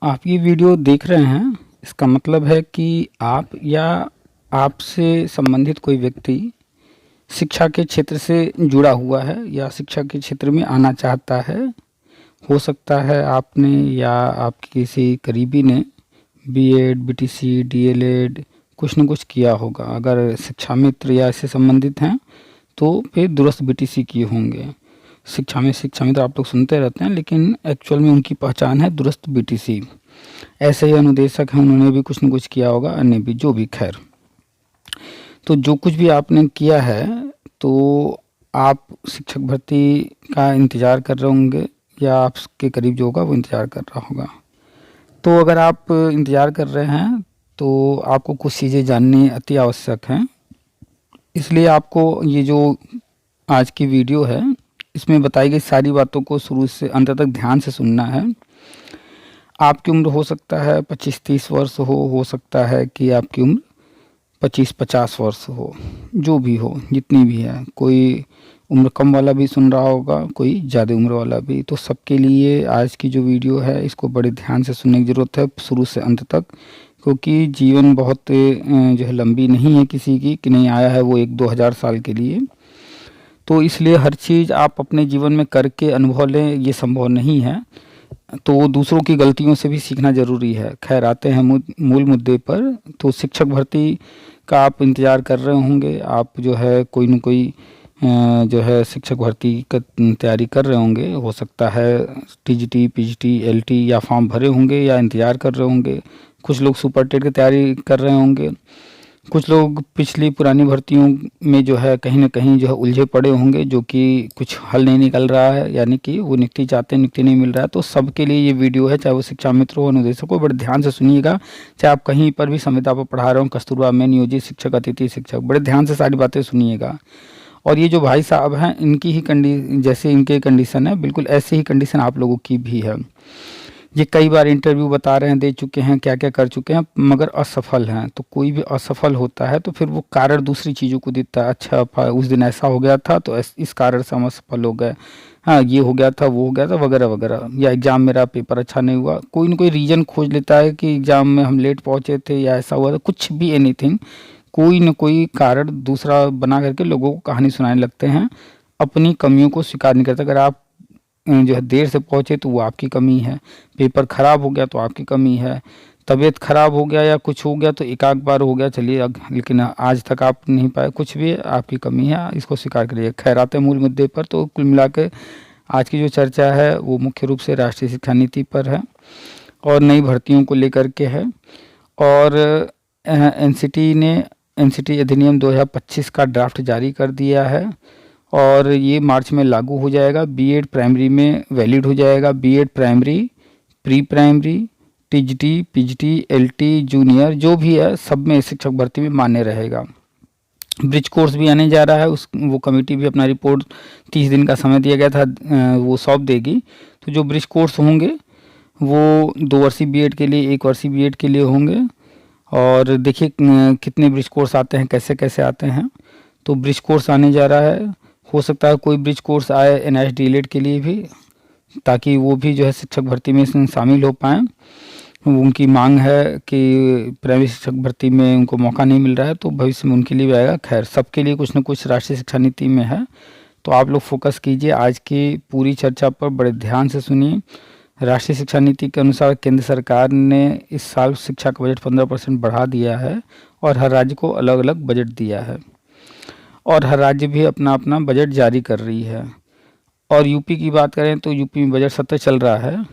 आप ये वीडियो देख रहे हैं, इसका मतलब है कि आप या आपसे संबंधित कोई व्यक्ति शिक्षा के क्षेत्र से जुड़ा हुआ है या शिक्षा के क्षेत्र में आना चाहता है। हो सकता है आपने या आपके किसी करीबी ने बीएड, बीटीसी, डीएलएड कुछ न कुछ किया होगा। अगर शिक्षा मित्र या इससे संबंधित हैं तो फिर दूरस्थ बीटीसी किए होंगे। शिक्षा में शिक्षा मित्र आप लोग सुनते रहते हैं, लेकिन एक्चुअल में उनकी पहचान है दूरस्थ बीटीसी। ऐसे ही अनुदेशक हैं, उन्होंने भी कुछ न कुछ किया होगा, अन्य भी, जो भी, खैर। तो जो कुछ भी आपने किया है तो आप शिक्षक भर्ती का इंतज़ार कर रहे होंगे या आपके करीब जो होगा वो इंतज़ार कर रहा होगा। तो अगर आप इंतज़ार कर रहे हैं तो आपको कुछ चीज़ें जाननी अति आवश्यक हैं। इसलिए आपको ये जो आज की वीडियो है इसमें बताई गई सारी बातों को शुरू से अंत तक ध्यान से सुनना है। आपकी उम्र हो सकता है 25-30 वर्ष हो सकता है कि आपकी उम्र 25-50 वर्ष हो, जो भी हो, जितनी भी है। कोई उम्र कम वाला भी सुन रहा होगा, कोई ज़्यादा उम्र वाला भी। तो सबके लिए आज की जो वीडियो है इसको बड़े ध्यान से सुनने की ज़रूरत है शुरू से अंत तक, क्योंकि जीवन बहुत जो है लंबी नहीं है किसी की, कि नहीं आया है वो 1-2 हज़ार साल के लिए। तो इसलिए हर चीज़ आप अपने जीवन में करके अनुभव लें, ये संभव नहीं है। तो दूसरों की गलतियों से भी सीखना ज़रूरी है। खैर, आते हैं मूल मुद्दे पर। तो शिक्षक भर्ती का आप इंतज़ार कर रहे होंगे। आप जो है कोई न कोई जो है शिक्षक भर्ती का तैयारी कर रहे होंगे। हो सकता है टीजीटी, पीजीटी, एलटी या फॉर्म भरे होंगे या इंतज़ार कर रहे होंगे। कुछ लोग सुपर टेट की तैयारी कर रहे होंगे। कुछ लोग पिछली पुरानी भर्तियों में जो है कहीं न कहीं जो है उलझे पड़े होंगे, जो कि कुछ हल नहीं निकल रहा है, यानी कि वो नियुक्ति चाहते हैं, नियुक्ति नहीं मिल रहा है। तो सबके लिए ये वीडियो है, चाहे वो शिक्षा मित्र हो, अनुदेशक हो, बड़े ध्यान से सुनिएगा। चाहे आप कहीं पर भी संविदा पर पढ़ा रहे हो, कस्तूरबा में नियोजित शिक्षक, अतिथि शिक्षक, बड़े ध्यान से सारी बातें सुनिएगा। और ये जो भाई साहब हैं, इनकी ही जैसे इनके कंडीशन है, बिल्कुल ऐसे ही कंडीशन आप लोगों की भी है। ये कई बार इंटरव्यू बता रहे हैं, दे चुके हैं, क्या क्या कर चुके हैं, मगर असफल हैं। तो कोई भी असफल होता है तो फिर वो कारण दूसरी चीज़ों को देता है। अच्छा, उस दिन ऐसा हो गया था तो इस कारण से हम असफल हो गए, हाँ ये हो गया था, वो हो गया था, वगैरह वगैरह। या एग्ज़ाम मेरा पेपर अच्छा नहीं हुआ, कोई ना कोई रीज़न खोज लेता है कि एग्ज़ाम में हम लेट पहुँचे थे या ऐसा हुआ था, कुछ भी, एनीथिंग, कोई न कोई कारण दूसरा बना करके लोगों को कहानी सुनाने लगते हैं। अपनी कमियों को स्वीकार नहीं करते। अगर आप जो है देर से पहुँचे तो वो आपकी कमी है, पेपर ख़राब हो गया तो आपकी कमी है, तबीयत ख़राब हो गया या कुछ हो गया तो एक-आध बार हो गया, चलिए, लेकिन आज तक आप नहीं पाए, कुछ भी आपकी कमी है, इसको स्वीकार करिए। खैर, आते हैं मूल मुद्दे पर। तो कुल मिला के आज की जो चर्चा है वो मुख्य रूप से राष्ट्रीय शिक्षा नीति पर है और नई भर्तियों को लेकर के है। और एनसीटी अधिनियम 2025 का ड्राफ्ट जारी कर दिया है और ये मार्च में लागू हो जाएगा। बीएड प्राइमरी में वैलिड हो जाएगा। BEd primary, pre primary, TGT, PGT, LT, junior, जो भी है सब में शिक्षक भर्ती में मान्य रहेगा। ब्रिज कोर्स भी आने जा रहा है, वो कमेटी भी अपना रिपोर्ट 30 दिन का समय दिया गया था, वो सौंप देगी। तो जो ब्रिज कोर्स होंगे वो 2 वर्षीय बीएड के लिए, 1 वर्षीय बीएड के लिए होंगे। और देखिए कितने ब्रिज कोर्स आते हैं, कैसे कैसे आते हैं। तो ब्रिज कोर्स आने जा रहा है। हो सकता है कोई ब्रिज कोर्स आए एनआईएस डीएलएड के लिए भी, ताकि वो भी जो है शिक्षक भर्ती में शामिल हो पाएँ। उनकी मांग है कि प्राइमरी शिक्षक भर्ती में उनको मौका नहीं मिल रहा है, तो भविष्य में उनके लिए भी आएगा। खैर, सबके लिए कुछ न कुछ राष्ट्रीय शिक्षा नीति में है। तो आप लोग फोकस कीजिए आज की पूरी चर्चा पर, बड़े ध्यान से सुनिए। राष्ट्रीय शिक्षा नीति के अनुसार केंद्र सरकार ने इस साल शिक्षा का बजट 15% बढ़ा दिया है और हर राज्य को अलग अलग बजट दिया है और हर राज्य भी अपना अपना बजट जारी कर रही है। और यूपी की बात करें तो यूपी में बजट सत्र चल रहा है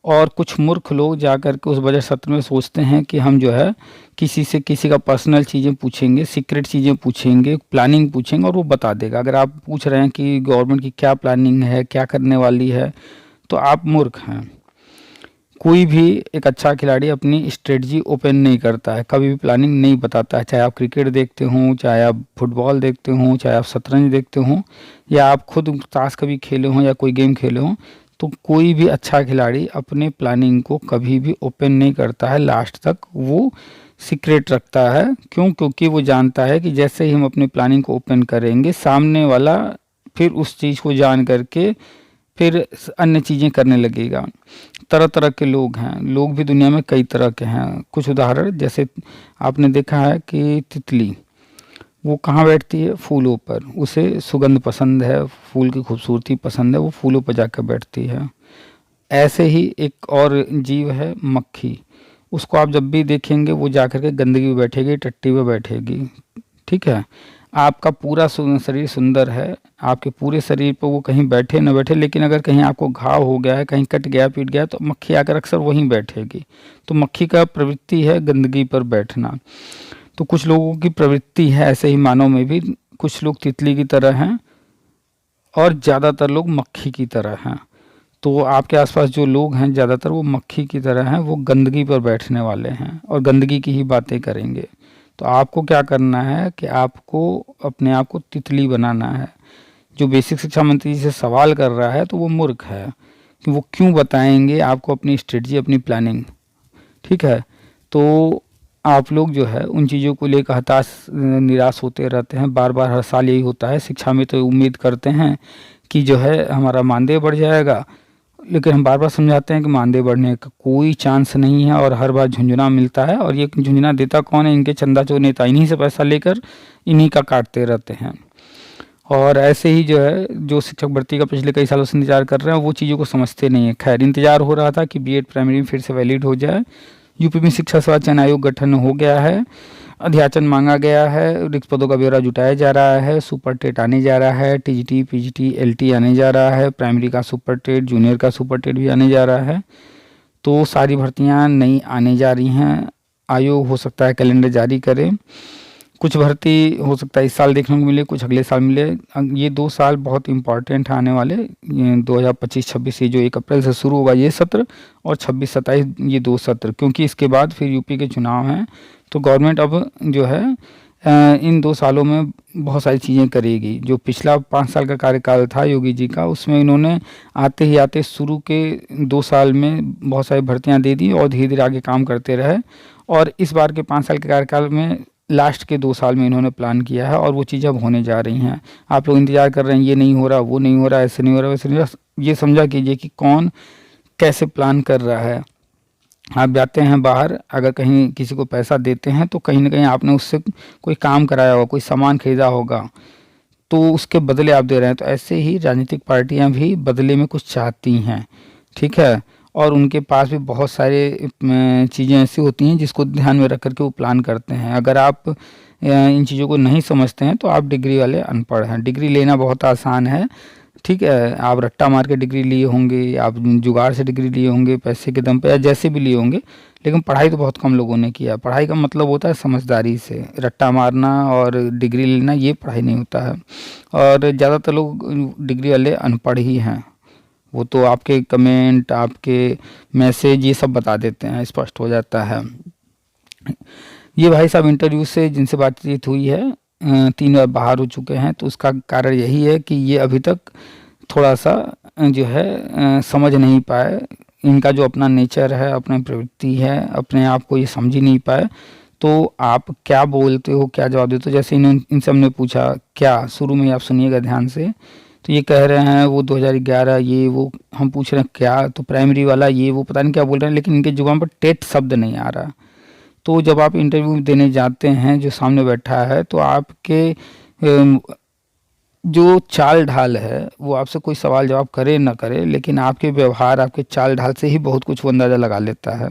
और कुछ मूर्ख लोग जा कर के उस बजट सत्र में सोचते हैं कि हम जो है किसी से किसी का पर्सनल चीज़ें पूछेंगे, सीक्रेट चीज़ें पूछेंगे, प्लानिंग पूछेंगे और वो बता देगा। अगर आप पूछ रहे हैं कि गवर्नमेंट की क्या प्लानिंग है, क्या करने वाली है, तो आप मूर्ख हैं। कोई भी एक अच्छा खिलाड़ी अपनी स्ट्रेटजी ओपन नहीं करता है, कभी भी प्लानिंग नहीं बताता है। चाहे आप क्रिकेट देखते हों, चाहे आप फुटबॉल देखते हों, चाहे आप शतरंज देखते हों, या आप खुद ताश कभी खेले हों या कोई गेम खेले हों, तो कोई भी अच्छा खिलाड़ी अपने प्लानिंग को कभी भी ओपन नहीं करता है, लास्ट तक वो सीक्रेट रखता है। क्यों? क्योंकि वो जानता है कि जैसे ही हम अपनी प्लानिंग को ओपन करेंगे, सामने वाला फिर उस चीज़ को जान करके फिर अन्य चीज़ें करने लगेगा। तरह तरह के लोग हैं, लोग भी दुनिया में कई तरह के हैं। कुछ उदाहरण, जैसे आपने देखा है कि तितली वो कहाँ बैठती है, फूलों पर, उसे सुगंध पसंद है, फूल की खूबसूरती पसंद है, वो फूलों पर जाकर बैठती है। ऐसे ही एक और जीव है मक्खी, उसको आप जब भी देखेंगे वो जाकर के गंदगी में बैठेगी, टट्टी पे बैठेगी। ठीक है, आपका पूरा शरीर सुंदर है, आपके पूरे शरीर पर वो कहीं बैठे न बैठे, लेकिन अगर कहीं आपको घाव हो गया है, कहीं कट गया पीट गया, तो मक्खी आकर अक्सर वहीं बैठेगी। तो मक्खी का प्रवृत्ति है गंदगी पर बैठना। तो कुछ लोगों की प्रवृत्ति है ऐसे ही मानव में भी, कुछ लोग तितली की तरह हैं और ज़्यादातर लोग मक्खी की तरह हैं। तो आपके आसपास जो लोग हैं ज़्यादातर वो मक्खी की तरह हैं, वो गंदगी पर बैठने वाले हैं और गंदगी की ही बातें करेंगे। तो आपको क्या करना है कि आपको अपने आप को तितली बनाना है। जो बेसिक शिक्षा मंत्री जी से सवाल कर रहा है तो वो मूर्ख है कि वो क्यों बताएंगे आपको अपनी स्ट्रेटजी, अपनी प्लानिंग। ठीक है, तो आप लोग जो है उन चीज़ों को लेकर हताश निराश होते रहते हैं। बार बार हर साल यही होता है। शिक्षा में तो उम्मीद करते हैं कि जो है हमारा मानदेय बढ़ जाएगा, लेकिन हम बार बार समझाते हैं कि मानदेय बढ़ने का कोई चांस नहीं है और हर बार झुंझुना मिलता है। और ये झुंझुना देता कौन है? इनके चंदा चोर नेता, इन्हीं से पैसा लेकर इन्हीं का काटते रहते हैं। और ऐसे ही जो है, जो शिक्षक भर्ती का पिछले कई सालों से इंतजार कर रहे हैं वो चीज़ों को समझते नहीं है। खैर, इंतजार हो रहा था कि बीएड प्राइमरी में फिर से वैलिड हो जाए। यूपी में शिक्षा सेवा चयन आयोग गठन हो गया है, अध्याचन मांगा गया है, रिक्त पदों का ब्यौरा जुटाया जा रहा है, सुपर टेट आने जा रहा है, टीजीटी पीजीटी एलटी आने जा रहा है, प्राइमरी का सुपर टेट, जूनियर का सुपर टेट भी आने जा रहा है। तो सारी भर्तियां नई आने जा रही हैं। आयोग हो सकता है कैलेंडर जारी करे। कुछ भर्ती हो सकता है इस साल देखने को मिले, कुछ अगले साल मिले। ये 2 साल बहुत इंपॉर्टेंट है आने वाले, 2025-26, ये जो 1 अप्रैल से शुरू होगा ये सत्र, और 26-27 ये 2 सत्र, क्योंकि इसके बाद फिर यूपी के चुनाव हैं। तो गवर्नमेंट अब जो है इन 2 सालों में बहुत सारी चीज़ें करेगी। जो पिछला 5 साल का कार्यकाल था योगी जी का, उसमें इन्होंने आते ही आते शुरू के 2 साल में बहुत सारी भर्तियां दे दी और धीरे धीरे आगे काम करते रहे। और इस बार के 5 साल के कार्यकाल में लास्ट के 2 साल में इन्होंने प्लान किया है और वो चीज़ें अब होने जा रही हैं। आप लोग इंतजार कर रहे हैं, ये नहीं हो रहा, वो नहीं हो रहा, ऐसे नहीं हो रहा, वैसे नहीं हो रहा। ये समझा कीजिए कि कौन कैसे प्लान कर रहा है। आप जाते हैं बाहर, अगर कहीं किसी को पैसा देते हैं तो कहीं ना कहीं आपने उससे कोई काम कराया होगा, कोई सामान खरीदा होगा, तो उसके बदले आप दे रहे हैं। तो ऐसे ही राजनीतिक पार्टियां भी बदले में कुछ चाहती हैं। ठीक है, और उनके पास भी बहुत सारे चीज़ें ऐसी होती हैं जिसको ध्यान में रख करके वो प्लान करते हैं। अगर आप इन चीज़ों को नहीं समझते हैं तो आप डिग्री वाले अनपढ़ हैं। डिग्री लेना बहुत आसान है। ठीक है, आप रट्टा मार के डिग्री लिए होंगे, आप जुगाड़ से डिग्री लिए होंगे, पैसे के दम पे, या जैसे भी लिए होंगे, लेकिन पढ़ाई तो बहुत कम लोगों ने किया। पढ़ाई का मतलब होता है समझदारी से। रट्टा मारना और डिग्री लेना ये पढ़ाई नहीं होता है। और ज़्यादातर लोग डिग्री वाले अनपढ़ ही हैं। वो तो आपके कमेंट, आपके मैसेज, ये सब बता देते हैं, स्पष्ट हो जाता है। ये भाई साहब इंटरव्यू से जिनसे बातचीत हुई है 3 बार बाहर हो चुके हैं। तो उसका कारण यही है कि ये अभी तक थोड़ा सा जो है समझ नहीं पाए। इनका जो अपना नेचर है, अपनी प्रवृत्ति है, अपने आप को ये समझ ही नहीं पाए। तो आप क्या बोलते हो, क्या जवाब देते हो? जैसे इनसे हमने पूछा क्या, शुरू में आप सुनिएगा ध्यान से। तो ये कह रहे हैं वो 2011 ये वो। हम पूछ रहे हैं क्या, तो प्राइमरी वाला ये वो, पता नहीं क्या बोल रहे हैं, लेकिन इनके जुबान पर टेट शब्द नहीं आ रहा। तो जब आप इंटरव्यू देने जाते हैं, जो सामने बैठा है, तो आपके जो चाल ढाल है, वो आपसे कोई सवाल जवाब करे ना करे, लेकिन आपके व्यवहार, आपके चाल ढाल से ही बहुत कुछ वो अंदाज़ा लगा लेता है।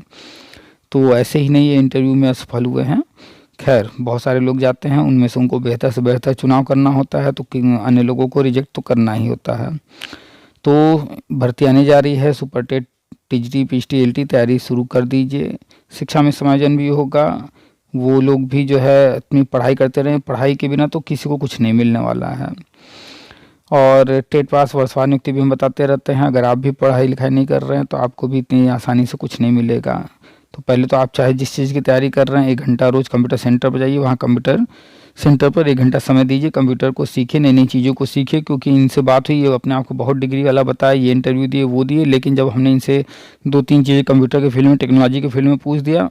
तो ऐसे ही नहीं ये इंटरव्यू में असफल हुए हैं। खैर, बहुत सारे लोग जाते हैं, उनमें से उनको बेहतर से बेहतर चुनाव करना होता है, तो अन्य लोगों को रिजेक्ट तो करना ही होता है। तो भर्ती आने जा रही है, super TET, TGT PGT LT तैयारी शुरू कर दीजिए। शिक्षा में समायोजन भी होगा, वो लोग भी जो है अपनी पढ़ाई करते रहें। पढ़ाई के बिना तो किसी को कुछ नहीं मिलने वाला है। और टेट पास वर्षवार नियुक्ति भी हम बताते रहते हैं। अगर आप भी पढ़ाई लिखाई नहीं कर रहे हैं तो आपको भी इतनी आसानी से कुछ नहीं मिलेगा। तो पहले तो आप चाहे जिस चीज़ की तैयारी कर रहे हैं, 1 घंटा रोज़ कंप्यूटर सेंटर पर जाइए, वहाँ कंप्यूटर सेंटर पर 1 घंटा समय दीजिए, कंप्यूटर को सीखिए, नई नई चीज़ों को सीखिए। क्योंकि इनसे बात हुई, ये अपने आप को बहुत डिग्री वाला बताया, ये इंटरव्यू दिए, वो दिए, लेकिन जब हमने इनसे 2-3 चीज़ें कंप्यूटर के फील्ड में, टेक्नोलॉजी के फील्ड में पूछ दिया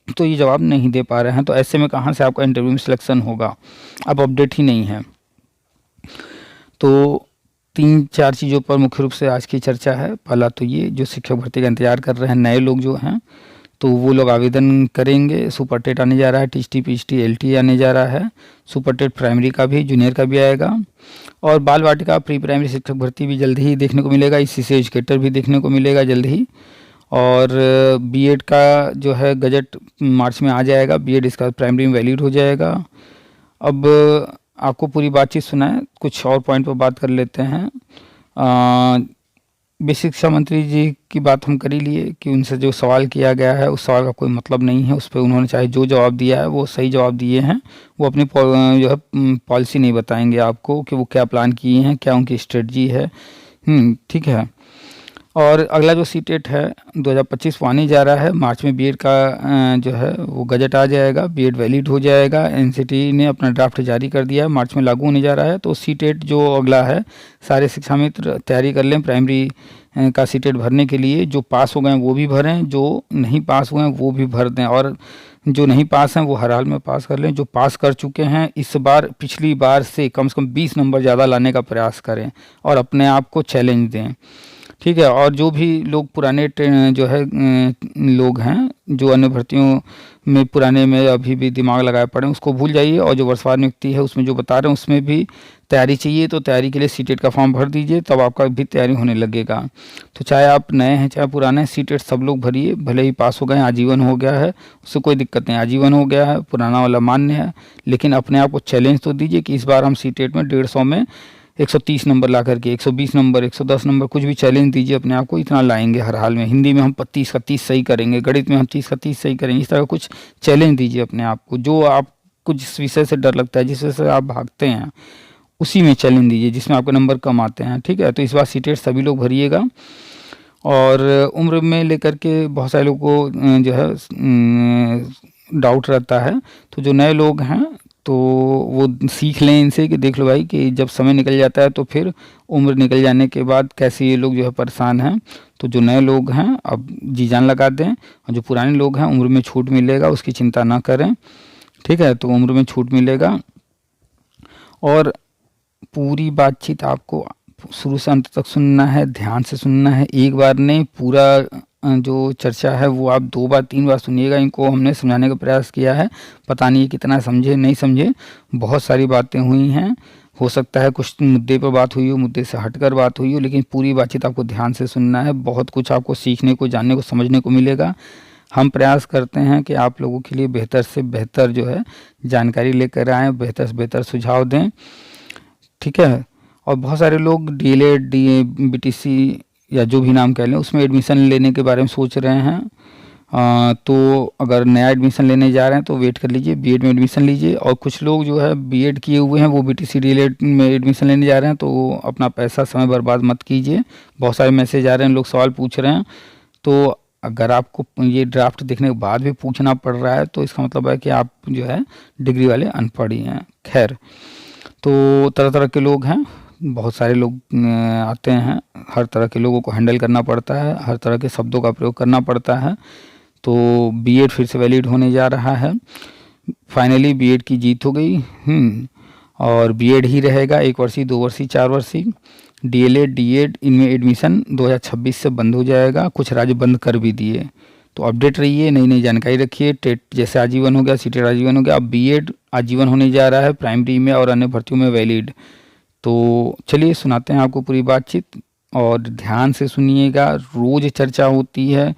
तो ये जवाब नहीं दे पा रहे हैं। तो ऐसे में कहाँ से आपका इंटरव्यू में सिलेक्शन होगा? अब अपडेट ही नहीं है। तो 3-4 चीज़ों पर मुख्य रूप से आज की चर्चा है। पहला तो ये, जो शिक्षक भर्ती का इंतज़ार कर रहे हैं नए लोग जो हैं, तो वो लोग आवेदन करेंगे। सुपर टेट आने जा रहा है, टीएसटी, पीएचटी, एलटी आने जा रहा है। सुपर टेट प्राइमरी का भी, जूनियर का भी आएगा। और बाल वाटिका प्री प्राइमरी शिक्षक भर्ती भी जल्द ही देखने को मिलेगा। इसी से एजुकेटर भी देखने को मिलेगा जल्द ही। और बीएड का जो है गजट मार्च में आ जाएगा। बीएड इसका प्राइमरी में वैलिड हो जाएगा। अब आपको पूरी बातचीत सुनाए, कुछ और पॉइंट पर बात कर लेते हैं। बेसिक शिक्षा मंत्री जी की बात हम कर ही लिए कि उनसे जो सवाल किया गया है उस सवाल का कोई मतलब नहीं है। उस पर उन्होंने चाहे जो जवाब दिया है वो सही जवाब दिए हैं। वो अपनी जो है पॉलिसी नहीं बताएंगे आपको कि वो क्या प्लान किए हैं, क्या उनकी स्ट्रेटजी है। ठीक है। और अगला जो सीटेट है 2025 वो आने जा रहा है। मार्च में बीएड का जो है वो गजट आ जाएगा, बीएड वैलिड हो जाएगा। एनसीटी ने अपना ड्राफ्ट जारी कर दिया है, मार्च में लागू होने जा रहा है। तो सीटेट जो अगला है, सारे शिक्षा मित्र तैयारी कर लें प्राइमरी का सीटेट भरने के लिए। जो पास हो गए हैं वो भी भरें, जो नहीं पास हुए हैं वो भी भर दें। और जो नहीं पास हैं वो हर हाल में पास कर लें। जो पास कर चुके हैं इस बार पिछली बार से कम 20 नंबर ज़्यादा लाने का प्रयास करें और अपने आप को चैलेंज दें। ठीक है। और जो भी लोग पुराने जो है लोग हैं जो अन्य भर्तियों में पुराने में अभी भी दिमाग लगाए पड़े उसको भूल जाइए। और जो वर्षवार नियुक्ति है उसमें जो बता रहे हैं उसमें भी तैयारी चाहिए, तो तैयारी के लिए सीटेट का फॉर्म भर दीजिए, तब आपका भी तैयारी होने लगेगा। तो चाहे आप नए हैं चाहे पुराने हैं, सीटेट सब लोग भरिए। भले ही पास हो गए, आजीवन हो गया है, उससे कोई दिक्कत नहीं। आजीवन हो गया है, पुराना वाला मान्य है, लेकिन अपने आप को चैलेंज तो दीजिए कि इस बार हम सीटेट में 150 में 130 नंबर ला करके 120 नंबर 110 नंबर कुछ भी चैलेंज दीजिए अपने आप को, इतना लाएंगे हर हाल में। हिंदी में हम 30 का 30 सही करेंगे, गणित में हम 30 का 30 सही करेंगे। इस तरह कुछ चैलेंज दीजिए अपने आप को। जो आपको जिस विषय से डर लगता है, जिस विषय से आप भागते हैं, उसी में चैलेंज दीजिए जिसमें आपके नंबर कम आते हैं। ठीक है। तो इस बार सीटेट सभी लोग भरिएगा। और उम्र में लेकर के बहुत सारे लोगों को जो है डाउट रहता है। तो जो नए लोग हैं तो वो सीख लें इनसे कि देख लो भाई कि जब समय निकल जाता है तो फिर उम्र निकल जाने के बाद कैसे ये लोग जो है परेशान हैं। तो जो नए लोग हैं अब जी जान लगा दें, और जो पुराने लोग हैं उम्र में छूट मिलेगा, उसकी चिंता ना करें। ठीक है। तो उम्र में छूट मिलेगा। और पूरी बातचीत आपको शुरू से अंत तक सुनना है, ध्यान से सुनना है, एक बार नहीं। पूरा जो चर्चा है वो आप 2 बार 3 बार सुनिएगा। इनको हमने समझाने का प्रयास किया है, पता नहीं कितना समझे नहीं समझे। बहुत सारी बातें हुई हैं, हो सकता है कुछ मुद्दे पर बात हुई हो, मुद्दे से हटकर बात हुई हो, लेकिन पूरी बातचीत आपको ध्यान से सुनना है। बहुत कुछ आपको सीखने को, जानने को, समझने को मिलेगा। हम प्रयास करते हैं कि आप लोगों के लिए बेहतर से बेहतर जो है जानकारी लेकर आएँ, बेहतर से बेहतर सुझाव दें। ठीक है। और बहुत सारे लोग डीएलएड, बीटीसी या जो भी नाम कह लें उसमें एडमिशन लेने के बारे में सोच रहे हैं। तो अगर नया एडमिशन लेने जा रहे हैं तो वेट कर लीजिए, बीएड में एडमिशन लीजिए। और कुछ लोग जो है बीएड किए हुए हैं वो बीटीसी डीएलएड में एडमिशन लेने जा रहे हैं, तो अपना पैसा समय बर्बाद मत कीजिए। बहुत सारे मैसेज आ रहे हैं, लोग सवाल पूछ रहे हैं। तो अगर आपको ये ड्राफ्ट देखने के बाद भी पूछना पड़ रहा है तो इसका मतलब है कि आप जो है डिग्री वाले अनपढ़ ही हैं। खैर, तो तरह तरह के लोग हैं, बहुत सारे लोग आते हैं, हर तरह के लोगों को हैंडल करना पड़ता है, हर तरह के शब्दों का प्रयोग करना पड़ता है। तो बीएड फिर से वैलिड होने जा रहा है। फाइनली बीएड की जीत हो गई। और बीएड ही रहेगा, 1 वर्षीय, 2 वर्षीय, 4 वर्षीय। डीएलएड, डीएड इनमें एडमिशन 2026 से बंद हो जाएगा। कुछ राज्य बंद कर भी दिए। तो अपडेट रहिए, नई नई जानकारी रखिए। टेट जैसे आजीवन हो गया, सीटेट आजीवन हो गया, अब बीएड आजीवन होने जा रहा है प्राइमरी में और अन्य भर्तियों में वैलिड। तो चलिए सुनाते हैं आपको पूरी बातचीत, और ध्यान से सुनिएगा। रोज़ चर्चा होती है,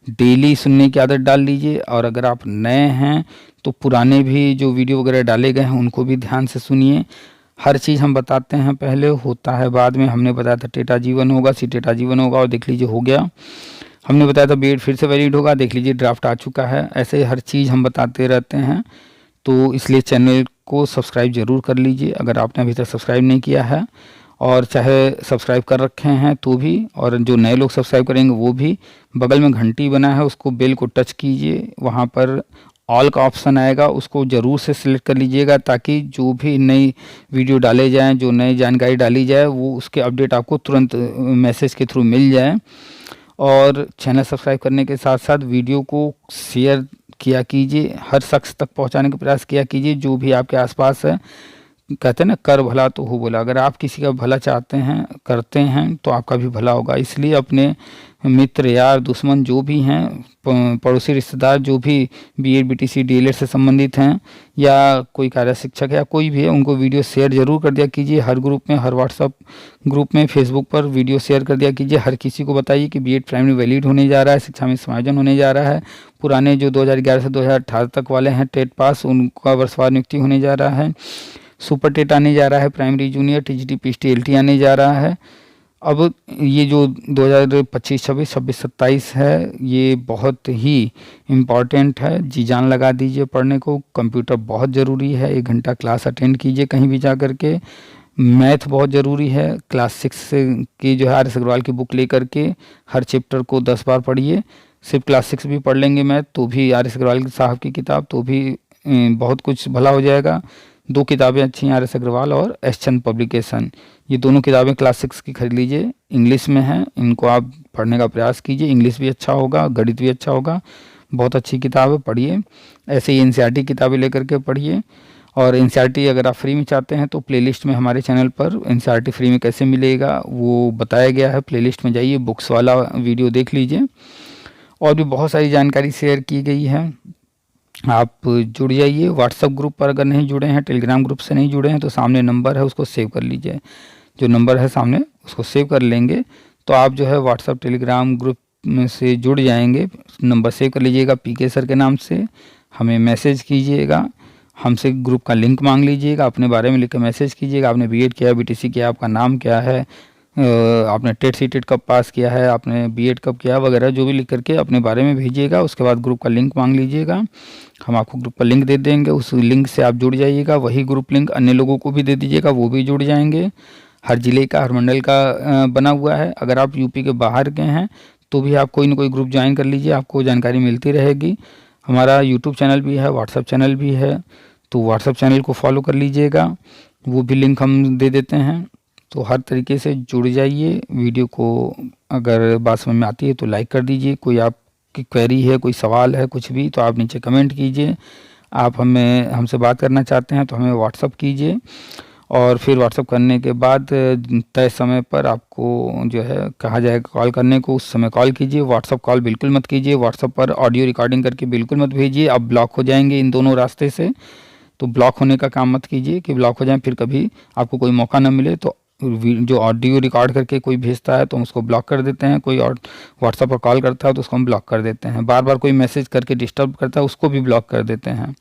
डेली सुनने की आदत डाल लीजिए। और अगर आप नए हैं तो पुराने भी जो वीडियो वगैरह डाले गए हैं उनको भी ध्यान से सुनिए। हर चीज़ हम बताते हैं, पहले होता है बाद में। हमने बताया था टेट आजीवन होगा, सीटेट आजीवन होगा, और देख लीजिए हो गया। हमने बताया था बीएड फिर से वैलिड होगा, देख लीजिए ड्राफ्ट आ चुका है। ऐसे हर चीज़ हम बताते रहते हैं। तो इसलिए चैनल को सब्सक्राइब ज़रूर कर लीजिए अगर आपने अभी तक सब्सक्राइब नहीं किया है। और चाहे सब्सक्राइब कर रखे हैं तो भी, और जो नए लोग सब्सक्राइब करेंगे वो भी, बगल में घंटी बना है उसको बेल को टच कीजिए। वहाँ पर ऑल का ऑप्शन आएगा, उसको ज़रूर से सिलेक्ट कर लीजिएगा, ताकि जो भी नई वीडियो डाले जाएँ, जो नई जानकारी डाली जाए, वो उसके अपडेट आपको तुरंत मैसेज के थ्रू मिल जाए। और चैनल सब्सक्राइब करने के साथ साथ वीडियो को शेयर किया कीजिए, हर शख्स तक पहुंचाने का प्रयास किया कीजिए जो भी आपके आसपास है, कहते हैं ना, कर भला तो हो भला। अगर आप किसी का भला चाहते हैं, करते हैं, तो आपका भी भला होगा। इसलिए अपने मित्र, यार, दुश्मन जो भी हैं, पड़ोसी, रिश्तेदार जो भी बीएड, बीटीसी, डीएलएड से संबंधित हैं, या कोई कार्य शिक्षक या कोई भी है, उनको वीडियो शेयर जरूर कर दिया कीजिए। हर ग्रुप में, हर व्हाट्सअप ग्रुप में, फेसबुक पर वीडियो शेयर कर दिया कीजिए। हर किसी को बताइए कि बीएड प्राइमरी वैलिड होने जा रहा है, शिक्षा में समायोजन होने जा रहा है। पुराने जो 2011 से 2018 तक वाले हैं टेट पास, उनका वर्षवार नियुक्ति होने जा रहा है। सुपर टेट आने जा रहा है, primary junior TGT PHT LT आने जा रहा है। अब ये जो 2025, 26, 26, 27 है, ये बहुत ही इम्पॉर्टेंट है। जी जान लगा दीजिए पढ़ने को। कंप्यूटर बहुत ज़रूरी है, 1 घंटा क्लास अटेंड कीजिए कहीं भी जा कर के। मैथ बहुत ज़रूरी है। क्लास 6 से की जो है आर एस अग्रवाल की बुक लेकर के हर चैप्टर को 10 बार पढ़िए। सिर्फ क्लास 6 भी पढ़ लेंगे मैथ तो भी, आर एस अग्रवाल साहब की किताब, तो भी बहुत कुछ भला हो जाएगा। 2 किताबें अच्छी हैं, आर एस अग्रवाल और एस चंद पब्लिकेशन। ये दोनों किताबें क्लास 6 की खरीद लीजिए, इंग्लिश में हैं, इनको आप पढ़ने का प्रयास कीजिए। इंग्लिश भी अच्छा होगा, गणित भी अच्छा होगा। बहुत अच्छी किताब है, पढ़िए। ऐसे ही एनसीईआरटी किताबें लेकर के पढ़िए। और एनसीईआरटी अगर आप फ्री में चाहते हैं तो प्लेलिस्ट में हमारे चैनल पर एनसीईआरटी फ्री में कैसे मिलेगा वो बताया गया है। प्लेलिस्ट में जाइए, बुक्स वाला वीडियो देख लीजिए। और भी बहुत सारी जानकारी शेयर की गई है। आप जुड़ जाइए व्हाट्सएप ग्रुप पर। अगर नहीं जुड़े हैं, टेलीग्राम ग्रुप से नहीं जुड़े हैं, तो सामने नंबर है, उसको सेव कर लीजिए। जो नंबर है सामने, उसको सेव कर लेंगे तो आप जो है व्हाट्सएप टेलीग्राम ग्रुप में से जुड़ जाएंगे। नंबर सेव कर लीजिएगा पीके सर के नाम से, हमें मैसेज कीजिएगा, हमसे ग्रुप का लिंक मांग लीजिएगा, अपने बारे में लिख कर मैसेज कीजिएगा। आपने बीएड किया, बीटीसी किया, आपका नाम क्या है, आपने टेट सीटेट कब पास किया है, आपने बीएड कब किया वगैरह, जो भी लिख करके अपने बारे में भेजिएगा। उसके बाद ग्रुप का लिंक मांग लीजिएगा, हम आपको ग्रुप का लिंक दे देंगे। उस लिंक से आप जुड़ जाइएगा। वही ग्रुप लिंक अन्य लोगों को भी दे दीजिएगा, वो भी जुड़ जाएंगे। हर जिले का, हर मंडल का बना हुआ है। अगर आप यूपी के बाहर के हैं तो भी आप कोई ना कोई ग्रुप ज्वाइन कर लीजिए, आपको जानकारी मिलती रहेगी। हमारा यूट्यूब चैनल भी है, व्हाट्सअप चैनल भी है, तो व्हाट्सअप चैनल को फॉलो कर लीजिएगा, वो भी लिंक हम दे देते हैं। तो हर तरीके से जुड़ जाइए। वीडियो को अगर बात समझ में आती है तो लाइक कर दीजिए। कोई आपकी क्वेरी है, कोई सवाल है, कुछ भी, तो आप नीचे कमेंट कीजिए। आप हमसे बात करना चाहते हैं तो हमें व्हाट्सअप कीजिए, और फिर व्हाट्सअप करने के बाद तय समय पर आपको जो है कहा जाएगा कॉल करने को, उस समय कॉल कीजिए। व्हाट्सअप कॉल बिल्कुल मत कीजिए, व्हाट्सअप पर ऑडियो रिकॉर्डिंग करके बिल्कुल मत भेजिए, आप ब्लॉक हो जाएंगे इन दोनों रास्ते से। तो ब्लॉक होने का काम मत कीजिए कि ब्लॉक हो जाए, फिर कभी आपको कोई मौका ना मिले। तो जो ऑडियो रिकॉर्ड करके कोई भेजता है तो हम उसको ब्लॉक कर देते हैं, कोई और व्हाट्सएप पर कॉल करता है तो उसको हम ब्लॉक कर देते हैं, बार बार कोई मैसेज करके डिस्टर्ब करता है उसको भी ब्लॉक कर देते हैं।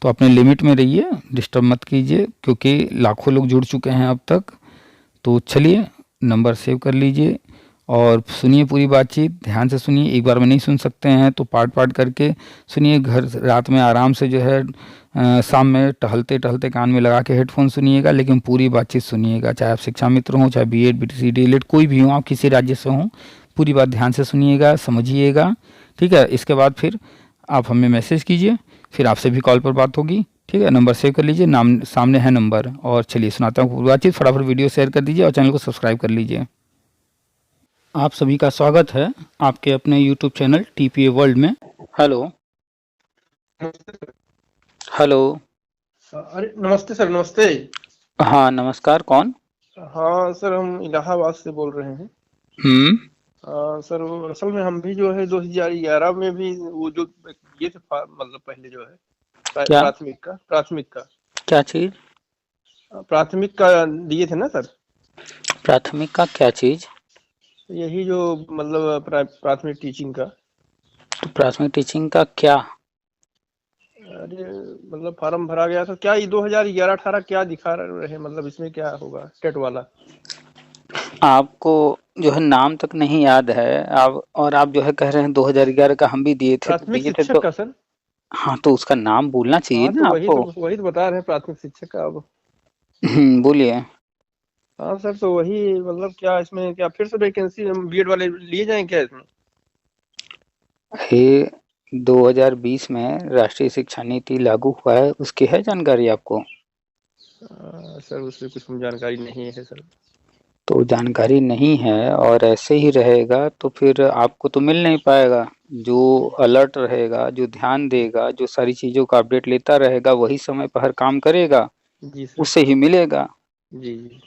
तो अपने लिमिट में रहिए, डिस्टर्ब मत कीजिए, क्योंकि लाखों लोग जुड़ चुके हैं अब तक। तो चलिए, नंबर सेव कर लीजिए और सुनिए पूरी बातचीत, ध्यान से सुनिए। एक बार में नहीं सुन सकते हैं तो पार्ट पार्ट करके सुनिए। घर रात में आराम से जो है शाम में टहलते टहलते कान में लगा के हेडफोन सुनिएगा, लेकिन पूरी बातचीत सुनिएगा। चाहे आप शिक्षा मित्र हों, चाहे बीएड, बीटीसी, डीएलएड कोई भी हो, आप किसी राज्य से हों, पूरी बात ध्यान से सुनिएगा, समझिएगा। ठीक है, इसके बाद फिर आप हमें मैसेज कीजिए, फिर आपसे भी कॉल पर बात होगी। ठीक है, नंबर सेव कर लीजिए, नाम सामने है नंबर। और चलिए सुनाता हूँ पूरी बातचीत। फटाफट वीडियो शेयर कर दीजिए और चैनल को सब्सक्राइब कर लीजिए। आप सभी का स्वागत है आपके अपने यूट्यूब चैनल टीपीए वर्ल्ड में। Hello hello. अरे नमस्ते सर, नमस्ते। हाँ नमस्कार, कौन? हाँ सर, हम इलाहाबाद से बोल रहे हैं। सर वो असल में हम भी जो है 2011 में भी वो जो ये थे मतलब पहले जो है क्या क्या चीज? प्राथमिक का दिए थे ना सर। प्राथमिक का क्या चीज? यही जो मतलब प्राथमिक टीचिंग का। तो प्राथमिक टीचिंग का क्या? अरे मतलब फॉर्म भरा गया था क्या, ये 2011-18 क्या दिखा रहे, मतलब इसमें क्या होगा टेट वाला? आपको जो है नाम तक नहीं याद है आप, और आप जो है कह रहे हैं 2011 का हम भी दिए थे तो प्राथमिक दिए थे शिक्षक तो। का सर। हाँ तो उसका नाम बोलना चाहिए हाँ तो ना आपको। वही तो बता रहे हैं, प्राथमिक शिक्षक का। अब बोलिए। हाँ सर, तो वही मतलब क्या इसमें क्या फिर से वैकेंसी बीएड वाले लिए जाएं क्या इसमें? ये 2020 में राष्ट्रीय शिक्षा नीति लागू हुआ है, उसकी है जानकारी आपको? सर उसमें कुछ जानकारी नहीं है सर। तो जानकारी नहीं है और ऐसे ही रहेगा तो फिर आपको तो मिल नहीं पाएगा। जो अलर्ट रहेगा, जो ध्यान देगा, जो सारी चीज़ों का अपडेट लेता रहेगा, वही समय पर हर काम करेगा। जी सर। उससे ही मिलेगा। जी जी।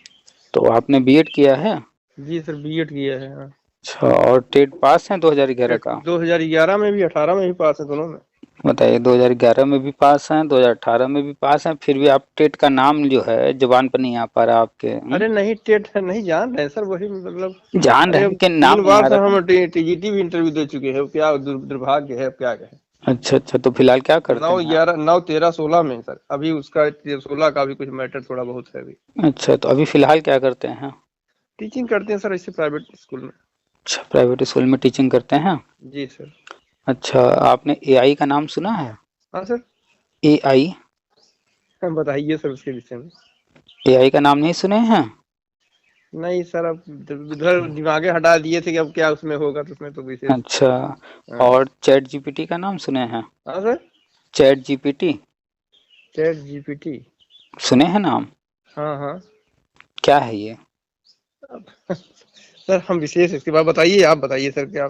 तो आपने बीएड किया है? जी सर, बीएड किया है, हाँ। अच्छा, और टेट पास है 2011 टेट का? 2011 में भी, 18 में भी पास है, दोनों में। बताइए, 2011 में भी पास हैं, 2018 में भी पास हैं, फिर भी आप टेट का नाम जो है जुबान पर नहीं आ पा रहा आपके। अरे नहीं, टेट है, नहीं जान रहे हैं सर, वही मतलब। जान रहे अरे हैं अब लेकिन नाम 3 नहीं बार आ सर रहा है। हम टीजीटी भी इंटरव्यू दे चुके हैं, क्या दुर्भाग्य है, अब क्या कहें। अच्छा अच्छा, तो फिलहाल क्या करते 9 हैं आप? 11 9 13 16 में सर, अभी उसका 16 का भी कुछ मैटर थोड़ा बहुत है अभी। अच्छा, तो अभी फिलहाल क्या करते हैं? टीचिंग करते हैं सर, इसे प्राइवेट स्कूल में। अच्छा, प्राइवेट स्कूल में टीचिंग करते हैं। जी सर। अच्छा, आपने एआई का नाम सुना है? हाँ सर। एआई? हाँ, बताइए सर उसके विषय में। एआई का नाम नहीं सुने हैं? नहीं सर, अब इधर दिमागे हटा दिए थे कि अब क्या उसमें होगा, तो उसमें तो विशेष। अच्छा, हाँ। और चैट जीपीटी का नाम सुने हैं? हाँ sir. Chat GPT chat GPT. सुने हैं नाम? हाँ हाँ। क्या है ये? सर हम विशेष इसके बाद बताइए, आप बताइए सर क्या।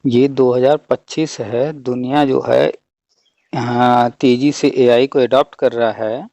ये 2025 है, दुनिया जो है तेजी से एआई को अडॉप्ट कर रहा है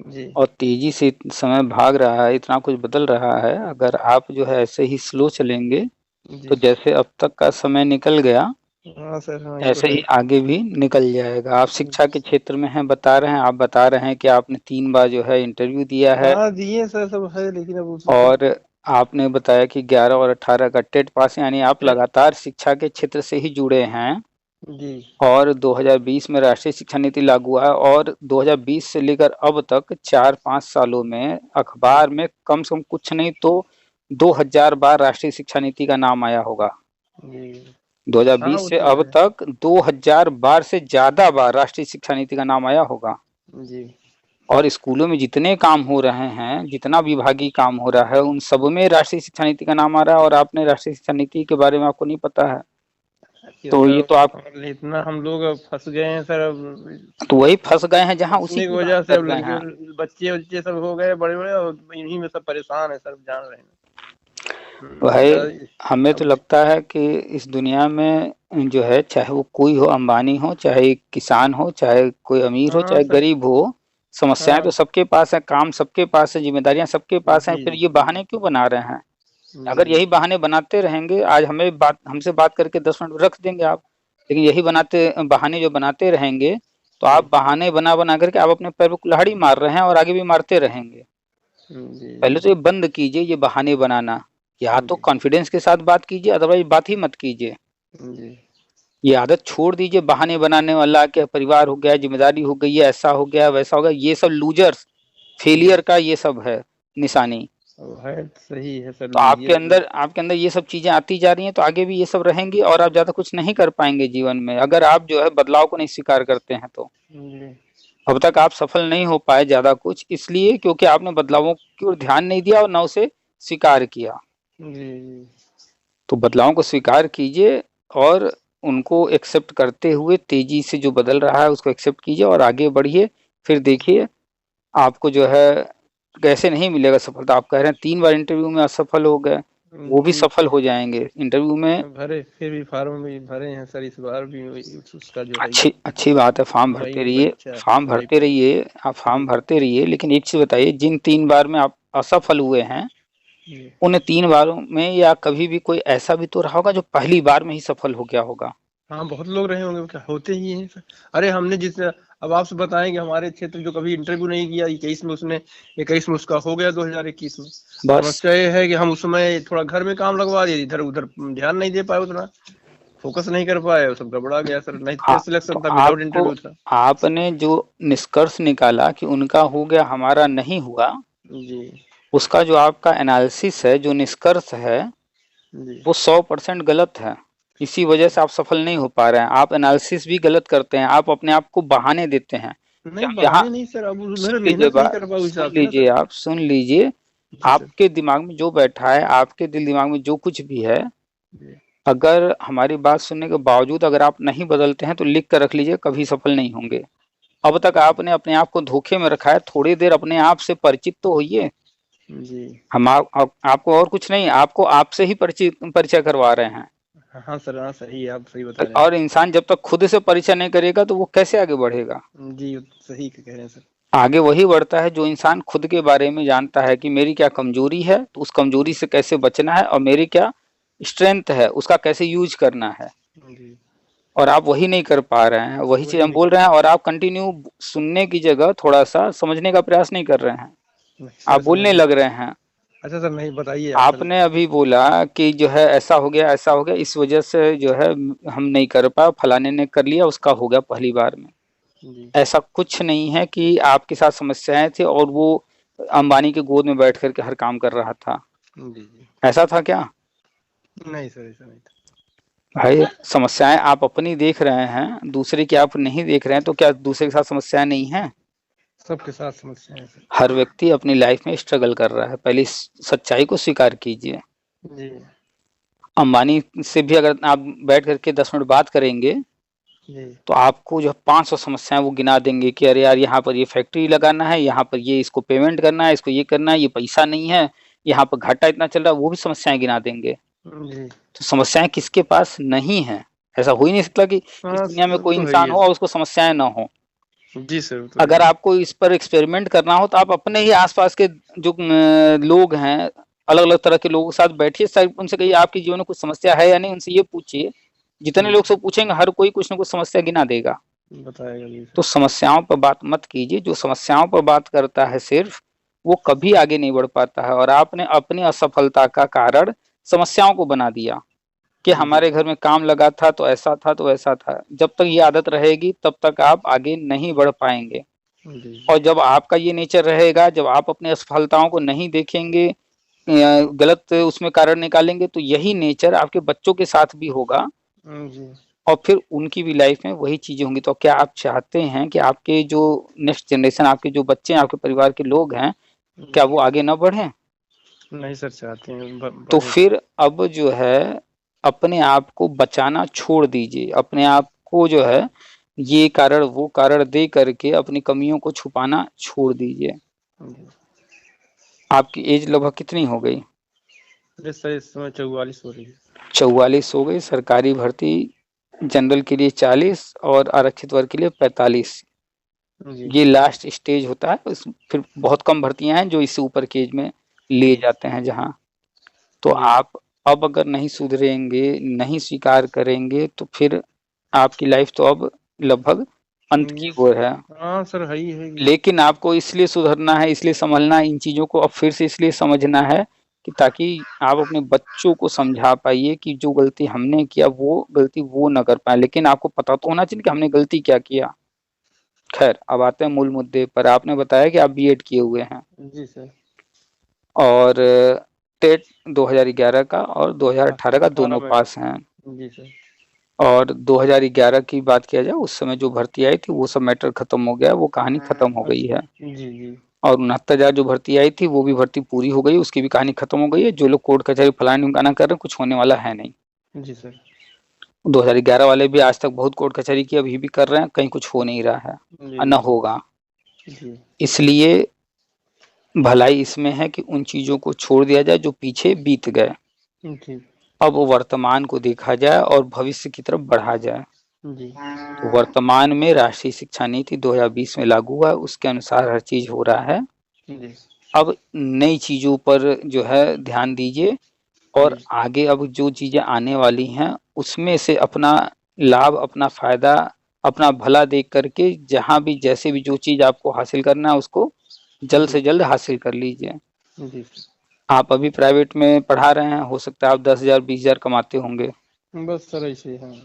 जी और तेजी से समय भाग रहा है, इतना कुछ बदल रहा है। अगर आप जो है ऐसे ही स्लो चलेंगे तो जी। जैसे अब तक का समय निकल गया, हाँ सर, हाँ ये तो ऐसे है। ही आगे भी निकल जाएगा। आप शिक्षा के क्षेत्र में हैं, बता रहे हैं, आप बता रहे हैं कि आपने 3 बार जो है इंटरव्यू दिया है, हाँ दिए सर, सब है, लेकिन अब उसमें सर। और आपने बताया कि 11 और 18 का टेट पास, यानी आप टेट। लगातार शिक्षा के क्षेत्र से ही जुड़े हैं। जी और 2020 में राष्ट्रीय शिक्षा नीति लागू हुआ है, और 2020 से लेकर अब तक 4-5 सालों में अखबार में कम से कम कुछ नहीं तो 2000 बार राष्ट्रीय शिक्षा नीति का नाम आया होगा। जी। हाँ 2020 वो से तो अब है। तक 2000 बार से ज्यादा बार राष्ट्रीय शिक्षा नीति का नाम आया होगा। जी और स्कूलों में जितने काम हो रहे हैं, जितना विभागीय काम हो रहा है, उन सब में राष्ट्रीय शिक्षा नीति का नाम आ रहा है, और आपने राष्ट्रीय शिक्षा नीति के बारे में आपको नहीं पता है। ये तो सर, ये तो आप, इतना हम लोग अब फंस गए हैं सर, अब तो वही फंस गए हैं जहां उसी फंसने की की बात वजह से कर अब रहे हैं। लड़के बच्चे बच्चे सब हो गए बड़े बड़े, और इन्हीं में सब परेशान है सर, जान रहे हैं। भाई, हमें तो अब लगता है कि इस दुनिया में जो है, चाहे वो कोई हो, अंबानी हो, चाहे किसान हो, चाहे कोई अमीर हो, हाँ चाहे सर। गरीब हो, समस्याएं तो हाँ। सबके पास है, काम सबके पास है, जिम्मेदारियां सबके पास हैं, जी फिर ये जी। बहाने क्यों बना रहे हैं? अगर जी यही बहाने बनाते रहेंगे, आज हमसे बात करके 10 मिनट रख देंगे आप, लेकिन यही बहाने जो बनाते रहेंगे, तो जी। आप बहाने बना बना करके आप अपने पैर पे कुल्हाड़ी मार रहे हैं, और आगे भी मारते रहेंगे। जी पहले तो ये बंद कीजिए, ये बहाने बनाना। या तो जी। कॉन्फिडेंस के साथ बात कीजिए, अदरवाइज बात ही मत कीजिए। जी। ये आदत छोड़ दीजिए बहाने बनाने वाला, कि परिवार हो गया, जिम्मेदारी हो गई है, ऐसा हो गया, वैसा हो गया। ये सब लूजर्स, फेलियर जी। का ये सब है निशानी। अब है, सही है सर, तो लीजिए तो। आपके अंदर ये सब चीजें आती जा रही हैं, तो आगे भी ये सब रहेंगी, और आप ज्यादा कुछ नहीं कर पाएंगे जीवन में, अगर आप जो है बदलाव को नहीं स्वीकार करते हैं तो। जी अब तक आप सफल नहीं हो पाए ज्यादा कुछ, इसलिए क्योंकि आपने बदलावों की ओर ध्यान नहीं दिया और न उसे स्वीकार किया। जी। तो बदलावों को स्वीकार कीजिए, और उनको एक्सेप्ट करते हुए तेजी से जो बदल रहा है उसको एक्सेप्ट कीजिए और आगे बढ़िए। फिर देखिए, आपको जो है कैसे नहीं मिलेगा सफलता। आप कह रहे हैं 3 बार इंटरव्यू में असफल हो गए, वो भी जी। सफल हो जाएंगे इंटरव्यू में। भरे, फिर भी फार्म भी भरे हैं सर, इस बार भी उसका जो है अच्छी अच्छी बात है, फॉर्म भरते मई रहिए, परीक्षा है, फॉर्म मई भरते परीक्षा। रहिए, आप फॉर्म जी भरते रहिए। लेकिन एक चीज बताइए, जिन 3 बार में आप असफल हुए हैं, जी। उन 3 बारों में या कभी भी कोई ऐसा भी तो रहा होगा जो पहली बार में ही सफल हो गया होगा। हाँ बहुत लोग रहे होंगे, क्या होते ही हैं सर। अरे हमने जिस, अब आपसे बताएंगे, हमारे क्षेत्र जो कभी इंटरव्यू नहीं किया, 21 में उसने, 21 में उसका हो गया, 2021 में। बस, समस्या ये है कि हम उसमें थोड़ा घर में काम लगवा दिए, इधर उधर ध्यान नहीं दे पाए, उतना फोकस नहीं कर पाए, वो सब गड़बड़ा गया सर, नहीं तो फिर तो सिलेक्शन था, विदाउट आपको, इंटरव्यू था। आपने जो निष्कर्ष निकाला कि उनका हो गया, हमारा नहीं हुआ, जी उसका जो आपका एनालिसिस है, जो निष्कर्ष है, जी। वो 100% गलत है। इसी वजह से आप सफल नहीं हो पा रहे हैं। आप एनालिसिस भी गलत करते हैं, आप अपने आप को बहाने देते हैं कि नहीं हम यहाँ, बहाने नहीं सर, अब मेरे सुन लीजिए मेहनत नहीं बात, कर पाऊँ सुन हिसाब से ना लीजिए, सर। आप सुन लीजिए। जी सर। आपके दिमाग में जो बैठा है, आपके दिल दिमाग में जो कुछ भी है, जी अगर हमारी बात सुनने के बावजूद अगर आप नहीं बदलते हैं, तो लिख कर रख लीजिए, कभी सफल नहीं होंगे। अब तक आपने अपने आप को धोखे में रखा है, थोड़ी देर अपने आप से परिचित तो होइए। जी। आपको और कुछ नहीं, आपको आपसे ही परिचय करवा रहे हैं। हाँ सर, हाँ सही है, आप सही बता रहे और इंसान जब तक खुद से परिचय नहीं करेगा, तो वो कैसे आगे बढ़ेगा? हैं। जी सही कह रहे हैं सर। आगे वही बढ़ता है जो इंसान खुद के बारे में जानता है कि मेरी क्या कमजोरी है, तो उस कमजोरी से कैसे बचना है, और मेरी क्या स्ट्रेंथ है उसका कैसे यूज करना है। जी। और आप वही नहीं कर पा रहे हैं, वही चीज वही हम नहीं बोल कर रहे हैं, पा और आप कंटिन्यू सुनने की जगह थोड़ा सा समझने का प्रयास नहीं कर रहे हैं, नहीं आप सर, समझ बोलने रहे लग हैं। रहे हैं। अच्छा सर, नहीं बताइए आप पहले। आपने अभी बोला कि जो है ऐसा हो गया, ऐसा हो गया, इस वजह से जो है हम नहीं कर पाए, फलाने ने कर लिया, उसका हो गया पहली बार में। जी। ऐसा कुछ नहीं है कि आपके साथ समस्याएं थी और वो अंबानी के गोद में बैठ करके हर काम कर रहा था, जी। जी। ऐसा था क्या? नहीं सर, ऐसा नहीं था। भाई समस्याएं आप अपनी देख रहे हैं, दूसरे की आप नहीं देख रहे हैं, तो क्या दूसरे के साथ समस्याएं नहीं है? सबके साथ समस्या है सर। हर व्यक्ति अपनी लाइफ में स्ट्रगल कर रहा है, पहले इस सच्चाई को स्वीकार कीजिए। जी। अंबानी से भी अगर आप बैठ करके 10 मिनट बात करेंगे, जी। तो आपको जो 500 समस्याएं वो गिना देंगे कि अरे यार यहाँ पर ये फैक्ट्री लगाना है, यहाँ पर ये इसको पेमेंट करना है, इसको ये करना है, ये पैसा नहीं है, यहाँ पर घाटा इतना चल रहा है, वो भी समस्याएं गिना देंगे। जी। तो समस्याएं किसके पास नहीं है? ऐसा हो ही नहीं सकता कि इस हाँ, दुनिया में वो कोई तो है ही इंसान है हो और सर। उसको समस्याएं ना हो। जी सर, वो तो है अगर ही है। आपको इस पर एक्सपेरिमेंट करना हो तो आप अपने ही आसपास के जो लोग हैं, अलग अलग तरह के लोगों के साथ बैठिए, शायद उनसे कहिए आपके जीवन में कुछ समस्या है या नहीं, उनसे ये पूछिए। जितने लोग से पूछेंगे हर कोई कुछ ना कुछ समस्या गिना देगा। बताएगा जी तो सर। समस्याओं पर बात मत कीजिए, जो समस्याओं पर बात करता है सिर्फ, वो कभी आगे नहीं बढ़ पाता है। और आपने अपनी असफलता का कारण समस्याओं को बना दिया कि जी। हमारे घर में काम लगा था तो ऐसा था तो ऐसा था। जब तक ये आदत रहेगी तब तक आप आगे नहीं बढ़ पाएंगे। जी। और जब आपका ये नेचर रहेगा, जब आप अपनी असफलताओं को नहीं देखेंगे, गलत उसमें कारण निकालेंगे, तो यही नेचर आपके बच्चों के साथ भी होगा, जी। और फिर उनकी भी लाइफ में वही चीजें होंगी। तो क्या आप चाहते हैं कि आपके जो नेक्स्ट जनरेशन, आपके जो बच्चे हैं, आपके परिवार के लोग हैं, क्या वो आगे ना बढ़े? नहीं सर, चाहते हैं तो बढ़े सर। फिर अब जो है अपने आप को बचाना छोड़ दीजिए, अपने आप को जो है ये कारण वो कारण दे करके अपनी कमियों को छुपाना छोड़ दीजिए। जी। आपकी एज लगभग कितनी हो गई? अरे सर, इस समय 44 हो रही है। 44 हो गई। सरकारी भर्ती जनरल के लिए 40 और आरक्षित वर्ग के लिए 45, जी। ये लास्ट स्टेज होता है। फिर बहुत कम भर्तियां हैं जो इससे ऊपर के एज में ले जाते हैं जहां। तो जी। आप अब अगर नहीं सुधरेंगे, नहीं स्वीकार करेंगे, तो फिर आपकी लाइफ तो अब लगभग अंत की ये ओर है। हाँ सर, है ही है कि। लेकिन आपको इसलिए सुधरना है, इसलिए संभलना है, इन चीजों को अब फिर से इसलिए समझना है कि ताकि आप अपने बच्चों को समझा पाइए कि जो गलती हमने किया वो गलती वो ना कर पाए। लेकिन आपको पता तो होना चाहिए कि हमने गलती क्या किया। खैर, अब आते हैं मूल मुद्दे पर। आपने बताया कि आप बीएड किए हुए हैं जी सर। और टेट 2011 का और 2018 का 18 दोनों में। पास हैं। जी सर। और 2011 की बात किया जाए, उस समय जो भर्ती आई थी वो सब मैटर खत्म हो गया, वो कहानी खत्म हो गई है। अच्छा। जी। जी। और 69,000 जो भर्ती आई थी वो भी भर्ती पूरी हो गई, उसकी भी कहानी खत्म हो गई है। जो लोग कोर्ट कचहरी फलाने ढिमकाना कर रहे हैं, कुछ होने वाला है नहीं। जी सर। 2011 वाले भी आज तक बहुत कोर्ट कचहरी की अभी भी कर रहे हैं, कहीं कुछ हो नहीं रहा है जी। और न होगा। जी। इसलिए भलाई इसमें है कि उन चीजों को छोड़ दिया जाए जो पीछे बीत गए। जी। अब वर्तमान को देखा जाए और भविष्य की तरफ बढ़ा जाए। जी। तो वर्तमान में राष्ट्रीय शिक्षा नीति 2020 में लागू हुआ है, उसके अनुसार हर चीज हो रहा है। जी। अब नई चीजों पर जो है ध्यान दीजिए, और जी। आगे अब जो चीजें आने वाली हैं उसमें से अपना लाभ, अपना फायदा, अपना भला देख करके जहां भी जैसे भी जो चीज आपको हासिल करना है उसको जल्द जी। से जल्द हासिल कर लीजिए। जी। आप अभी प्राइवेट में पढ़ा रहे हैं, हो सकता है आप 10,000 20,000 कमाते होंगे। बस सर ऐसे ही है।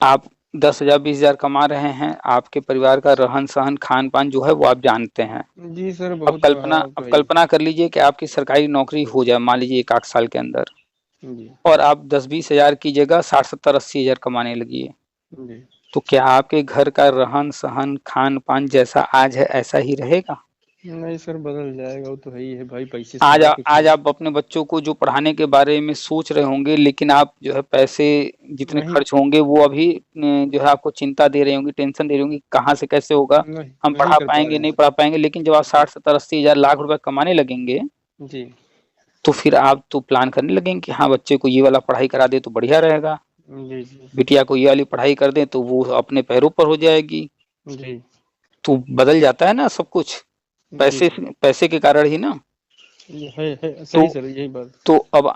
आप 10,000 20,000 कमा रहे हैं, आपके परिवार का रहन सहन खान पान जो है वो आप जानते हैं। जी सर, अब बहुत कल्पना हाँ, अब तो है ही। कल्पना कर लीजिए कि आपकी सरकारी नौकरी हो जाए, मान लीजिए 1 आध साल के अंदर, जी। और आप 10-20 हजार की जगह 60-70-80 हजार कमाने लगिए। जी। तो क्या आपके घर का रहन सहन खान पान जैसा आज है ऐसा ही रहेगा? नहीं सर, बदल जाएगा, वो तो है ही है भाई, पैसे से सारा कुछ आज है। आप अपने बच्चों को जो पढ़ाने के बारे में सोच रहे होंगे, लेकिन आप जो है पैसे जितने नहीं। खर्च होंगे वो अभी जो है आपको चिंता दे रही होंगी, टेंशन दे रही होंगी, कहाँ से कैसे होगा, नहीं, हम नहीं पढ़ा कर पा पाएंगे रहे हैं नहीं सर। पढ़ा पाएंगे। लेकिन जब आप जी। 60-70-80 हजार लाख रुपए कमाने लगेंगे, जी। तो फिर आप तो प्लान करने लगेंगे कि हाँ बच्चे को ये वाला पढ़ाई करा दे तो बढ़िया रहेगा, जी। जी। बिटिया को ये वाली पढ़ाई कर दें तो वो अपने पैरों पर हो जाएगी। जी। तो बदल जाता है ना सब कुछ, पैसे जी पैसे के कारण ही ना। ये है तो सही सर, यही बात। तो अब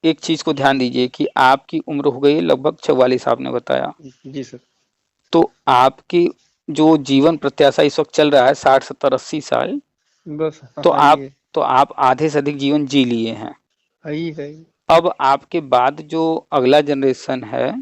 एक चीज को ध्यान दीजिए कि आपकी उम्र हो गई है लगभग 44, आपने बताया। जी सर। तो आपकी जो जीवन प्रत्याशा इस वक्त चल रहा है 60 70 80 साल, बस तो हाँ ये आप आधे से अधिक जीवन जी लिए हैं। है ही है। अब आपके बाद जो अगला जनरेशन है,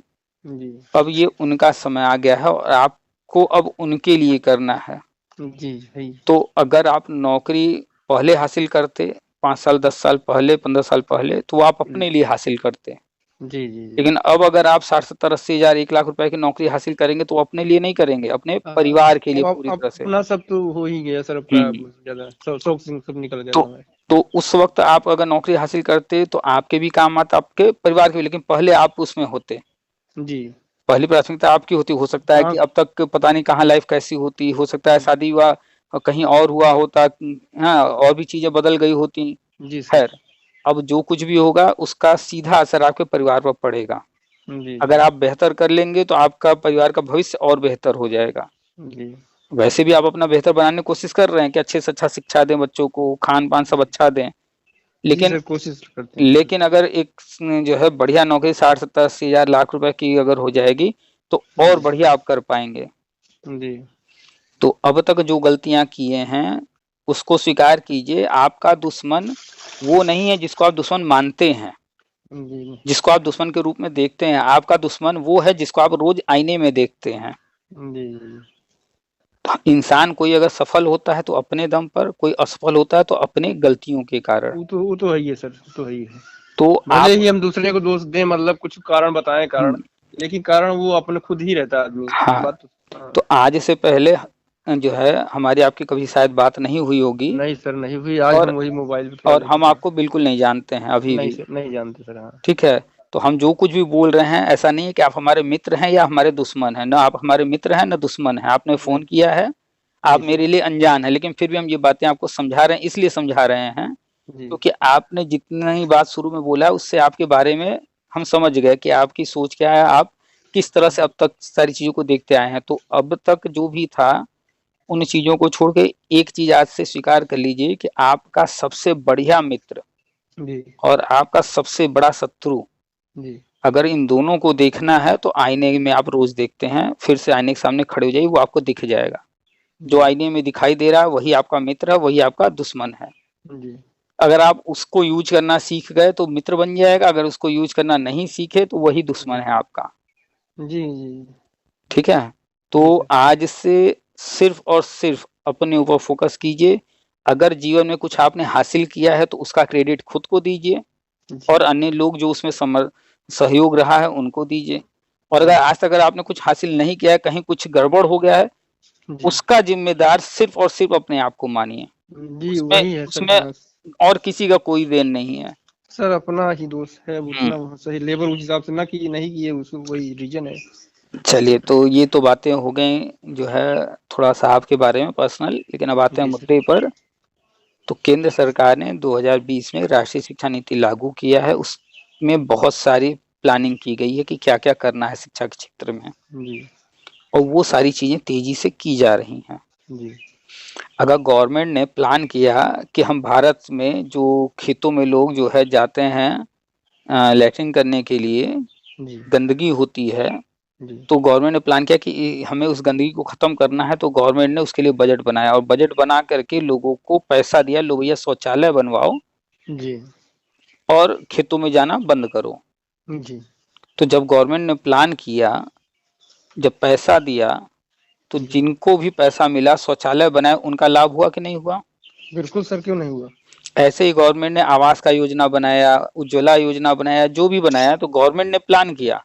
जी अब ये उनका समय आ गया है और आपको अब उनके लिए करना है। जी है ही। तो अगर आप नौकरी पहले हासिल करते, 5 साल 10 साल पहले 15 साल पहले, तो आप अपने लिए हासिल करते। जी जी जी। लेकिन अब अगर आप 60 70 80 हजार 1 लाख रुपए की नौकरी हासिल करेंगे तो अपने लिए नहीं करेंगे, अपने परिवार के लिए पूरी अब तरह से। अपना सब तो हो ही गया सर, अपना हम्म। ज्यादा शौक सिंह सब निकल गया तो समय। तो उस वक्त आप अगर नौकरी हासिल करते तो आपके भी काम आता, आपके परिवार के भी, लेकिन पहले आप उसमें होते। जी पहली प्राथमिकता आपकी होती। हो सकता है हाँ। कि अब तक पता नहीं कहाँ लाइफ कैसी होती, हो सकता है शादी विवाह कहीं और हुआ होता, हाँ, और भी चीजें बदल गई होती। जी सर। खैर, अब जो कुछ भी होगा उसका सीधा असर आपके परिवार पर पड़ेगा। जी जी अगर आप बेहतर कर लेंगे तो आपका परिवार का भविष्य और बेहतर हो जाएगा। जी वैसे भी आप अपना बेहतर बनाने की कोशिश कर रहे हैं कि अच्छे से अच्छा शिक्षा दें बच्चों को, खान पान सब अच्छा दें। जी लेकिन सर, कोशिश करते हैं सर। लेकिन अगर एक जो है बढ़िया नौकरी 60 70 80 हजार लाख रुपए की अगर हो जाएगी तो और जी बढ़िया आप कर पाएंगे। जी तो अब तक जो गलतियां किए हैं उसको स्वीकार कीजिए। आपका दुश्मन वो नहीं है जिसको आप दुश्मन मानते हैं, जी जिसको आप दुश्मन के रूप में देखते हैं। आपका दुश्मन वो है जिसको आप रोज आईने में देखते हैं। जी। तो इंसान कोई अगर सफल होता है तो अपने दम पर, कोई असफल होता है तो अपने गलतियों के कारण। वो तो है ही है सर, वो तो है ही है। तो भले आप ही हम दूसरे को दोष दें, मतलब कुछ कारण बताएं कारण, हम्म, लेकिन कारण वो अपने खुद ही रहता है आदमी। हाँ, बात तो हाँ। तो आज से पहले जो है हमारी आपकी कभी शायद बात नहीं हुई होगी। नहीं सर, नहीं हुई। आज और हम वही मोबाइल पे थोड़ा और देखे हम थे। आपको बिल्कुल नहीं जानते हैं अभी नहीं भी। सर, नहीं जानते सर। हाँ ठीक है। तो हम जो कुछ भी बोल रहे हैं ऐसा नहीं है कि आप हमारे मित्र हैं या हमारे दुश्मन हैं, ना आप हमारे मित्र हैं ना दुश्मन हैं। आपने फोन नहीं। किया है, आप जी सर। मेरे लिए अनजान है, लेकिन फिर भी हम ये बातें आपको समझा रहे हैं। इसलिए समझा रहे हैं जी क्योंकि आपने जितनी बात शुरू में बोला है उससे आपके बारे में हम समझ गए कि आपकी सोच क्या है, आप किस तरह से अब तक सारी चीजों को देखते आए हैं। तो अब तक जो भी था उन चीजों को छोड़ के एक चीज आज से स्वीकार कर लीजिए कि आपका सबसे बढ़िया मित्र जी और आपका सबसे बड़ा शत्रु, जी अगर इन दोनों को देखना है तो आईने में आप रोज देखते हैं, फिर से आईने के सामने खड़े हो जाइए, वो आपको दिख जाएगा। जो जी आईने में दिखाई दे रहा है वही आपका मित्र है, वही आपका दुश्मन है। जी अगर आप उसको यूज करना सीख गए तो मित्र बन जाएगा, अगर उसको यूज करना नहीं सीखे तो वही दुश्मन जी है आपका। जी जी ठीक है। तो जी सर। आज से सिर्फ और सिर्फ अपने ऊपर फोकस कीजिए। अगर जीवन में कुछ आपने हासिल किया है तो उसका क्रेडिट खुद को दीजिए जी और अन्य लोग जो उसमें सहयोग रहा है उनको दीजिए। और अगर जी आज तक अगर आपने कुछ हासिल नहीं किया है, कहीं कुछ गड़बड़ हो गया है, जी उसका जिम्मेदार सिर्फ और सिर्फ अपने आप को मानिए। जी उसमें वही है सर। उसमें हाँ और किसी का कोई देन नहीं है। सर, अपना ही दोष है, हम्म। उतना वो सही लेबर उस हिसाब से ना की नहीं किए, उसको वही रीजन है। चलिए, तो ये तो बातें हो गई जो है थोड़ा सा आपके बारे में पर्सनल, लेकिन अब आते हैं जी सर। मुद्दे पर। तो केंद्र सरकार ने 2020 में राष्ट्रीय शिक्षा नीति लागू किया है। उसमें बहुत सारी प्लानिंग की गई है कि क्या क्या करना है शिक्षा के क्षेत्र में, जी और वो सारी चीजें तेजी से की जा रही हैं। जी अगर गवर्नमेंट ने प्लान किया कि हम भारत में जो खेतों में लोग जो है जाते हैं लैट्रिन करने के लिए, जी गंदगी होती है, जी तो गवर्नमेंट ने प्लान किया कि हमें उस गंदगी को खत्म करना है। तो गवर्नमेंट ने उसके लिए बजट बनाया और बजट बना करके लोगों को पैसा दिया, लो भैया शौचालय बनवाओ जी और खेतों में जाना बंद करो। जी तो जब गवर्नमेंट ने प्लान किया, जब पैसा दिया, तो जी जिनको भी पैसा मिला शौचालय बनाए, उनका लाभ हुआ कि नहीं हुआ? बिल्कुल सर, क्यों नहीं हुआ। ऐसे ही गवर्नमेंट ने आवास का योजना बनाया, उज्ज्वला योजना बनाया, जो भी बनाया, तो गवर्नमेंट ने प्लान किया,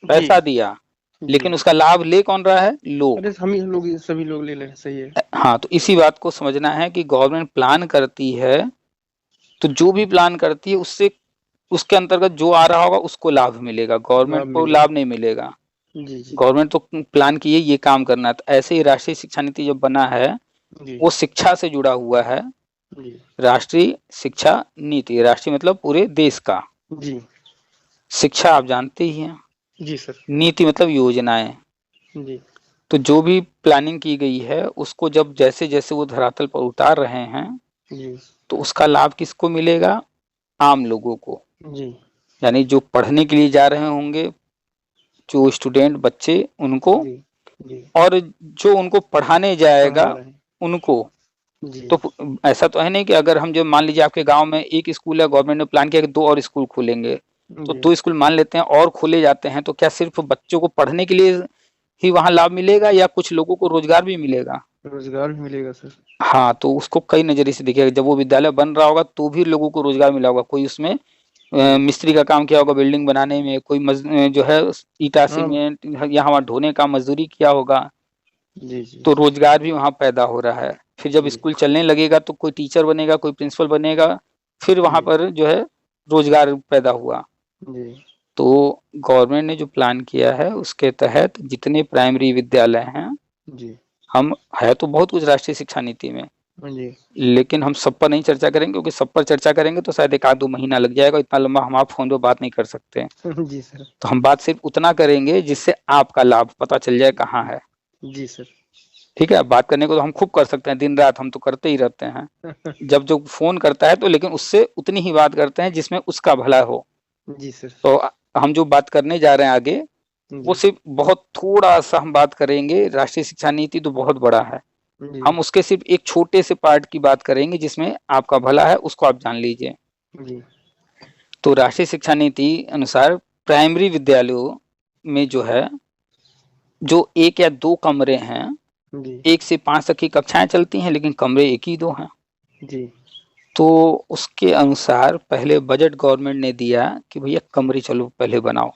जी पैसा दिया, जी। लेकिन उसका लाभ ले कौन रहा है? अरे लोग। हम ही लोग, सभी लोग ले ले, सही है। हाँ, तो इसी बात को समझना है कि गवर्नमेंट प्लान करती है तो जो भी प्लान करती है उससे उसके अंतर्गत जो आ रहा होगा उसको लाभ मिलेगा, गवर्नमेंट लाभ को मिलेगा। लाभ नहीं मिलेगा। जी जी गवर्नमेंट तो प्लान की है ये काम करना है। तो ऐसे ही राष्ट्रीय शिक्षा नीति जब बना है जी वो शिक्षा से जुड़ा हुआ है। जी राष्ट्रीय शिक्षा नीति, राष्ट्रीय मतलब पूरे देश का, जी शिक्षा आप जानते ही हैं, जी सर। नीति मतलब योजनाएं। जी तो जो भी प्लानिंग की गई है उसको जब जैसे जैसे वो धरातल पर उतार रहे हैं जी तो उसका लाभ किसको मिलेगा? आम लोगों को। जी यानी जो पढ़ने के लिए जा रहे होंगे, जो स्टूडेंट बच्चे उनको, जी जी और जो उनको पढ़ाने पढ़ा जाएगा रहे हैं। उनको। जी तो ऐसा तो है नहीं कि अगर हम जो मान लीजिए आपके गांव में एक स्कूल है, गवर्नमेंट ने प्लान किया कि 2 और स्कूल खोलेंगे, तो जी 2 स्कूल मान लेते हैं और खोले जाते हैं, तो क्या सिर्फ बच्चों को पढ़ने के लिए ही वहां लाभ मिलेगा या कुछ लोगों को रोजगार भी मिलेगा? रोजगार भी मिलेगा सर। हाँ, तो उसको कई नजरिए से देखिएगा। जब वो विद्यालय बन रहा होगा तो भी लोगों को रोजगार मिला होगा। कोई उसमें जी मिस्त्री का काम किया होगा बिल्डिंग बनाने में, कोई जो है ईटा हाँ सीमेंट यहाँ वहाँ ढोने का मजदूरी किया होगा, जी जी तो रोजगार भी वहाँ पैदा हो रहा है। फिर जब जी स्कूल चलने लगेगा तो कोई टीचर बनेगा, कोई प्रिंसिपल बनेगा, फिर वहाँ जी पर जो है रोजगार पैदा हुआ। जी तो गवर्नमेंट ने जो प्लान किया है उसके तहत जितने प्राइमरी विद्यालय हैं, जी हम है तो बहुत कुछ राष्ट्रीय शिक्षा नीति में, जी लेकिन हम सब पर नहीं चर्चा करेंगे क्योंकि सब पर चर्चा करेंगे तो शायद 1 आध 2 महीना लग जाएगा, इतना लंबा हम आप फोन पे बात नहीं कर सकते। जी सर। तो हम बात सिर्फ उतना करेंगे जिससे आपका लाभ पता चल जाए कहाँ है। जी सर। ठीक है, बात करने को तो हम खूब कर सकते हैं, दिन रात हम तो करते ही रहते हैं। जब जो फोन करता है तो लेकिन उससे उतनी ही बात करते हैं जिसमें उसका भला हो। जी सर। तो हम जो बात करने जा रहे हैं आगे, वो जी सिर्फ बहुत थोड़ा सा हम बात करेंगे। राष्ट्रीय शिक्षा नीति तो बहुत बड़ा है, जी हम उसके सिर्फ एक छोटे से पार्ट की बात करेंगे जिसमें आपका भला है, उसको आप जान लीजिए। जी तो राष्ट्रीय शिक्षा नीति अनुसार प्राइमरी विद्यालयों में जो है, जो 1 या 2 कमरे हैं, जी 1 से 5 तक की कक्षाएं चलती हैं लेकिन कमरे 1 ही 2 हैं। जी तो उसके अनुसार पहले बजट गवर्नमेंट ने दिया कि भैया कमरे चलो पहले बनाओ।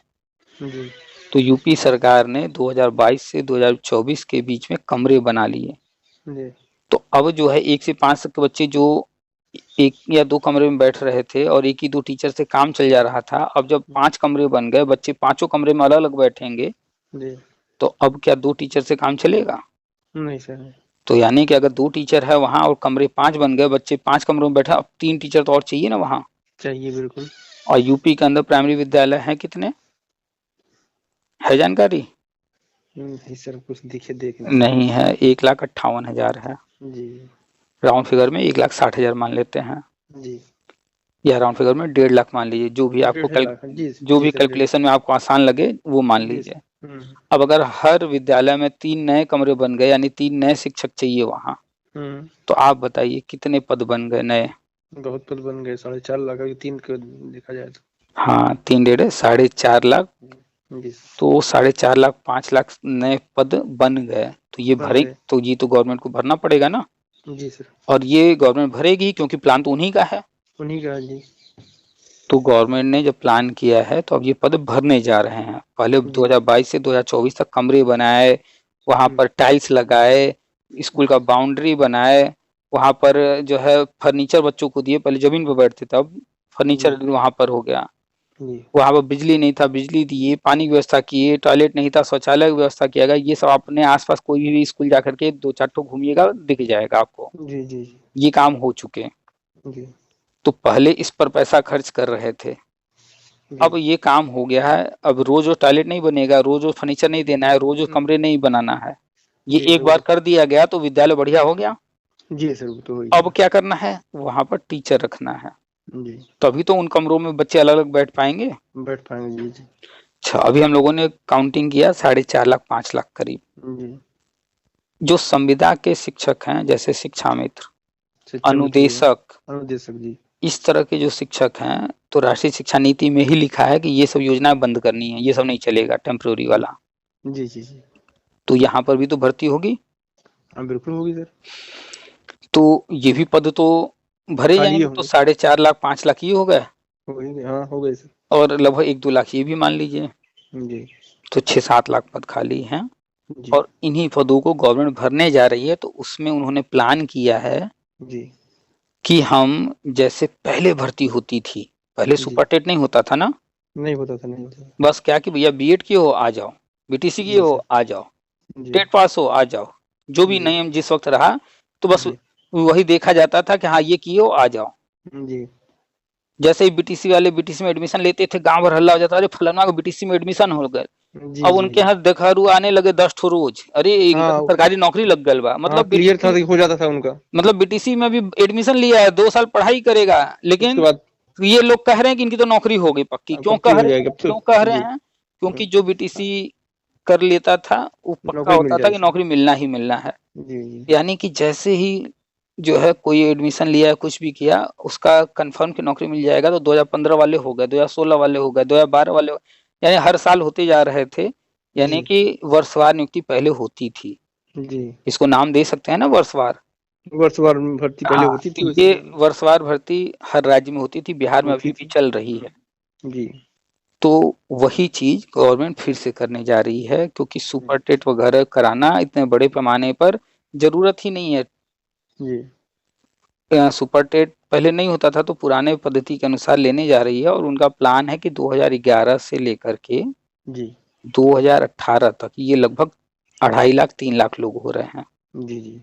जी तो यूपी सरकार ने 2022 से 2024 के बीच में कमरे बना लिए। जी तो अब जो है 1 से 5 तक के बच्चे जो 1 या 2 कमरे में बैठ रहे थे और 1 ही 2 टीचर से काम चल जा रहा था, अब जब 5 कमरे बन गए, बच्चे पांचों कमरे में अलग अलग बैठेंगे, जी तो अब क्या 2 टीचर से काम चलेगा? नहीं सर नहीं। तो यानी कि अगर 2 टीचर है वहां और कमरे 5 बन गए, बच्चे 5 कमरों में बैठे, अब 3 टीचर तो और चाहिए ना वहां। चाहिए बिल्कुल। और यूपी के अंदर प्राइमरी विद्यालय हैं कितने, है जानकारी? नहीं सर कुछ दिखे देख नहीं नहीं सकते। है, 1,58,000 है। जी राउंड फिगर में 1,60,000 मान लेते हैं, जी या राउंड फिगर में 1,50,000 मान लीजिए, जो भी आपको 1.5 लाख जी जो जी भी सर 1.5 कैलकुलेशन में आपको आसान लगे वो मान जी लीजिए। सर। अब अगर हर विद्यालय में 3 नए कमरे बन गए, यानी 3 नए शिक्षक चाहिए वहां, हम्म। तो आप बताइए कितने पद बन गए नए? बहुत पद बन गए 4.5 लाख अगर 3 को देखा जाए तो। हाँ, 3 डेढ़ 4.5 लाख। जी तो 4.5 लाख 5 लाख नए पद बन गए, तो ये बन भरे, गए। तो ये तो गवर्नमेंट को भरना पड़ेगा ना। जी सर। और ये गवर्नमेंट भरेगी क्योंकि प्लान तो उन्हीं का है। उन्हीं का जी। तो गवर्नमेंट ने जब प्लान किया है तो अब ये पद भरने जा रहे हैं। पहले जी 2022 से 2024 तक कमरे बनाए, वहां हम्म पर टाइल्स लगाए, स्कूल का बाउंड्री बनाए, वहां पर जो है फर्नीचर बच्चों को दिए। पहले जमीन पर बैठते थे, अब जी फर्नीचर वहां पर हो गया। जी वहां पर बिजली नहीं था, बिजली दिए, पानी की व्यवस्था किए, टॉयलेट नहीं था, शौचालय की व्यवस्था किया गया। ये सब अपने आसपास कोई भी स्कूल जाकर के 2 4 ठो घूमिएगा दिख जाएगा आपको, जी जी ये काम हो चुके हैं। जी तो पहले इस पर पैसा खर्च कर रहे थे, जी अब ये काम हो गया है। अब रोज रोज टॉयलेट नहीं बनेगा, रोज रोज फर्नीचर नहीं देना है, रोज रोज हम्म, कमरे नहीं बनाना है। ये जी सर एक बार कर दिया गया तो विद्यालय बढ़िया हो गया। जी सर वो तो हो ही अब गया। क्या करना है, वहां पर टीचर रखना है, जी तभी तो उन कमरों में बच्चे अलग अलग बैठ पाएंगे। बैठ पाएंगे जी जी अच्छा, अभी हम लोगों ने काउंटिंग किया 4.5 लाख 5 लाख करीब जी। जो संविदा के शिक्षक हैं, जैसे शिक्षा मित्र, शिक्षा मित्र हुए अनुदेशक, अनुदेशक जी। इस तरह के जो शिक्षक हैं, तो राष्ट्रीय शिक्षा नीति में ही लिखा है कि ये सब योजनाएं बंद करनी है, ये सब नहीं चलेगा टेम्प्रोरी वाला। जी जी जी। तो यहाँ पर भी तो भर्ती होगी, हाँ बिल्कुल होगी सर। तो ये भी पद तो भरे खाली जाएंगे, तो होंगे। 4.5 लाख 5 लाख ये हो गए, हो ही गए हाँ हो गए सर। और लगभग 1 2 लाख ये भी मान लीजिए, जी तो 6 7 लाख पद खाली हैं। जी और इन्हीं पदों को गवर्नमेंट भरने जा रही है। तो उसमें उन्होंने प्लान किया है जी कि हम, जैसे पहले भर्ती होती थी, पहले जी। सुपर टेट नहीं होता था ना, नहीं होता था नहीं होता था। बस क्या कि भैया बीएड किए हो आ जाओ, बीटीसी किए जी हो सर। आ जाओ, जी टेट पास हो आ जाओ, जो भी जी नियम जिस वक्त रहा, तो बस जी वही देखा जाता था कि हाँ ये किए हो आ जाओ। जी जैसे ही बीटीसी वाले बीटीसी में एडमिशन लेते थे, गांव भर हल्ला हो जाता, अरे फलाना को बीटीसी में एडमिशन हो गए। जी अब जी उनके जी। यहाँ देखारू आने लगे 10 ठो रोज, अरे एकदम हाँ सरकारी नौकरी लग गल बा। हाँ, मतलब क्लियर था बीटीसी, कि हो जाता था उनका। मतलब बीटीसी में भी एडमिशन लिया है, 2 साल पढ़ाई करेगा, उसके लेकिन बाद ये लोग कह रहे हैं कि इनकी तो नौकरी हो गई पक्की। क्यों पक्की कह हो रहे जाएगी हैं? अब तो। क्यों कह रहे जी। हैं? क्योंकि जो बीटीसी कर लेता था वो पक्का नौकरी मिल होता था जाए कि उसे। नौकरी मिलना ही मिलना है। जी जी यानी कि जैसे ही जो है कोई एडमिशन लिया है, कुछ भी किया, उसका कंफर्म की नौकरी मिल जाएगा। तो 2015 वाले हो गए, 2016 वाले हो गए, 2012 वाले हो, यानी हर साल होते जा रहे थे। यानी जी कि वर्षवार नियुक्ति पहले होती थी, जी। इसको नाम दे सकते हैं ना, वर्षवार। वर्षवार में भर्ती पहले हाँ, होती तो थी ये वैसे। वर्षवार भर्ती हर राज्य में होती थी, बिहार में होती अभी भी थी। चल रही है। जी तो वही चीज गवर्नमेंट फिर से करने जा रही है, क्योंकि सुपर टेट वगैरह कराना इतने बड़े पैमाने पर जरूरत ही नहीं है। जी सुपर टेट पहले नहीं होता था, तो पुराने पद्धति के अनुसार लेने जा रही है। और उनका प्लान है कि 2011 से लेकर के जी 2018 तक ये लगभग 2.5 लाख 3 लाख लोग हो रहे हैं। जी जी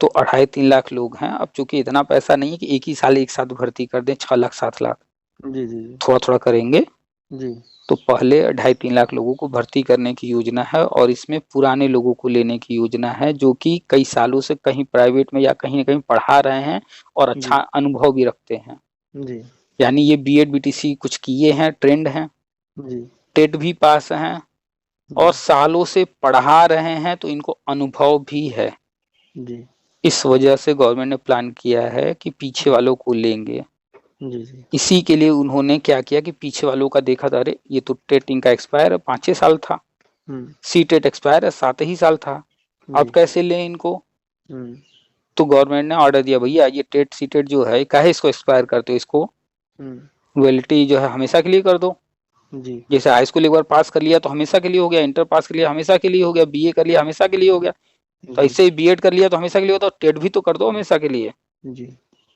तो 2.5-3 लाख लोग हैं। अब चूंकि इतना पैसा नहीं है कि एक ही साल एक साथ भर्ती कर दें 6 लाख 7 लाख, जी जी थोड़ा थोड़ा करेंगे। जी तो पहले 2.5-3 लाख लोगों को भर्ती करने की योजना है, और इसमें पुराने लोगों को लेने की योजना है, जो कि कई सालों से कहीं प्राइवेट में या कहीं ना कहीं पढ़ा रहे हैं और अच्छा जी अनुभव भी रखते हैं। जी यानी ये बीएड बीटीसी कुछ किए हैं, ट्रेंड हैं, जी टेट भी पास हैं, जी और सालों से पढ़ा रहे हैं, तो इनको अनुभव भी है। जी इस वजह से गवर्नमेंट ने प्लान किया है कि पीछे वालों को लेंगे। जी जी इसी के लिए उन्होंने क्या किया कि पीछे वालों का देखा था, अरे ये तो टेट इनका एक्सपायर 5-6 साल था, हम्म सी टेट एक्सपायर है 7 ही साल था, अब जी कैसे लें इनको। हम्म तो गवर्नमेंट ने ऑर्डर दिया, भैया ये टेट सी टेट जो है काहे इसको एक्सपायर करते हो, इसको हम्म वैलिडिटी जो है हमेशा के लिए कर दो। जी जैसे हाई स्कूल एक बार पास कर लिया तो हमेशा के लिए हो गया, इंटर पास कर लिया हमेशा के लिए हो गया, बीए कर लिया हमेशा के लिए हो गया, तो जी ऐसे ही बीएड कर लिया तो हमेशा के लिए होता, टेट भी तो कर दो हमेशा के लिए। जी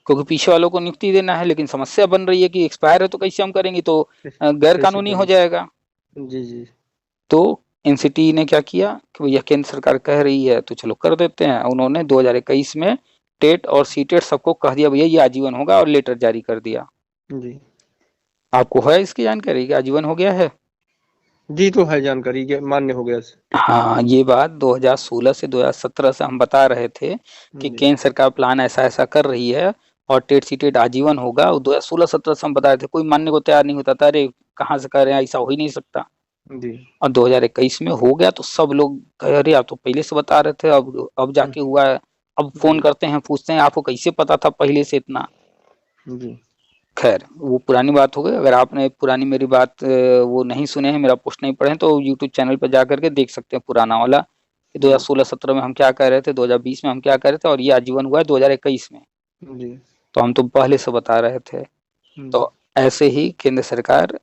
क्योंकि पीछे वालों को नियुक्ति देना है, लेकिन समस्या बन रही है कि एक्सपायर है तो कैसे हम करेंगे, तो गैर कैसे कानूनी हो करें। जाएगा। जी जी तो एनसीटी ने क्या किया कि भैया केंद्र सरकार कह रही है तो चलो कर देते हैं। उन्होंने 2021 में टेट और सीटेट सबको कह दिया भैया ये आजीवन होगा, और लेटर जारी कर दिया। जी आपको है इसकी जानकारी कि आजीवन हो गया है? जी, तो है जानकारी के मान्य हो गया। हाँ, ये बात 2016 से 2017 से हम बता रहे थे कि जी केंद्र सरकार प्लान ऐसा ऐसा कर रही है और टेट सीटेट आजीवन होगा। 2016-17 से हम बता रहे थे, कोई मानने को तैयार नहीं होता था, अरे कहाँ से कर रहे हैं, ऐसा हो ही नहीं सकता। जी और 2021 में हो गया तो सब लोग कहे अरे आप तो पहले से बता रहे थे, अब जाके हुआ है। अब फोन जी करते हैं, पूछते हैं आपको कैसे पता था पहले से इतना। जी खैर वो पुरानी बात हो गई। अगर आपने पुरानी मेरी बात वो नहीं सुने हैं, मेरा पोस्ट नहीं पढ़े हैं, तो यूट्यूब चैनल पर जा करके देख सकते हैं पुराना वाला कि जी 2016-17 में हम क्या कह रहे थे, 2020 में हम क्या कह रहे थे, और ये आजीवन हुआ है 2021 में। जी तो हम तो पहले से बता रहे थे। जी तो ऐसे ही केंद्र सरकार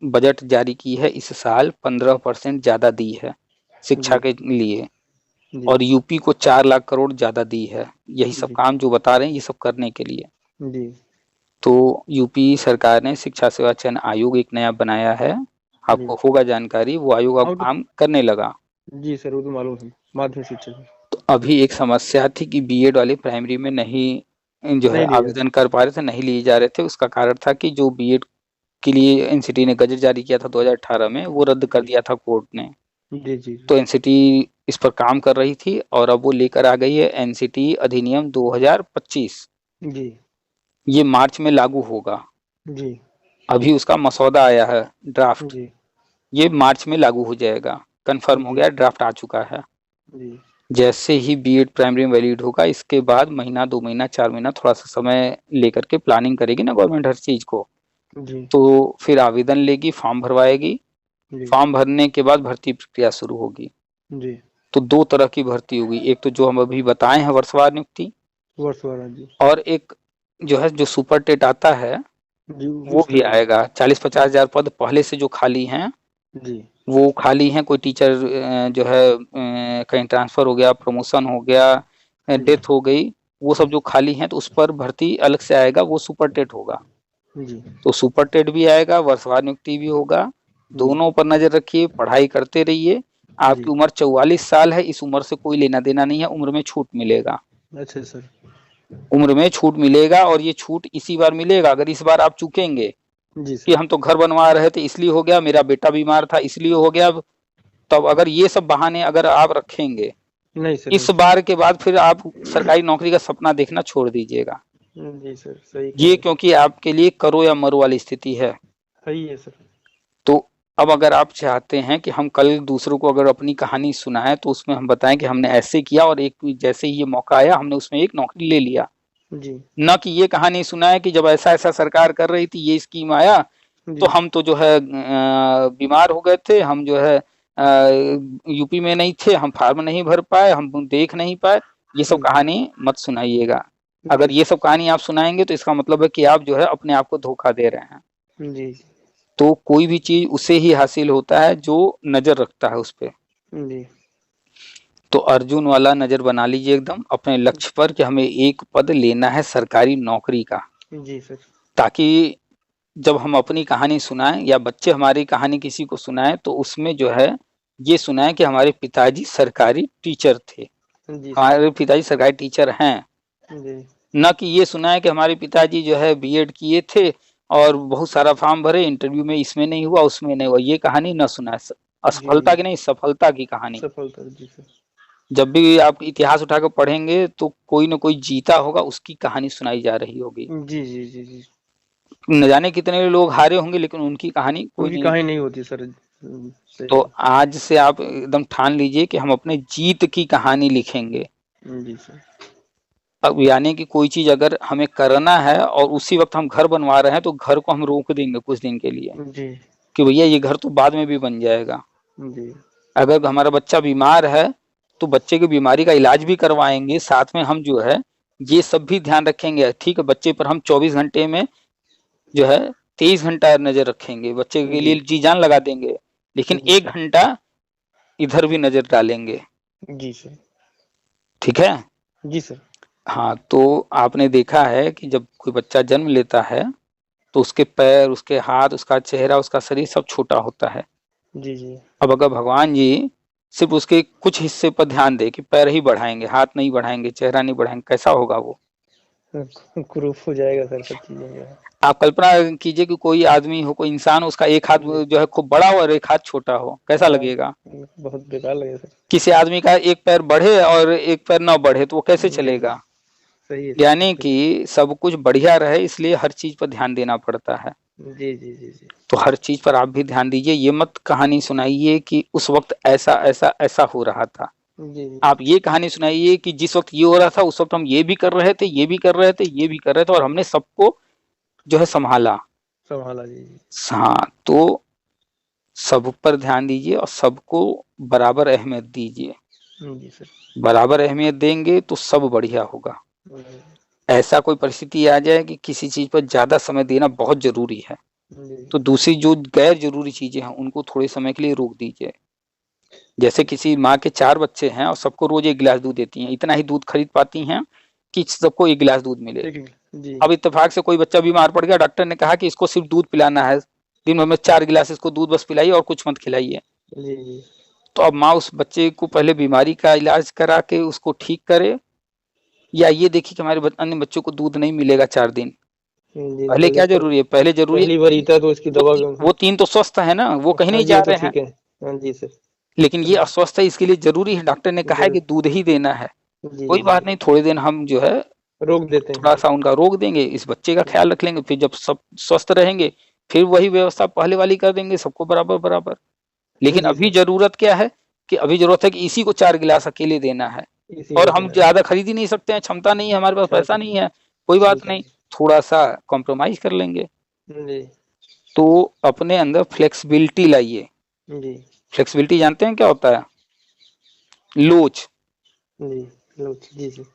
बजट जारी की है, इस साल 15% ज्यादा दी है शिक्षा जी के लिए, जी और यूपी को 4 लाख करोड़ ज्यादा दी है, यही सब जी काम जो बता रहे हैं ये सब करने के लिए। जी तो यूपी सरकार ने शिक्षा सेवा चयन आयोग एक नया बनाया है, जी आपको होगा जानकारी, वो आयोग अब हाँ, तो काम करने लगा। जी सर, वो तो मालूम है, माध्यमिक शिक्षा में। तो अभी एक समस्या थी कि बीएड वाले प्राइमरी में नहीं जो है नहीं लिया। आवेदन कर पा रहे थे, नहीं लिए जा रहे थे। उसका कारण था कि जो बीएड के लिए एनसीटी ने गजट जारी किया था 2018 में, वो रद्द कर जी दिया था कोर्ट ने। जी जी तो एनसीटी इस पर काम कर रही थी, और अब वो लेकर आ गई है एनसीटी अधिनियम 2025। जी ये मार्च में लागू होगा। जी अभी उसका मसौदा आया है, ड्राफ्ट, जी ये मार्च में लागू हो जाएगा। कंफर्म हो जी गया, ड्राफ्ट आ चुका है। जी जैसे ही बीएड प्राइमरी में वैलिड होगा, इसके बाद महीना 2 महीना 4 महीना थोड़ा सा समय लेकर के प्लानिंग करेगी ना गवर्नमेंट हर चीज को। जी तो फिर आवेदन लेगी, फॉर्म भरवाएगी, जी फॉर्म भरने के बाद भर्ती प्रक्रिया शुरू होगी। जी तो 2 तरह की भर्ती होगी, एक तो जो हम अभी बताए हैं वर्षवार नियुक्ति, वर्षवार। जी और एक जो है जो सुपर टेट आता है जी, वो उस भी तरह का। आएगा। 40-50 हजार पद पहले से जो खाली हैं जी वो खाली हैं। कोई टीचर जो है कहीं ट्रांसफर हो गया, प्रमोशन हो गया, जी डेथ हो गई, वो सब जो खाली हैं तो उस पर भर्ती अलग से आएगा, वो सुपर टेट होगा। जी तो सुपर टेट भी आएगा, वर्षवार नियुक्ति भी होगा। जी दोनों पर नजर रखिए, पढ़ाई करते रहिए। जी। आपकी उम्र 44 साल है, इस उम्र से कोई लेना देना नहीं है, उम्र में छूट मिलेगा। अच्छा सर। उम्र में छूट मिलेगा, और ये छूट इसी बार मिलेगा। अगर इस बार आप चूकेंगे जी कि सर। हम तो घर बनवा रहे थे इसलिए हो गया, मेरा बेटा बीमार था इसलिए हो गया, तब अगर ये सब बहाने अगर आप रखेंगे, नहीं सर, इस बार के बाद फिर आप सरकारी नौकरी का सपना देखना छोड़ दीजिएगा। जी सर, सही ये क्योंकि आपके लिए करो या मरो वाली स्थिति है। सही है सर। तो अब अगर आप चाहते हैं कि हम कल दूसरों को अगर अपनी कहानी सुनाएं तो उसमें हम बताएं कि हमने ऐसे किया और एक जैसे ही ये मौका आया हमने उसमें एक नौकरी ले लिया, जी न कि ये कहानी सुनाए कि जब ऐसा ऐसा सरकार कर रही थी ये स्कीम आया तो हम तो जो है बीमार हो गए थे, हम जो है यूपी में नहीं थे, हम फॉर्म नहीं भर पाए, हम देख नहीं पाए। ये सब कहानी मत सुनाइएगा। अगर ये सब कहानी आप सुनाएंगे तो इसका मतलब है कि आप जो है अपने आप को धोखा दे रहे हैं। जी तो कोई भी चीज उसे ही हासिल होता है जो नजर रखता है उस पे। जी तो अर्जुन वाला नजर बना लीजिए एकदम अपने लक्ष्य पर कि हमें एक पद लेना है सरकारी नौकरी का, जी सर। ताकि जब हम अपनी कहानी सुनाएं या बच्चे हमारी कहानी किसी को सुनाएं तो उसमें जो है ये सुनाएं कि हमारे पिताजी सरकारी टीचर थे, जी हमारे पिताजी सरकारी टीचर हैं। जी न कि ये सुनाएं कि हमारे पिताजी जो है बीएड किए थे और बहुत सारा फॉर्म भरे, इंटरव्यू में इसमें नहीं हुआ उसमें नहीं हुआ। ये कहानी न सुनाए, असफलता की नहीं सफलता की कहानी। सफलता। जी सर। जब भी आप इतिहास उठाकर पढ़ेंगे तो कोई न कोई जीता होगा, उसकी कहानी सुनाई जा रही होगी। जी जी जी जी न जाने कितने लोग हारे होंगे लेकिन उनकी कहानी कोई उनकी नहीं। कहानी नहीं होती सर। तो आज से आप एकदम ठान लीजिए कि हम अपने जीत की कहानी लिखेंगे। जी सर। अब यानी कि कोई चीज अगर हमें करना है और उसी वक्त हम घर बनवा रहे हैं तो घर को हम रोक देंगे कुछ दिन के लिए जी कि भैया ये घर तो बाद में भी बन जाएगा। जी अगर हमारा बच्चा बीमार है तो बच्चे की बीमारी का इलाज भी करवाएंगे, साथ में हम जो है ये सब भी ध्यान रखेंगे। ठीक है, बच्चे पर हम 24 घंटे में जो है 23 घंटा नजर रखेंगे, बच्चे के लिए जी जान लगा देंगे, लेकिन 1 घंटा इधर भी नजर डालेंगे। जी सर। ठीक है जी सर। हाँ, तो आपने देखा है कि जब कोई बच्चा जन्म लेता है तो उसके पैर, उसके हाथ, उसका चेहरा, उसका शरीर सब छोटा होता है। जी जी अब अगर भगवान जी सिर्फ उसके कुछ हिस्से पर ध्यान दे कि पैर ही बढ़ाएंगे, हाथ नहीं बढ़ाएंगे, चेहरा नहीं बढ़ाएंगे, कैसा होगा वो? क्रूप हो जाएगा सर सब चीजें। आप कल्पना कीजिए कि कोई आदमी हो, कोई इंसान, उसका एक हाथ जो है खूब बड़ा हो और एक हाथ छोटा हो, कैसा लगेगा? बहुत बेकार लगेगा सर। किसी आदमी का एक पैर बढ़े और एक पैर ना बढ़े तो वो कैसे चलेगा? सही है। यानी कि सब कुछ बढ़िया रहे इसलिए हर चीज पर ध्यान देना पड़ता है। जी जी जी जी तो हर चीज पर आप भी ध्यान दीजिए। ये मत कहानी सुनाइए कि उस वक्त ऐसा ऐसा ऐसा हो रहा था। जी आप ये कहानी सुनाइए कि जिस वक्त ये हो रहा था उस वक्त हम ये भी कर रहे थे, ये भी कर रहे थे, ये भी कर रहे थे और हमने सबको जो है संभाला। जी हाँ, तो सब पर ध्यान दीजिए और सबको बराबर अहमियत दीजिए। जी सर। बराबर अहमियत देंगे तो सब बढ़िया होगा। ऐसा कोई परिस्थिति आ जाए कि किसी चीज पर ज्यादा समय देना बहुत जरूरी है तो दूसरी जो गैर जरूरी चीजें हैं उनको थोड़े समय के लिए रोक दीजिए। जैसे किसी माँ के 4 बच्चे हैं और सबको रोज 1 गिलास दूध देती हैं, इतना ही दूध खरीद पाती हैं कि सबको 1 गिलास दूध मिले। अब इत्तेफाक से कोई बच्चा बीमार पड़ गया, डॉक्टर ने कहा कि इसको सिर्फ दूध पिलाना है, दिन भर में 4 गिलास इसको दूध बस पिलाइए और कुछ मत खिलाइए। तो अब माँ उस बच्चे को पहले बीमारी का इलाज करा के उसको ठीक करे या ये देखिए कि हमारे अन्य बच्चों को दूध नहीं मिलेगा 4 दिन। पहले क्या जरूरी है? पहले जरूरी है तो उसकी दवा, वो 3 तो स्वस्थ है ना, वो कहीं नहीं जा रहे हैं। जी सर। लेकिन ये अस्वस्थ है, इसके लिए जरूरी है, डॉक्टर ने कहा है कि दूध ही देना है। कोई बात नहीं, थोड़े दिन हम जो है रोक देते हैं, थोड़ा सा उनका रोक देंगे, इस बच्चे का ख्याल रख लेंगे, फिर जब सब स्वस्थ रहेंगे फिर वही व्यवस्था पहले वाली कर देंगे, सबको बराबर बराबर। लेकिन अभी जरूरत क्या है कि अभी जरूरत है कि इसी को 4 गिलास अकेले देना है और हम ज्यादा खरीद ही नहीं सकते हैं, क्षमता नहीं है हमारे पास, पैसा नहीं है, कोई बात नहीं, थोड़ा सा कॉम्प्रोमाइज कर लेंगे। तो अपने अंदर फ्लेक्सिबिलिटी लाइए। फ्लेक्सिबिलिटी जानते हैं क्या होता है? लोच।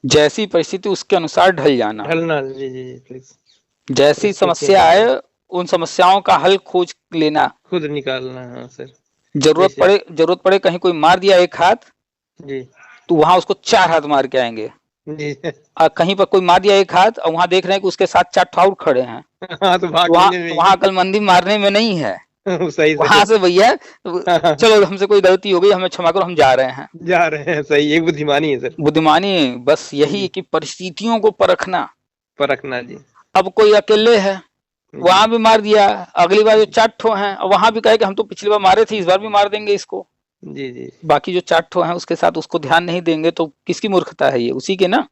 जैसी परिस्थिति उसके अनुसार ढल जाना, ढलना। जैसी समस्या आए उन समस्याओं का हल खोज लेना, खुद निकालना। हाँ सर। जरूरत पड़े कहीं कोई मार दिया एक हाथ जी तो वहां उसको 4 हाथ मार के आएंगे जी। कहीं पर कोई मार दिया एक हाथ और वहां देख रहे हैं कि उसके साथ 4 ठाउर खड़े हैं। हाँ, तो वहां अकलमंदी मारने में नहीं है। सही वहां से भैया चलो हमसे कोई गलती हो गई, हमें क्षमा करो, हम जा रहे हैं। सही, एक बुद्धिमानी है सर। बुद्धिमानी बस यही कि परिस्थितियों को परखना जी। अब कोई अकेले है, वहां भी मार दिया, अगली बार जो 4 ठो हैं और वहां भी कहे कि हम तो पिछली बार मारे थे, इस बार भी मार देंगे इसको, जी जी बाकी जो 4 ठो हैं उसके साथ उसको ध्यान नहीं देंगे तो किसकी मूर्खता है, ये उसी के ना।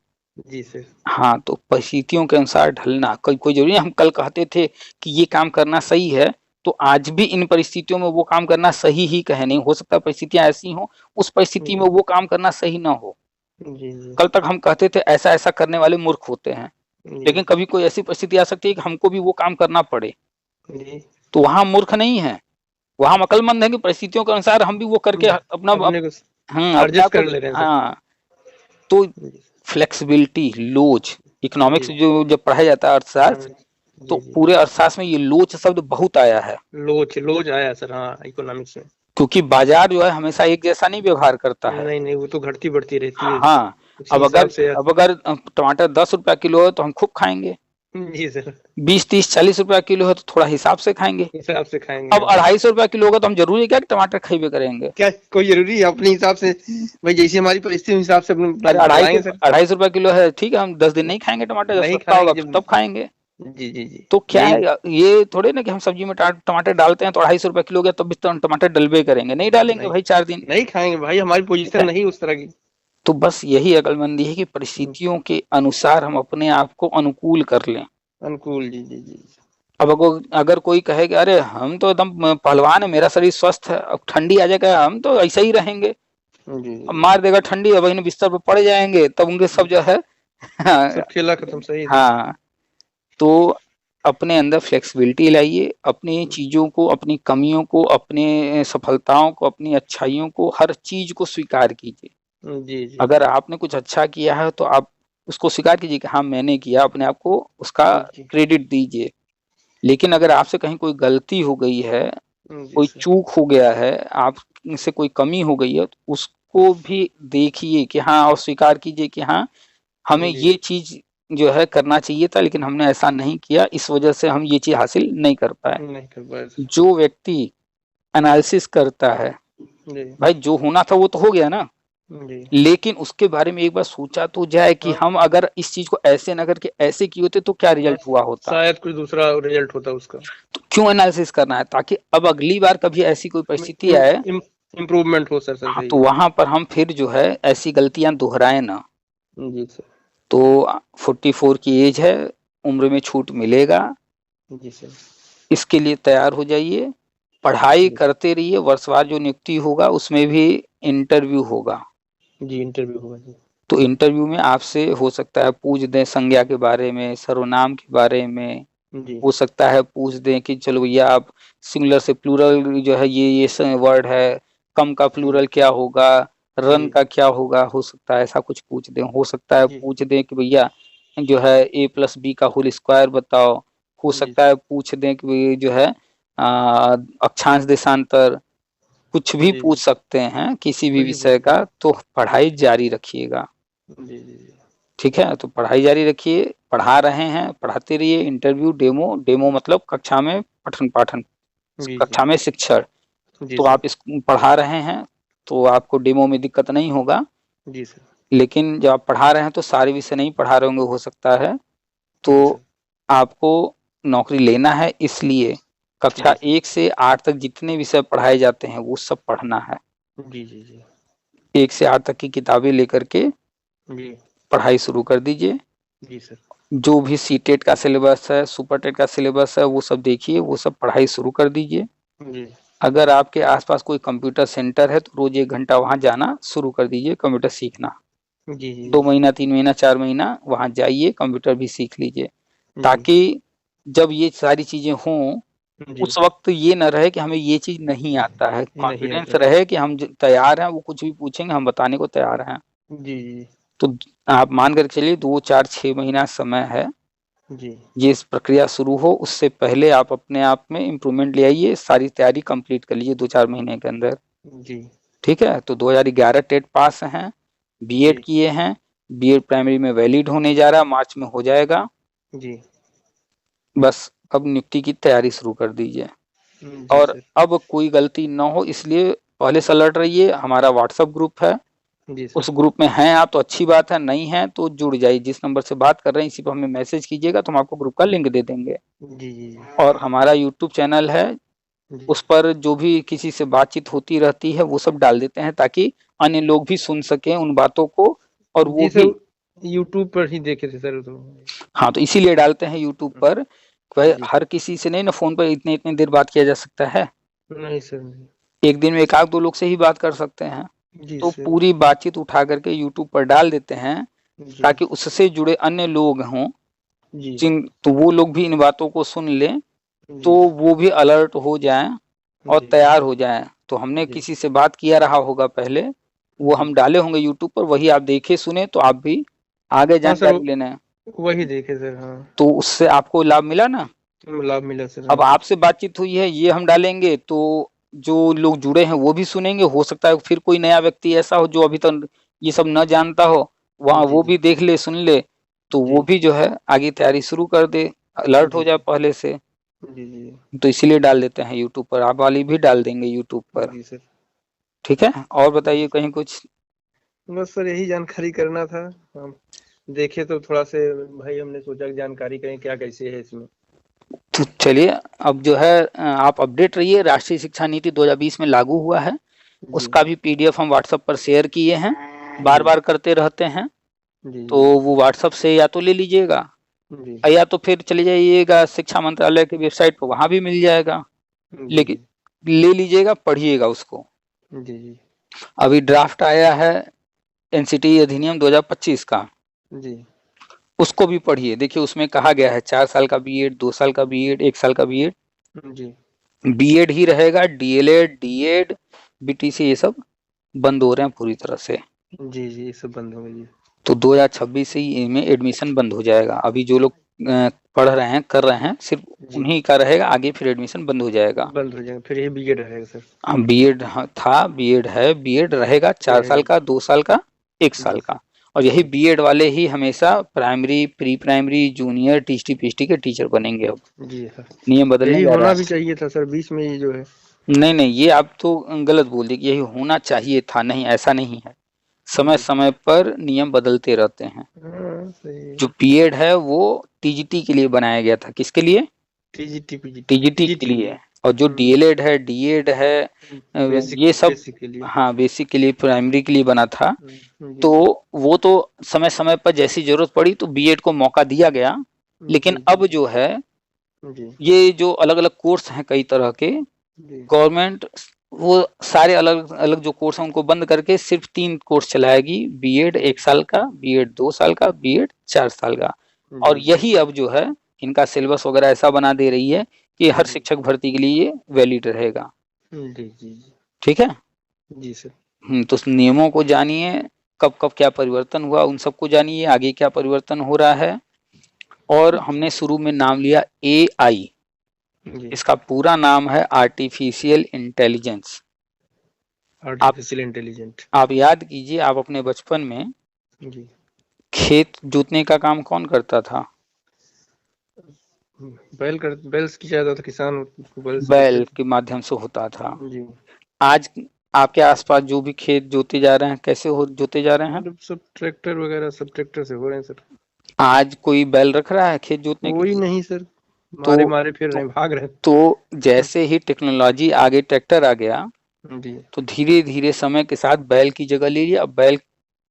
जी सर। हाँ, तो परिस्थितियों के अनुसार ढलना, कोई जरूरी नहीं हम कल कहते थे कि ये काम करना सही है, तो आज भी इन परिस्थितियों में वो काम करना सही ही कहे, नहीं हो सकता परिस्थितियां ऐसी हों उस परिस्थिति में वो काम करना सही ना हो। जी जी कल तक हम कहते थे ऐसा ऐसा करने वाले मूर्ख होते हैं, जी लेकिन कभी कोई ऐसी परिस्थिति आ सकती है कि हमको भी वो काम करना पड़े, जी तो वहां मूर्ख नहीं है, वहां हम अक्लमंद है कि परिस्थितियों के अनुसार हम भी वो करके अपना अपने को अपने एडजस्ट आप को कर ले रहे हैं सर। हाँ। तो जी फ्लेक्सिबिलिटी, लोच, जी इकोनॉमिक्स जो जब पढ़ाया जाता है हाँ अर्थशास्त्र, तो जी जी। पूरे अर्थशास्त्र में ये लोच शब्द बहुत आया है, लोच लोच आया सर, हाँ इकोनॉमिक्स में। क्योंकि बाजार जो है हमेशा एक जैसा नहीं व्यवहार करता है। नहीं नहीं, वो तो घटती बढ़ती रहती है, हाँ, उसी हिसाब से। अब अगर टमाटर 10 रुपया किलो है तो हम खूब खाएंगे, जी सर। 20, 30, 40 रुपया किलो है तो थोड़ा हिसाब से खाएंगे। हिसाब से खाएंगे अब हाँ। 250 रुपया किलो होगा तो हम जरूरी क्या कि टमाटर खाइबे करेंगे। क्या कोई जरूरी है? अपने हिसाब से भाई, जैसी हमारी परिस्थिति हिसाब से अरे अपने अढ़ाई बढ़ाएंगे सर। 250 रुपया किलो है, ठीक है, हम 10 दिन नहीं खाएंगे टमाटर, जब नहीं सस्ता होगा खाएंगे जब। तब खाएंगे। जी जी जी। तो क्या यही। है, ये थोड़े ना कि हम सब्जी में टमाटर डालते हैं तो 250 रुपया किलो गया तब भी तो टमाटर डलबे करेंगे, नहीं डालेंगे नहीं भाई 4 दिन। नहीं खाएंगे भाई, हमारी ठीक पोजीशन है, नहीं उस तरह की। तो बस यही अक्लमंदी है कि परिस्थितियों के अनुसार हम अपने आप को अनुकूल कर लें। अनुकूल, जी जी जी। अब अगर कोई कहे कि अरे हम तो एकदम पहलवान है, मेरा शरीर स्वस्थ है, अब ठंडी आ जाएगा हम तो ऐसे ही रहेंगे, जी अब जी। मार देगा ठंडी, अब वही बिस्तर पर पड़ जाएंगे, तब उनके सब जो है सब खेला खत्म, सही सर। हाँ। तो अपने अंदर फ्लेक्सिबिलिटी लाइए, अपनी चीजों को, अपनी कमियों को, अपने सफलताओं को, अपनी अच्छाइयों को, हर चीज को स्वीकार कीजिए। जी जी अगर आपने कुछ अच्छा किया है तो आप उसको स्वीकार कीजिए कि हाँ मैंने किया, अपने आप को उसका जी क्रेडिट दीजिए। लेकिन अगर आपसे कहीं कोई गलती हो गई है, जी कोई सर। चूक हो गया है, आपसे कोई कमी हो गई है, तो उसको भी देखिए कि हाँ, और स्वीकार कीजिए कि हाँ हमें जी ये चीज जो है करना चाहिए था लेकिन हमने ऐसा नहीं किया, इस वजह से हम ये चीज हासिल नहीं कर पाए। नहीं कर पाए सर। जो व्यक्ति एनालिसिस करता है, जी भाई जो होना था वो तो हो गया ना, जी लेकिन उसके बारे में एक बार सोचा तो जाए कि हाँ हम अगर इस चीज को ऐसे न करके ऐसे किए होते तो क्या हाँ, रिजल्ट हुआ होता। शायद कुछ दूसरा रिजल्ट होता उसका। तो क्यों एनालिसिस करना है, ताकि अब अगली बार कभी ऐसी कोई परिस्थिति आए, इम्प्रूवमेंट हो सर, सर हाँ, सही तो है। वहां पर हम फिर जो है ऐसी गलतियां दोहराए ना। जी सर। तो 44 की एज है, उम्र में छूट मिलेगा, जी सर। इसके लिए तैयार हो जाइए, पढ़ाई जी करते रहिए, वर्षवार जो नियुक्ति होगा उसमें भी इंटरव्यू होगा। जी, इंटरव्यू होगा जी। तो इंटरव्यू में आपसे हो सकता है पूछ दें संज्ञा के बारे में, सर्वनाम के बारे में, जी हो सकता है पूछ दें कि चलो भैया आप सिंगुलर से प्लूरल जो है ये वर्ड है, कम का जी प्लूरल क्या होगा, रन जी का क्या होगा, हो सकता है ऐसा कुछ पूछ दें। हो सकता है जी पूछ दें कि भैया जो है ए प्लस बी का होल स्क्वायर बताओ। हो जी सकता है पूछ दें कि भई जो है अक्षांश देशांतर, कुछ भी जी पूछ जी। सकते हैं किसी भी कुछ भी विषय पूछ का, तो जी पढ़ाई जारी रखिएगा। जी जी जी। ठीक है, तो पढ़ाई जारी रखिए, पढ़ा रहे हैं पढ़ाते रहिए, इंटरव्यू, डेमो, डेमो मतलब कक्षा में पठन पाठन, जी जी कक्षा में शिक्षण। जी तो सर। आप इस पढ़ा रहे हैं तो आपको डेमो में दिक्कत नहीं होगा, जी सर। लेकिन जब आप पढ़ा रहे हैं तो सारे विषय नहीं पढ़ा रहे होंगे हो सकता है, तो जी सर। आपको नौकरी लेना है, इसलिए कक्षा जी सर। 1 से 8 तक जितने विषय पढ़ाए जाते हैं वो सब पढ़ना है। जी जी जी 1 से 8 तक की किताबें लेकर के जी पढ़ाई शुरू कर दीजिए। जी सर। जो भी सीटेट का सिलेबस है, सुपरटेट का सिलेबस है, वो सब देखिए, वो सब पढ़ाई शुरू कर दीजिए। जी अगर आपके आसपास कोई कंप्यूटर सेंटर है तो रोज 1 घंटा वहां जाना शुरू कर दीजिए, कंप्यूटर सीखना। जी जी 2 महीना, 3 महीना, 4 महीना वहां जाइए, कंप्यूटर भी सीख लीजिए, जी ताकि जब ये सारी चीजें हों जी उस वक्त ये ना रहे कि हमें ये चीज नहीं आता है, नहीं कॉन्फिडेंस आता है। रहे कि हम तैयार हैं, वो कुछ भी पूछेंगे हम बताने को तैयार हैं। जी जी तो आप मान कर चलिए 2, 4, 6 महीना समय है, जी ये इस प्रक्रिया शुरू हो उससे पहले आप अपने आप में इम्प्रूवमेंट ले आइए, सारी तैयारी कंप्लीट कर लीजिए 2, 4 महीने के अंदर। जी ठीक है, तो 2011 टेट पास हैं, बीएड जी किए हैं, बीएड प्राइमरी में वैलिड होने जा रहा है, मार्च में हो जाएगा। जी बस अब नियुक्ति की तैयारी शुरू कर दीजिए, जी और सर। अब कोई गलती ना हो इसलिए पहले से अलर्ट रहिए। हमारा व्हाट्सएप ग्रुप है, जी सर। उस ग्रुप में हैं आप तो अच्छी बात है, नहीं है तो जुड़ जाइए। जिस नंबर से बात कर रहे हैं इसी पर हमें मैसेज कीजिएगा तो हम आपको ग्रुप का लिंक दे देंगे। जी जी और हमारा यूट्यूब चैनल है, उस पर जो भी किसी से बातचीत होती रहती है वो सब डाल देते हैं ताकि अन्य लोग भी सुन सकें उन बातों को और वो जी भी। सर, यूट्यूब पर ही देखे थे सर तो। हाँ, तो इसीलिए डालते हैं यूट्यूब पर। भाई जी हर किसी से नहीं ना फोन पर इतने इतने देर बात किया जा सकता है। नहीं सर, नहीं। एक दिन में एक आध दो लोग से ही बात कर सकते हैं। जी तो सर। पूरी बातचीत उठा करके यूट्यूब पर डाल देते हैं जी ताकि उससे जुड़े अन्य लोग हों जी जिन, तो वो लोग भी इन बातों को सुन लें तो जी वो भी अलर्ट हो जाएं और जी तैयार हो जाएं। तो हमने जी किसी से बात किया रहा होगा पहले, वो जी। हम डाले होंगे यूट्यूब पर, वही आप देखे सुने तो आप भी आगे हाँ सर, जानकारी लेना है। वही देखे सर, हाँ। तो उससे आपको लाभ मिला ना। लाभ मिला सर, अब हाँ। आपसे बातचीत हुई है ये हम डालेंगे तो जो लोग जुड़े हैं वो भी सुनेंगे। हो सकता है फिर कोई नया व्यक्ति ऐसा हो जो अभी तक ये सब न जानता हो, वहाँ जी वो जी भी देख ले सुन ले तो जी वो भी जो है आगे तैयारी शुरू कर दे, अलर्ट हो जी जाए पहले से। जी जी तो इसीलिए डाल देते हैं यूट्यूब पर, आप वाली भी डाल देंगे यूट्यूब पर। जी सर। ठीक है, और जी बताइए सर, कहीं कुछ। बस सर यही जानकारी करना था। हम देखे तो थोड़ा से भाई, हमने सोचा कि जानकारी करें क्या कैसे है इसमें। तो चलिए, अब जो है आप अपडेट रहिए। राष्ट्रीय शिक्षा नीति 2020 में लागू हुआ है, जी उसका भी पीडीएफ हम व्हाट्सएप पर शेयर किए हैं, बार जी बार करते रहते हैं। जी तो वो व्हाट्सएप से या तो ले लीजिएगा जी या तो फिर चले जाइएगा शिक्षा मंत्रालय की वेबसाइट पर, वहां भी मिल जाएगा। जी लेकिन ले लीजिएगा, पढ़िएगा उसको। जी जी अभी ड्राफ्ट आया है एनसीटी अधिनियम 2025 का, जी उसको भी पढ़िए। देखिए उसमें कहा गया है 4 साल का बीएड, 2 साल का बीएड, 1 साल का बीएड, जी बीएड ही रहेगा। डीएलएड, डीएड, बीटीसी ये सब बंद हो रहे हैं पूरी तरह से। जी जी, ये सब बंद हो गई। तो 2026 से ही इनमें एडमिशन बंद हो जाएगा। अभी जो लोग पढ़ रहे हैं कर रहे हैं सिर्फ जी, उन्हीं का रहेगा, आगे फिर एडमिशन बंद हो जाएगा। बंद हो जाएगा, फिर ये बीएड रहेगा सर। हाँ, बीएड था, बीएड है, बीएड रहेगा 4 साल रहेगा। का, 2 साल का, 1 साल जी का। और यही जी बीएड वाले ही हमेशा primary, pre primary, junior, TST, PhD के टीचर बनेंगे। अब जी सर, नियम बदलने यही जा रहा होना है। भी चाहिए था सर, बीच में ये जो है। नहीं नहीं, ये आप तो गलत बोल दिए कि यही होना चाहिए था, नहीं ऐसा नहीं है। समय जी समय पर नियम बदलते रहते हैं। हाँ, सही। जो बीएड है वो टीजीटी के लिए बनाया गया था। किसके लिए? टीजीटी पीजीटी टीजीटी के टीजीटी के लिए। लिए। और जो डीएलएड है, डीएड है, बेसिक, ये सब, बेसिक के लिए। हाँ बेसिक के लिए, प्राइमरी के लिए बना था। जी तो सर। वो तो समय समय पर जैसी जरूरत पड़ी तो बीएड को मौका दिया गया। लेकिन जी जी अब जो है जी ये जो अलग अलग कोर्स हैं कई तरह के, जी गवर्नमेंट वो सारे अलग अलग जो कोर्स हैं उनको बंद करके सिर्फ 3 कोर्स चलाएगी। बीएड 1 साल का, बीएड 2 साल का, बीएड 4 साल का। और जी यही अब जो है इनका सिलेबस वगैरह ऐसा बना दे रही है कि हर जी शिक्षक भर्ती के लिए ये वैलिड रहेगा। जी जी ठीक है। जी सर। तो उस नियमों को जानिए, कब कब क्या परिवर्तन हुआ उन सबको जानिए, आगे क्या परिवर्तन हो रहा है। और हमने शुरू में नाम लिया एआई, जी, इसका पूरा नाम है आर्टिफिशियल इंटेलिजेंस। आप आर्टिफिशियल इंटेलिजेंट। आप याद कीजिए, आप अपने बचपन में जी, खेत जोतने का काम कौन करता था? बैल की ज्यादा था, किसान बैल से जोतते बैल थे। के माध्यम से होता था। जी, आज आपके आसपास जो भी खेत जोते जा रहे हैं कैसे हो जोते जा रहे हैं? मतलब सब ट्रैक्टर वगैरह, सब ट्रैक्टर से हो रहे हैं सर। आज कोई बैल रख रहा है खेत जोतने के कोई लिए? नहीं सर, तो मारे मारे फिर तो, रहे हैं, भाग रहे तो जैसे ही टेक्नोलॉजी आगे, ट्रैक्टर आ गया, हैं। जी, तो धीरे धीरे समय के साथ बैल की जगह ले लिया। अब बैल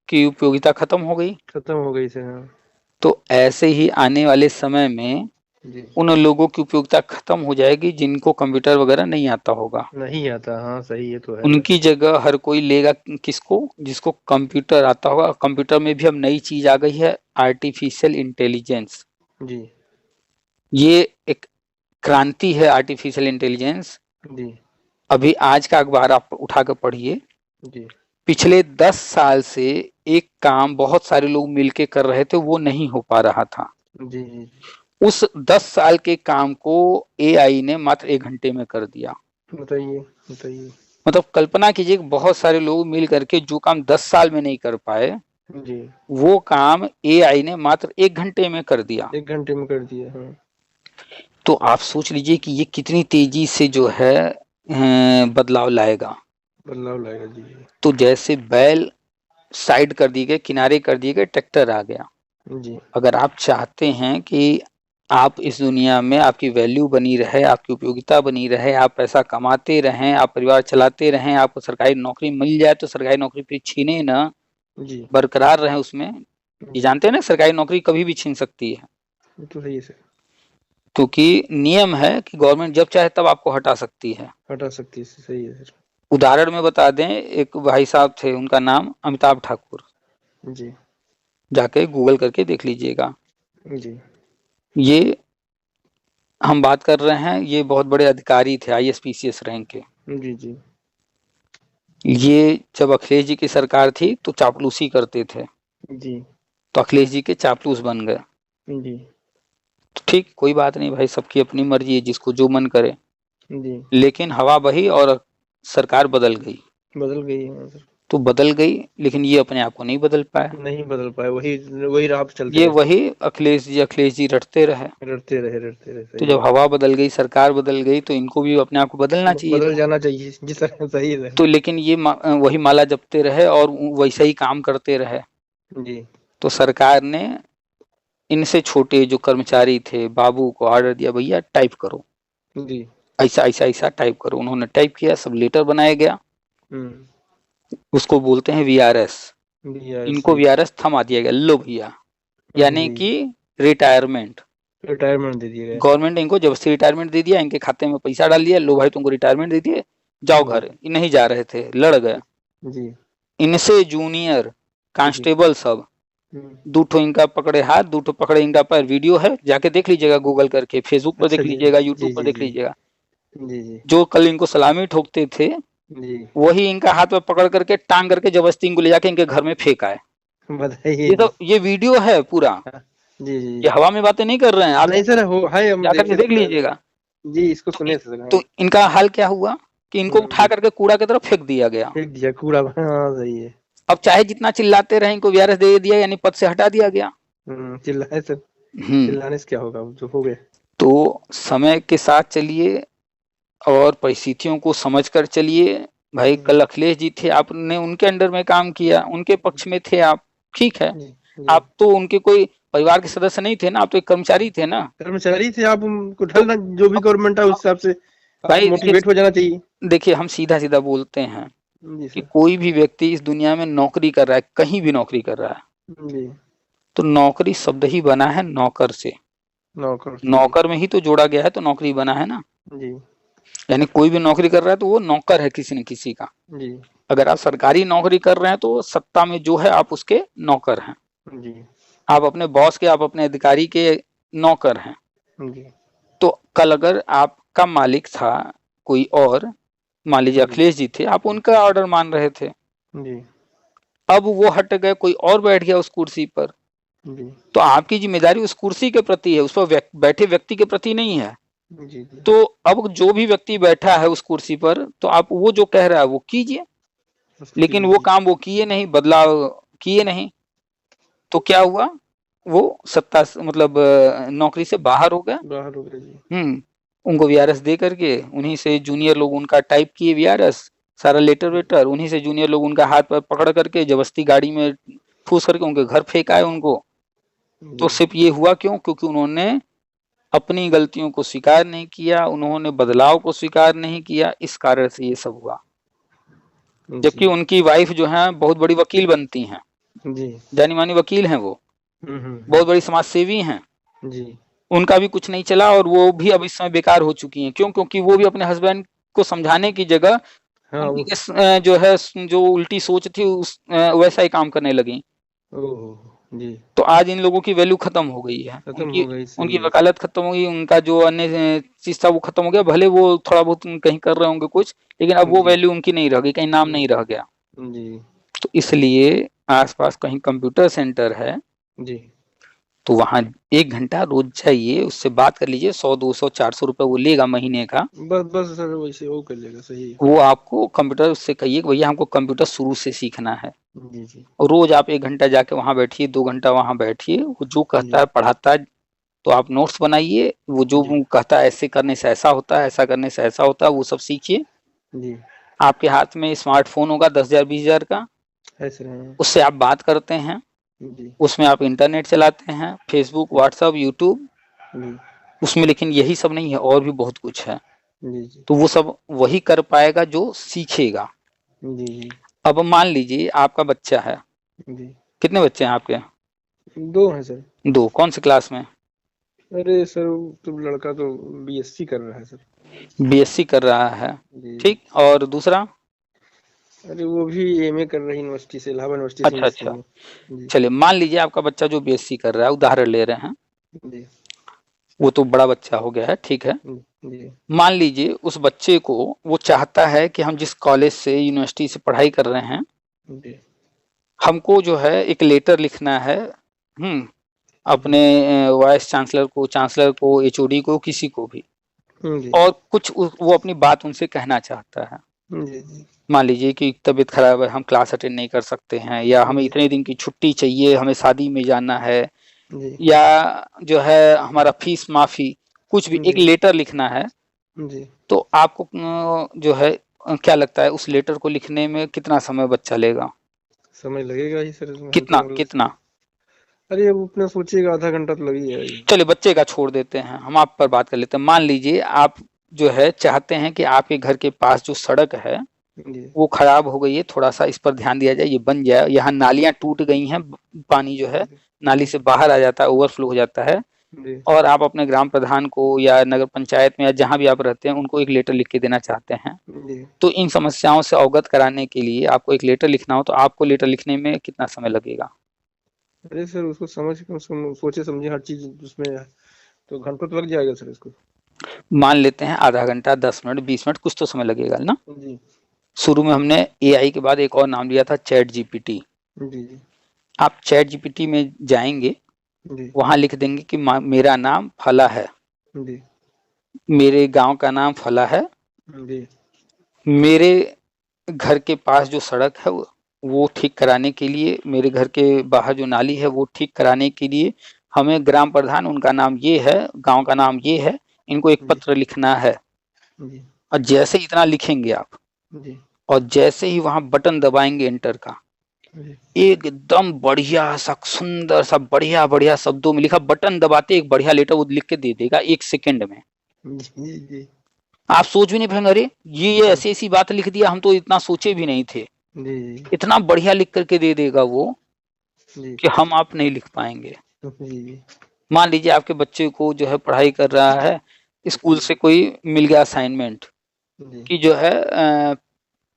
की उपयोगिता खत्म हो गई। खत्म हो गई सर, हाँ। तो ऐसे ही आने वाले समय में जी, उन लोगों की उपयोगिता खत्म हो जाएगी जिनको कंप्यूटर वगैरह नहीं आता होगा। नहीं आता, हाँ सही, ये तो है सर। उनकी जगह हर कोई लेगा किसको? जिसको कंप्यूटर आता होगा। कंप्यूटर में भी अब नई चीज आ गई है, आर्टिफिशियल इंटेलिजेंस। जी ये एक क्रांति है आर्टिफिशियल इंटेलिजेंस। जी अभी आज का अखबार आप उठा कर पढ़िए, जी पिछले 10 साल से एक काम बहुत सारे लोग मिलके कर रहे थे वो नहीं हो पा रहा था। जी जी, उस 10 साल के काम को एआई ने मात्र 1 घंटे में कर दिया। बताइए बताइए। मतलब कल्पना कीजिए कि बहुत सारे लोग मिल करके जो काम 10 साल में नहीं कर पाए जी, वो काम एआई ने मात्र 1 घंटे में कर दिया। 1 घंटे में कर दिया, हाँ। तो आप सोच लीजिए कि ये कितनी तेजी से जो है बदलाव लाएगा। बदलाव लाएगा जी। तो जैसे बैल साइड कर दिए गए, किनारे कर दिए गए, ट्रैक्टर आ गया। जी अगर आप चाहते हैं कि आप इस दुनिया में आपकी वैल्यू बनी रहे, आपकी उपयोगिता बनी रहे, आप पैसा कमाते रहें, आप परिवार चलाते रहें, आपको सरकारी नौकरी मिल जाए तो सरकारी नौकरी फिर छीने ना, जी बरकरार रहें उसमें। ये जानते हैं ना सरकारी नौकरी कभी भी छीन सकती है, तो सही है सर, क्योंकि नियम है कि गवर्नमेंट जब चाहे तब आपको हटा सकती है। हटा सकती है, सही है सर। उदाहरण में बता दें, एक भाई साहब थे, उनका नाम अमिताभ ठाकुर, जी जाके गूगल करके देख लीजिएगा। जी ये हम बात कर रहे हैं, ये बहुत बड़े अधिकारी थे, ISPCS रैंक के। जी जी ये जब अखिलेश जी की सरकार थी तो चापलूसी करते थे, जी तो अखिलेश जी के चापलूस बन गए। जी तो ठीक, कोई बात नहीं भाई, सबकी अपनी मर्जी है, जिसको जो मन करे। जी लेकिन हवा बही और सरकार बदल गई। बदल गई है सर। तो बदल गई, लेकिन ये अपने आप को नहीं बदल पाया। नहीं बदल पाए, वही वही राह पे चलते ये रहे, वही अखिलेश जी रटते रहे। रटते रहे, तो सही जब है। हवा बदल गई, सरकार बदल गई, तो इनको भी अपने आप को बदलना चाहिए बदल था। जाना चाहिए जी सर, सही है तो लेकिन ये वही माला जपते रहे और वैसे ही काम करते रहे। जी तो सरकार ने इनसे छोटे जो कर्मचारी थे, बाबू को ऑर्डर दिया, भैया टाइप करो, जी ऐसा ऐसा ऐसा टाइप करो। उन्होंने टाइप किया, सब लेटर बनाया गया, उसको बोलते हैं VRS। इनको VRS थमा दिया गया, लो भैया, यानी कि रिटायरमेंट। रिटायरमेंट दे दिया गया। गवर्नमेंट ने इनको जबरदस्ती रिटायरमेंट दे दिया, इनके खाते में पैसा डाल दिया, लो भाई तुमको रिटायरमेंट दे दिए, जाओ घर। ये नहीं जा रहे थे, लड़ गए। जी इनसे जूनियर कांस्टेबल सब दूठो इनका पकड़े हाथ, दूठो पकड़े इनका पैर। वीडियो है, जाके देख लीजिएगा गूगल करके, फेसबुक पर अच्छा देख जी, लीजिएगा, जी यूट्यूब पर जी देख जी लीजिएगा। जी जी जो कल इनको सलामी ठोकते थे, जी वही इनका हाथ में पकड़ करके टांग करके जबरदस्ती इनको ले जाके इनके घर में फेंका है। बताइए ये तो ये वीडियो है पूरा, जी जी ये हवा में बातें नहीं कर रहे हैं, आप नहीं सर, हो है, हम जाकर के देखे देख थे लीजिएगा। जी, इसको तो, सुने थे सर। तो इनका हाल क्या हुआ कि इनको उठा करके कूड़ा की तरफ फेंक दिया गया। फेंक दिया कूड़ा, हाँ सही है। अब चाहे जितना चिल्लाते रहे, इनको VRS दे दिया, यानी पद से हटा दिया गया। चिल्लाए सर, हम्म चिल्लाने से क्या होगा, जो हो गया। तो समय के साथ चलिए और परिस्थितियों को समझकर चलिए। भाई कल अखिलेश जी थे, आपने उनके अंडर में काम किया, उनके पक्ष में थे आप, ठीक है। जी जी आप तो उनके कोई परिवार के सदस्य नहीं थे ना, आप तो एक कर्मचारी थे ना। कर्मचारी थे आप, उनको ढलना, जो भी गवर्नमेंट है उस हिसाब से भाई मोटिवेट हो जाना चाहिए। देखिए, हम सीधा सीधा बोलते हैं जी कि सर कोई भी व्यक्ति इस दुनिया में नौकरी कर रहा है, कहीं भी नौकरी कर रहा है, जी, तो नौकरी शब्द ही बना है नौकर से। नौकर नौकर में ही तो जोड़ा गया है, तो नौकरी बना है ना। जी यानी कोई भी नौकरी कर रहा है तो वो नौकर है किसी न किसी का। जी अगर आप सरकारी नौकरी कर रहे हैं तो सत्ता में जो है आप उसके नौकर हैं, जी आप अपने बॉस के, आप अपने अधिकारी के नौकर हैं। जी तो कल अगर आपका मालिक था कोई और, मान लीजिए अखिलेश जी थे, आप उनका ऑर्डर मान रहे थे, जी अब वो हट गए, कोई और बैठ गया उस कुर्सी पर, जी तो आपकी जिम्मेदारी उस कुर्सी के प्रति है, उस पर बैठे व्यक्ति के प्रति नहीं है। जी जी तो अब जो भी व्यक्ति बैठा है उस कुर्सी पर, तो आप वो जो कह रहा है वो कीजिए, लेकिन वो काम वो किए नहीं, बदलाव किए नहीं, तो क्या हुआ, वो सत्ता मतलब नौकरी से बाहर हो गया। बाहर हो गए जी। उनको VRS दे करके, उन्हीं से जूनियर लोग उनका टाइप किए VRS, सारा लेटर वेटर, उन्हीं से जूनियर लोग उनका हाथ पर पकड़ करके जबरदस्ती गाड़ी में ठूस करके उनके घर फेंकाए उनको। तो सिर्फ ये हुआ क्यों? क्योंकि उन्होंने अपनी गलतियों को स्वीकार नहीं किया, उन्होंने बदलाव को स्वीकार नहीं किया, इस कारण से ये सब हुआ। जबकि उनकी वाइफ जो है बहुत बड़ी वकील बनती हैं, जी जानी मानी वकील हैं, वो बहुत बड़ी समाज सेवी हैं, जी उनका भी कुछ नहीं चला और वो भी अब इस समय बेकार हो चुकी हैं। क्यों? क्योंकि वो भी अपने हस्बैंड को समझाने की जगह हाँ उनकी जो है जो उल्टी सोच थी उस वैसा ही काम करने लगी। जी तो आज इन लोगों की वैल्यू खत्म हो गई है, खत्म उनकी हो गई, सही उनकी है। वकालत खत्म हो गई, उनका जो अन्य चीज था वो खत्म हो गया। भले वो थोड़ा बहुत कहीं कर रहे होंगे कुछ, लेकिन अब वो जी वैल्यू उनकी नहीं रह गई, कहीं नाम नहीं रह गया। जी तो इसलिए आसपास कहीं कंप्यूटर सेंटर है जी तो वहां 1 घंटा रोज जाइए, उससे बात कर लीजिए, 100 200 400 रुपए वो लेगा महीने का। बस बस सर, वैसे वो कर लेगा, सही है। वो आपको कंप्यूटर, उससे कहिए कि भैया हमको कंप्यूटर शुरू से सीखना है, जी जी और रोज आप 1 घंटा जाके वहां बैठिए, 2 घंटा वहां बैठिए, वो जो कहता है पढ़ाता है, तो आप नोट्स बनाइए, वो जो जी कहता है ऐसे करने से ऐसा होता है, ऐसा करने से ऐसा होता है, वो सब सीखिए। जी आपके हाथ में स्मार्टफोन होगा 10,000 20,000 का, ऐसे हैं। उससे आप बात करते हैं, जी उसमें आप इंटरनेट चलाते हैं, फेसबुक, व्हाट्सएप, यूट्यूब, जी उसमें, लेकिन यही सब नहीं है, और भी बहुत कुछ है। जी जी तो वो सब वही कर पाएगा जो सीखेगा। जी जी अब मान लीजिए आपका बच्चा है, जी। कितने बच्चे हैं आपके? 2 हैं सर। 2, कौन से क्लास में? अरे सर वो तो लड़का तो बीएससी कर रहा है सर। बीएससी कर रहा है, जी। ठीक, और दूसरा? अरे वो भी एमए कर रहा है यूनिवर्सिटी से, इलाहाबाद यूनिवर्सिटी से अच्छा मेडिसिन अच्छा, में। जी चलिए मान लीजिए आपका बच्चा जो बीएससी कर रहा है, उदाहरण ले रहे हैं, जी वो तो बड़ा बच्चा हो गया है, ठीक है। जी मान लीजिए उस बच्चे को, वो चाहता है कि हम जिस कॉलेज से, यूनिवर्सिटी से पढ़ाई कर रहे हैं, जी हमको जो है एक लेटर लिखना है, जी अपने वाइस चांसलर को, चांसलर को, एचओडी को, किसी को भी, जी और कुछ वो अपनी बात उनसे कहना चाहता है। जी जी मान लीजिए कि तबीयत खराब है, हम क्लास अटेंड नहीं कर सकते हैं, या हमें जी इतने दिन की छुट्टी चाहिए, हमें शादी में जाना है, जी या जो है हमारा फीस माफी, कुछ भी एक जी लेटर लिखना है। जी। तो आपको जो है क्या लगता है उस लेटर को लिखने में कितना समय बच्चा लेगा? समय लगेगा ही सर इसमें, हम तो कितना मतलब। कितना? अरे अब अपना सोचिएगा, आधा घंटा तो लग ही जाएगा। चलिए बच्चे का छोड़ देते हैं, हम आप पर बात कर लेते हैं। मान लीजिए आप जो है चाहते हैं कि आपके घर के पास जो सड़क है जी वो खराब हो गई है, थोड़ा सा इस पर ध्यान दिया जाए, ये बन जाए, यहाँ नालियां टूट गई हैं, पानी जो है नाली जी से बाहर आ जाता है, ओवरफ्लो हो जाता है, जी और आप अपने ग्राम प्रधान को या नगर पंचायत में या जहां भी आप रहते हैं उनको एक लेटर लिख के देना चाहते हैं। जी। तो इन समस्याओं से अवगत कराने के लिए आपको एक लेटर लिखना हो, तो आपको लेटर लिखने में कितना समय लगेगा? अरे सर उसको समझ के सोचे समझे हर चीज उसमें है, तो घंटों तो लग जाएगा सर इसको। मान लेते हैं आधा घंटा, 10 मिनट, 20 मिनट, कुछ तो समय लगेगा ना। जी शुरू में हमने एआई के बाद एक और नाम लिया था, चैट जीपीटी। जी जी आप चैट जीपीटी में जाएंगे, जी वहां लिख देंगे कि मेरा नाम फला है, जी मेरे गांव का नाम फला है, जी मेरे घर के पास जो सड़क है वो ठीक कराने के लिए, मेरे घर के बाहर जो नाली है वो ठीक कराने के लिए हमें ग्राम प्रधान, उनका नाम ये है, गांव का नाम ये है, इनको एक जी पत्र लिखना है। जी और जैसे इतना लिखेंगे आप, जी और जैसे ही वहां बटन दबाएंगे एंटर का, जी एकदम बढ़िया सा, सुंदर सा, बढ़िया बढ़िया शब्दों में लिखा, बटन दबाते एक बढ़िया लेटर वो लिख के दे देगा 1 सेकंड में। जी जी आप सोच भी नहीं पाएंगे, अरे ये ऐसी ऐसी बात लिख दिया, हम तो इतना सोचे भी नहीं थे। जी इतना बढ़िया लिख करके दे देगा वो जी कि हम आप नहीं लिख पाएंगे। जी मान लीजिए आपके बच्चे को जो है पढ़ाई कर रहा है, स्कूल से कोई मिल गया असाइनमेंट जी कि जो है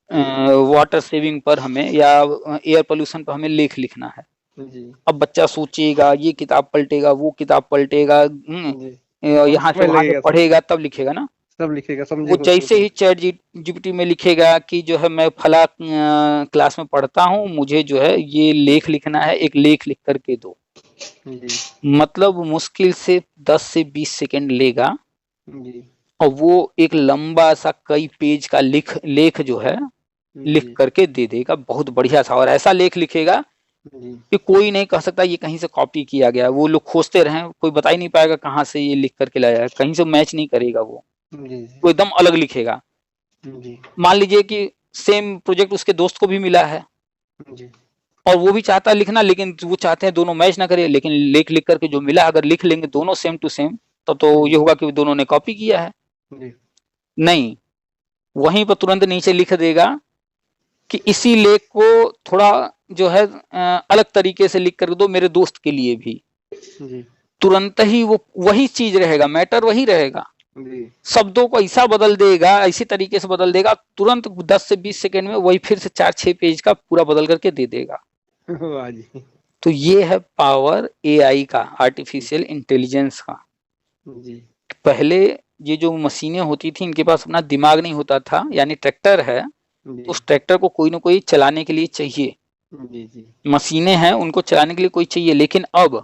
वाटर सेविंग पर हमें, या एयर पोल्यूशन पर हमें लेख लिखना है। जी अब बच्चा सोचेगा, ये किताब पलटेगा, वो किताब पलटेगा, जी। बहुत यहाँ से समय वहां से लगेगा सर, पढ़ेगा, तब लिखेगा ना। सब लिखेगा वो समझेगा उसको जैसे तो। ही चैट जीपीटी में लिखेगा कि जो है मैं फला क्लास में पढ़ता हूँ, मुझे जो है ये लेख लिखना है, एक लेख लिख करके दो। जी मतलब मुश्किल से 10 से 20 सेकंड लेगा, जी और वो एक लंबा सा कई पेज का लेख जो है लिख जी करके दे देगा, बहुत बढ़िया सा, और ऐसा लेख लिखेगा जी कि कोई नहीं कह सकता ये कहीं से कॉपी किया गया। वो लोग खोजते रहें, कोई बता ही नहीं पाएगा कहाँ से ये लिख करके लाया है, कहीं से मैच नहीं करेगा जी वो एकदम अलग लिखेगा। जी मान लीजिए कि सेम प्रोजेक्ट उसके दोस्त को भी मिला है, जी और वो भी चाहता है लिखना, लेकिन वो चाहते हैं दोनों मैच ना करे, लेकिन लेख लिख करके जो मिला अगर लिख लेंगे दोनों सेम टू सेम, तो ये होगा कि दोनों ने कॉपी किया है। जी नहीं, वहीं पर तुरंत नीचे लिख देगा कि इसी लेख को थोड़ा जो है अलग तरीके से लिख कर दो मेरे दोस्त के लिए भी। जी तुरंत ही वो वही चीज रहेगा, मैटर वही रहेगा, जी शब्दों को ऐसा बदल देगा, इसी तरीके से बदल देगा, तुरंत 10 से 20 सेकंड में वही फिर से 4-6 पेज का पूरा बदल करके दे देगा। वाह जी। तो ये है पावर एआई का, आर्टिफिशियल इंटेलिजेंस का। जी पहले ये जो मशीनें होती थी इनके पास अपना दिमाग नहीं होता था, यानी ट्रैक्टर है जी तो उस ट्रैक्टर को कोई ना कोई चलाने के लिए चाहिए, जी जी मशीनें हैं उनको चलाने के लिए कोई चाहिए। लेकिन अब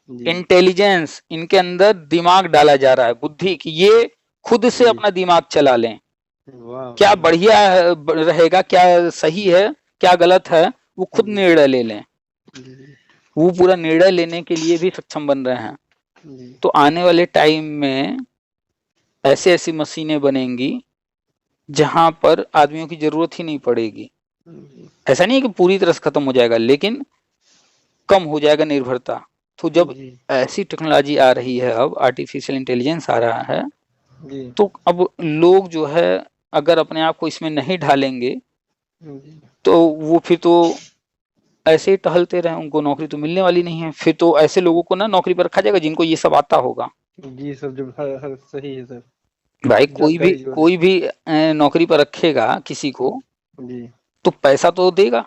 जी इंटेलिजेंस, इनके अंदर दिमाग डाला जा रहा है, बुद्धि, कि ये खुद से जी। अपना दिमाग चला लें, वाह क्या वाह। बढ़िया रहेगा, क्या सही है, क्या गलत है, वो खुद जी निर्णय ले लें। जी वो पूरा निर्णय लेने के लिए भी सक्षम बन रहे हैं। जी तो आने वाले टाइम में ऐसी ऐसी मशीनें बनेंगी जहां पर आदमियों की जरूरत ही नहीं पड़ेगी। जी ऐसा नहीं है कि पूरी तरह से खत्म हो जाएगा, लेकिन कम हो जाएगा निर्भरता। तो जब जी ऐसी टेक्नोलॉजी आ रही है, अब आर्टिफिशियल इंटेलिजेंस आ रहा है, जी तो अब लोग जो है अगर अपने आप को इसमें नहीं ढालेंगे जी तो वो फिर तो ऐसे ही टहलते रहे, उनको नौकरी तो मिलने वाली नहीं है। फिर तो ऐसे लोगों को ना नौकरी पर रखा जाएगा जिनको ये सब आता होगा। जी सर, जो हर सही है सर, भाई जानकारी जो है। कोई भी नौकरी पर रखेगा किसी को जी तो पैसा तो देगा,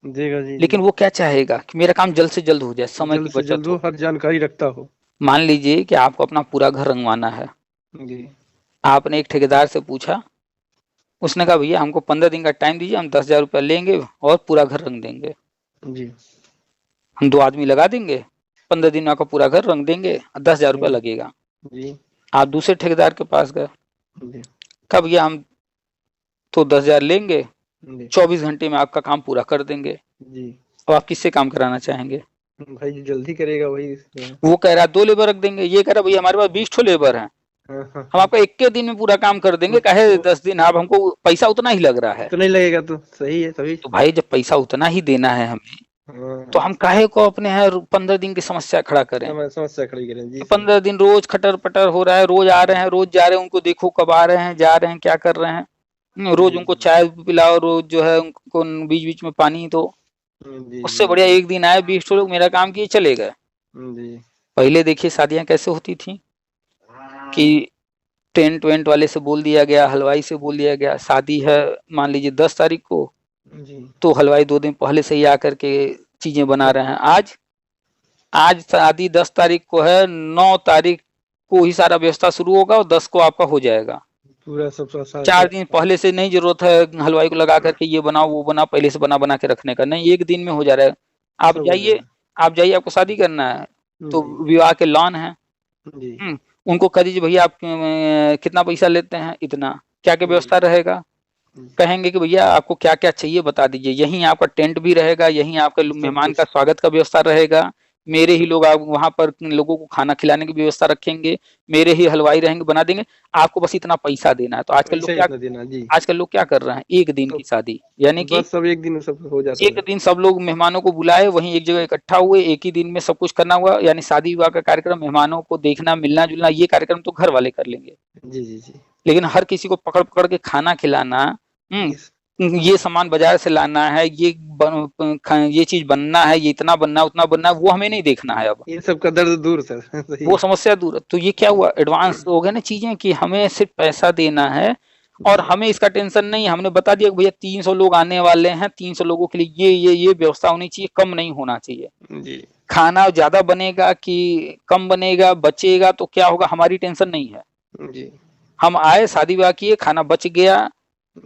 देगा जी जी, लेकिन वो क्या चाहेगा कि मेरा काम जल्द से जल्द हो जाए, समय की जल्द से जल्द बचत हो, हो। हर जानकारी रखता हो। मान लीजिए कि आपको अपना पूरा घर रंगवाना है, जी आपने एक ठेकेदार से पूछा, उसने कहा भैया हमको 15 दिन का टाइम दीजिए, हम 10,000 रुपया लेंगे और पूरा घर रंग देंगे। जी हम 2 आदमी लगा देंगे, 15 दिन में आपका पूरा घर रंग देंगे, 10,000 रुपया जी लगेगा। जी आप दूसरे ठेकेदार के पास गए, जी कहा भैया हम तो 10,000 लेंगे, जी 24 घंटे में आपका काम पूरा कर देंगे। जी अब आप किससे काम कराना चाहेंगे? भाई जो जल्दी करेगा वही इसमें। वो कह रहा है 2 लेबर रख देंगे, ये कह रहा है भैया हमारे पास 20 ठो लेबर हैं, हाँ हाँ हम आपका 21 दिन में पूरा काम कर देंगे, काहे 10 दिन, आप हमको पैसा उतना ही लग रहा है। तो नहीं लगेगा, तो सही है तभी। तो भाई जब पैसा उतना ही देना है हमें, तो हाँ, हम काहे को अपने हर 15 दिन की समस्या खड़ा करें। समस्या खड़ी करें जी तो सर। 15 दिन रोज खटर पटर हो रहा है, रोज आ रहे हैं रोज जा रहे हैं, उनको देखो कब आ रहे हैं जा रहे हैं क्या कर रहे हैं। रोज जी उनको चाय पिलाओ, रोज जो है उनको बीच बीच में पानी दो। जी उससे जी बढ़िया एक दिन आए 20 लोग मेरा काम किए चले गए। जी पहले देखिए शादियां कैसे होती थी कि टेंट वेंट वाले से बोल दिया गया, हलवाई से बोल दिया गया शादी है मान लीजिए 10 तारीख को, जी तो हलवाई 2 दिन पहले से ही आकर के चीजें बना रहे हैं। आज आज शादी 10 तारीख को है, 9 तारीख को ही सारा व्यवस्था शुरू होगा और 10 को आपका हो जाएगा। पूरा सब 4 दिन पहले से नहीं जरूरत है हलवाई को लगा करके ये बनाओ वो बनाओ, पहले से बना बना के रखने का, नहीं एक दिन में हो जा रहा है। आप सब हो जाइए, जाएगा। आप जाइए, आपको शादी करना है तो जी विवाह के लॉन है, जी उनको कह दीजिए भैया आप कितना पैसा लेते हैं, इतना, क्या क्या जी व्यवस्था रहेगा। कहेंगे कि भैया आपको क्या क्या चाहिए बता दीजिए, यहीं आपका टेंट भी रहेगा, यहीं आपका सब मेहमान कुछ का स्वागत का व्यवस्था रहेगा, मेरे ही लोग आप वहां पर लोगों को खाना खिलाने की व्यवस्था रखेंगे, मेरे ही हलवाई रहेंगे बना देंगे, आपको बस इतना पैसा देना है। तो पैसा इतना देना जी। आजकल लोग क्या कर रहे हैं, एक दिन तो की शादी, यानी कि बस सब एक दिन में सब हो जाता एक है। दिन सब लोग मेहमानों को बुलाए, वहीं एक जगह इकट्ठा हुए, एक ही दिन में सब कुछ करना हुआ, यानी शादी विवाह का कार्यक्रम, मेहमानों को देखना मिलना जुलना, ये कार्यक्रम तो घर वाले कर लेंगे, जी जी जी लेकिन हर किसी को पकड़ पकड़ के खाना खिलाना, इस ये सामान बाजार से लाना है, ये चीज बनना है, ये इतना बनना है उतना बनना है, वो हमें नहीं देखना है। अब ये सब का दर्द दूर सर सही वो है। समस्या दूर है। तो ये क्या हुआ, एडवांस हो गए ना चीजें कि हमें सिर्फ पैसा देना है और जी हमें इसका टेंशन नहीं। हमने बता दिया कि भैया 300 लोग आने वाले हैं, 300 लोगों के लिए ये व्यवस्था होनी चाहिए, कम नहीं होना चाहिए। जी खाना ज्यादा बनेगा कि कम बनेगा, बचेगा तो क्या होगा, हमारी टेंशन नहीं है। जी हम आए शादी विवाह किए, खाना बच गया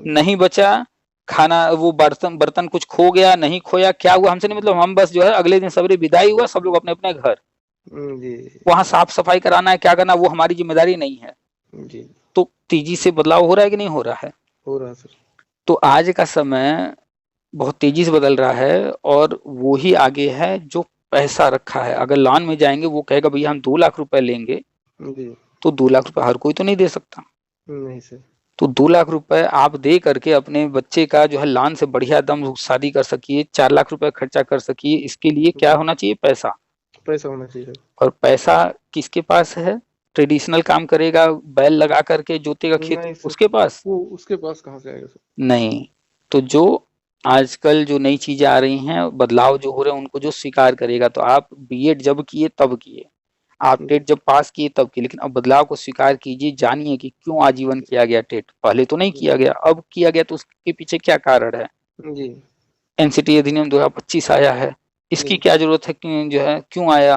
नहीं बचा, खाना वो बर्तन बर्तन कुछ खो गया नहीं खोया, क्या हुआ हमसे नहीं मतलब, हम बस जो है अगले दिन सवेरे विदाई हुआ, सब लोग अपने अपने घर, जी वहां साफ सफाई कराना है क्या करना वो हमारी जिम्मेदारी नहीं है। जी तो तेजी से बदलाव हो रहा है कि नहीं हो रहा है। हो रहा सर। तो आज का समय बहुत तेजी से बदल रहा है और वो ही आगे है जो पैसा रखा है। अगर लॉन में जाएंगे वो कहेगा भैया हम 2 लाख रुपए लेंगे, जी तो 2 लाख रुपए हर कोई तो नहीं दे सकता। नहीं सर। तो 2 लाख रुपए आप दे करके अपने बच्चे का जो है लॉन से बढ़िया दम शादी कर सकिए, 4 लाख रुपए खर्चा कर सकिए, इसके लिए क्या होना चाहिए, पैसा। पैसा होना चाहिए सर। और पैसा किसके पास है, ट्रेडिशनल काम करेगा बैल लगा करके जोतेगा खेत, नहीं सर, उसके पास वो उसके पास कहाँ से आएगा सर। नहीं। तो जो आजकल जो नई चीजें आ रही हैं, बदलाव जो हो रहे हैं, उनको जो स्वीकार करेगा, तो आप बीएड जब किए तब किए, आप टेट जब पास किए तब किए, लेकिन अब बदलाव को स्वीकार कीजिए, जानिए कि क्यों आजीवन किया गया टेट, पहले तो नहीं किया गया, अब किया गया, तो उसके पीछे क्या कारण है। जी एनसीटी अधिनियम 2025 आया है, इसकी जी क्या जरूरत है, जो है क्यों आया।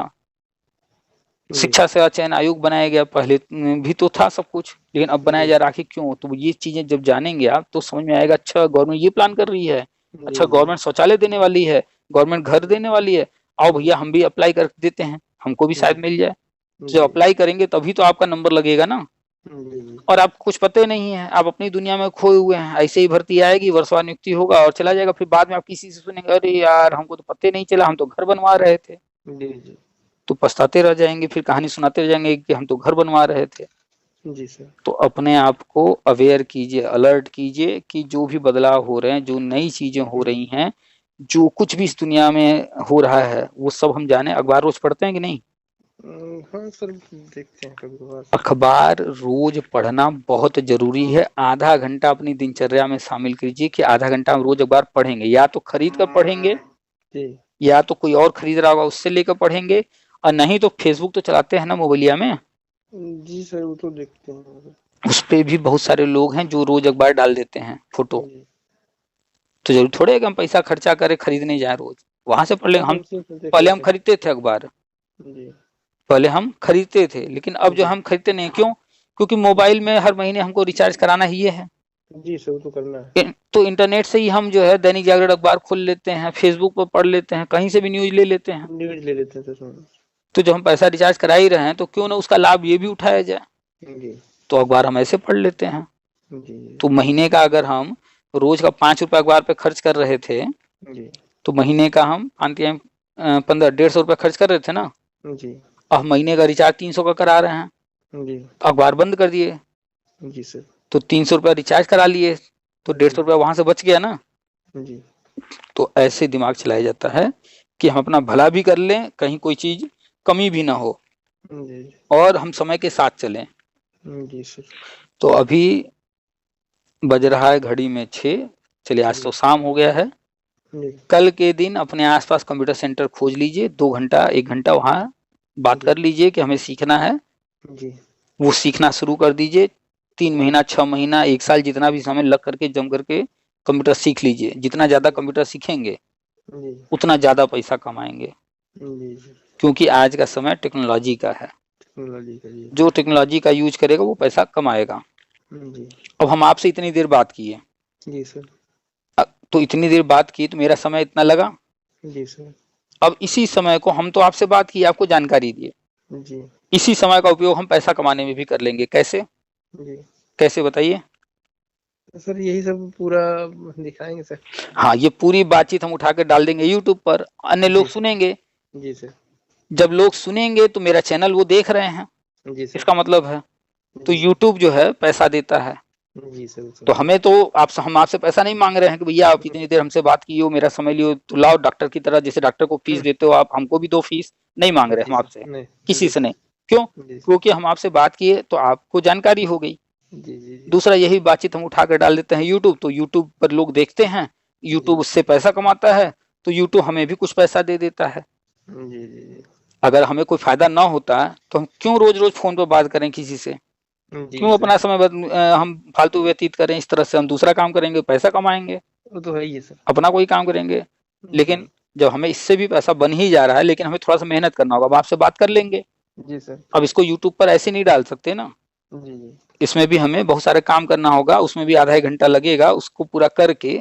जी शिक्षा सेवा चयन आयोग बनाया गया, पहले भी तो था सब कुछ, लेकिन अब बनाया जी जा रहा आखिर क्यों। तो ये चीजें जब जानेंगे आप तो समझ में आएगा, अच्छा गवर्नमेंट ये प्लान कर रही है, अच्छा जी गवर्नमेंट शौचालय देने वाली है, गवर्नमेंट घर देने वाली है, आओ भैया हम भी अप्लाई कर देते हैं, हमको भी शायद मिल जाए। जी जब अप्लाई करेंगे तभी तो आपका नंबर लगेगा ना। जी और आपको कुछ पता नहीं है, आप अपनी दुनिया में खोए हुए हैं, ऐसे ही भर्ती आएगी, वर्षवार नियुक्ति होगा और चला जाएगा, फिर बाद में आप किसी से सुनेंगे अरे यार हमको तो पता नहीं चला, हम तो घर बनवा रहे थे। जी जी तो पछताते रह जाएंगे, फिर कहानी सुनाते रह जाएंगे कि हम तो घर बनवा रहे थे। जी सर। तो अपने आप को अवेयर कीजिए, अलर्ट कीजिए कि जो भी बदलाव हो रहे हैं, जो नई चीजें हो रही हैं, जो कुछ भी इस दुनिया में हो रहा है वो सब हम जाने। अखबार रोज पढ़ते हैं कि नहीं? हाँ सर, देखते हैं कभी कभार। अखबार रोज पढ़ना बहुत जरूरी है। आधा घंटा अपनी दिनचर्या में शामिल कीजिए कि आधा घंटा हम रोज अखबार पढ़ेंगे, या तो खरीद कर पढ़ेंगे जी या तो कोई और खरीद रहा होगा उससे लेकर पढ़ेंगे, और नहीं तो फेसबुक तो चलाते हैं ना मोबाइलिया में, जी सर, वो तो देखते हैं। उस पे भी बहुत सारे लोग हैं जो रोज अखबार डाल देते हैं फोटो। जी तो जरूर थोड़े है कि हम पैसा खर्चा करें खरीदने जाए रोज, वहां से पढ़ लें। हम देख पहले हम लेते खरीदते थे अखबार, हैं। जी पहले हम खरीदते थे, लेकिन अब जो हम खरीदते नहीं। क्यों? क्योंकि मोबाइल में हर महीने हमको रिचार्ज कराना ही है। जी सर, वो तो करना है। तो इंटरनेट से ही हम जो है दैनिक जागरण अखबार खोल लेते हैं, फेसबुक पर पढ़ लेते हैं, कहीं से भी न्यूज ले लेते हैं। न्यूज ले लेते हैं सर। तो जब हम पैसा रिचार्ज करा ही रहे हैं तो क्यों ना उसका लाभ ये भी उठाया जाए। जी तो अखबार हम ऐसे पढ़ लेते हैं। जी तो महीने का अगर हम रोज का 5 रुपया अखबार पे खर्च कर रहे थे, जी तो महीने का हम 150 रुपया खर्च कर रहे थे ना। जी अब महीने का रिचार्ज 300 का करा रहे हैं, जी तो अखबार बंद कर दिए, जी सर। तो 300 रुपया रिचार्ज करा लिए, तो 150 रुपया वहां से बच गया ना। जी तो ऐसे दिमाग चलाया जाता है कि हम अपना भला भी कर लें, कहीं कोई चीज कमी भी ना हो, जी और हम समय के साथ चलें। जी सर। तो अभी बज रहा है घड़ी में 6। चलिए आज तो शाम हो गया है। जी कल के दिन अपने आसपास कंप्यूटर सेंटर खोज लीजिए, 2 घंटा 1 घंटा वहाँ बात कर लीजिए कि हमें सीखना है। जी वो सीखना शुरू कर दीजिए। 3 महीना 6 महीना 1 साल जितना भी समय लग करके जम करके कंप्यूटर सीख लीजिए। जितना ज्यादा कंप्यूटर सीखेंगे जी उतना ज्यादा पैसा कमाएंगे, जी सर। क्योंकि आज का समय टेक्नोलॉजी का है। टेक्नोलॉजी का जी। जो टेक्नोलॉजी का यूज करेगा वो पैसा कमाएगा। जी अब हम आपसे इतनी देर बात किए, जी सर। तो इतनी देर बात की तो मेरा समय इतना लगा। जी सर। अब इसी समय को हम तो आपसे बात की, आपको जानकारी दिए, जी इसी समय का उपयोग हम पैसा कमाने में भी कर लेंगे। कैसे? जी कैसे बताइए? सर, यही सब पूरा दिखाएंगे सर। हाँ, ये पूरी बातचीत हम उठा कर डाल देंगे यूट्यूब पर, अन्य लोग जी सुनेंगे। जी सर। जब लोग सुनेंगे तो मेरा चैनल वो देख रहे हैं, जी सर। इसका मतलब है। तो जी यूट्यूब जो है पैसा देता है। जी सर। तो हमें तो हम आपसे पैसा नहीं मांग रहे हैं कि भैया आप इतनी देर हमसे बात की हो, मेरा समय लियो, तो लाओ डॉक्टर की तरह, जैसे डॉक्टर को फीस देते हो आप, हमको भी दो फीस। नहीं मांग रहे हम जी आपसे, सर। नहीं किसी जी से सर। नहीं। क्यों? जी क्योंकि हम आपसे बात किए तो आपको जानकारी हो गई। जी जी दूसरा, यही बातचीत हम उठा कर डाल देते हैं यूट्यूब, तो यूट्यूब पर लोग देखते हैं, यूट्यूब उससे पैसा कमाता है, तो यूट्यूब हमें भी कुछ पैसा दे देता है। जी जी अगर हमें कोई फायदा ना होता तो हम क्यों रोज रोज फोन पर बात करें किसी से? जी क्यों सर। अपना समय हम फालतू व्यतीत करें? इस तरह से हम दूसरा काम करेंगे, पैसा कमाएंगे, वो तो है ही है सर। अपना कोई काम करेंगे। लेकिन जब हमें इससे भी पैसा बन ही जा रहा है, लेकिन हमें थोड़ा सा मेहनत करना होगा। अब आपसे बात कर लेंगे, जी सर। अब इसको यूट्यूब पर ऐसे नहीं डाल सकते ना, जी जी इसमें भी हमें बहुत सारे काम करना होगा, उसमें भी आधा 1 घंटा लगेगा, उसको पूरा करके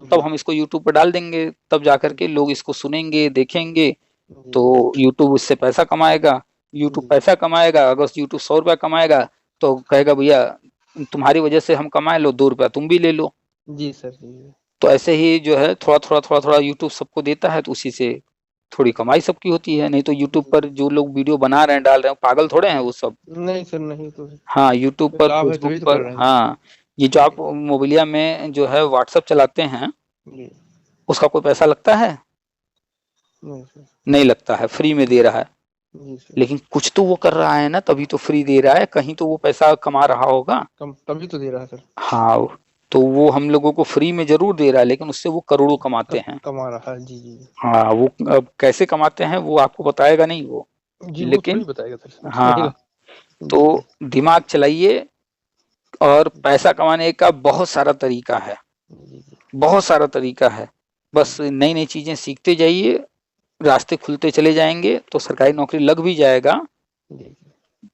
तब हम इसको यूट्यूब पर डाल देंगे। तब जाकर के लोग इसको सुनेंगे, देखेंगे, जी तो यूट्यूब उससे पैसा कमाएगा। यूट्यूब जी पैसा कमाएगा, अगर यूट्यूब 100 रुपया कमाएगा तो कहेगा भैया तुम्हारी वजह से हम कमाए, लो 2 रुपया तुम भी ले लो। जी सर। जी तो ऐसे ही जो है थोड़ा थोड़ा यूट्यूब सबको देता है, तो उसी से थोड़ी कमाई सबकी होती है। नहीं तो यूट्यूब पर जो लोग वीडियो बना रहे हैं, डाल रहे हैं, पागल थोड़े हैं वो सब। नहीं सर, नहीं तो है। हाँ, यूट्यूब पर, लाभ है फेसबुक तभी तो कर पर, रहे हैं। हाँ, ये जो आप मोबाइलिया में जो है व्हाट्सएप चलाते हैं, जी उसका कोई पैसा लगता है? नहीं सर। नहीं लगता है, फ्री में दे रहा है। जी सर। लेकिन कुछ तो वो कर रहा है ना, तभी तो फ्री दे रहा है, कहीं तो वो पैसा कमा रहा होगा। कम तभी तो दे रहा है सर। हाँ, तो वो हम लोगों को फ्री में जरूर दे रहा है, लेकिन उससे वो करोड़ों कमाते हैं। कमा रहा है। जी जी हाँ, वो अब कैसे कमाते हैं वो आपको बताएगा नहीं वो, जी, वो थोड़ी लेकिन बताएगा सर। हाँ, जी तो दिमाग चलाइए। और पैसा कमाने का बहुत सारा तरीका है, जी जी बहुत सारा तरीका है। बस नई नई चीजें सीखते जाइए, रास्ते खुलते चले जाएंगे, तो सरकारी नौकरी लग भी जाएगा। जी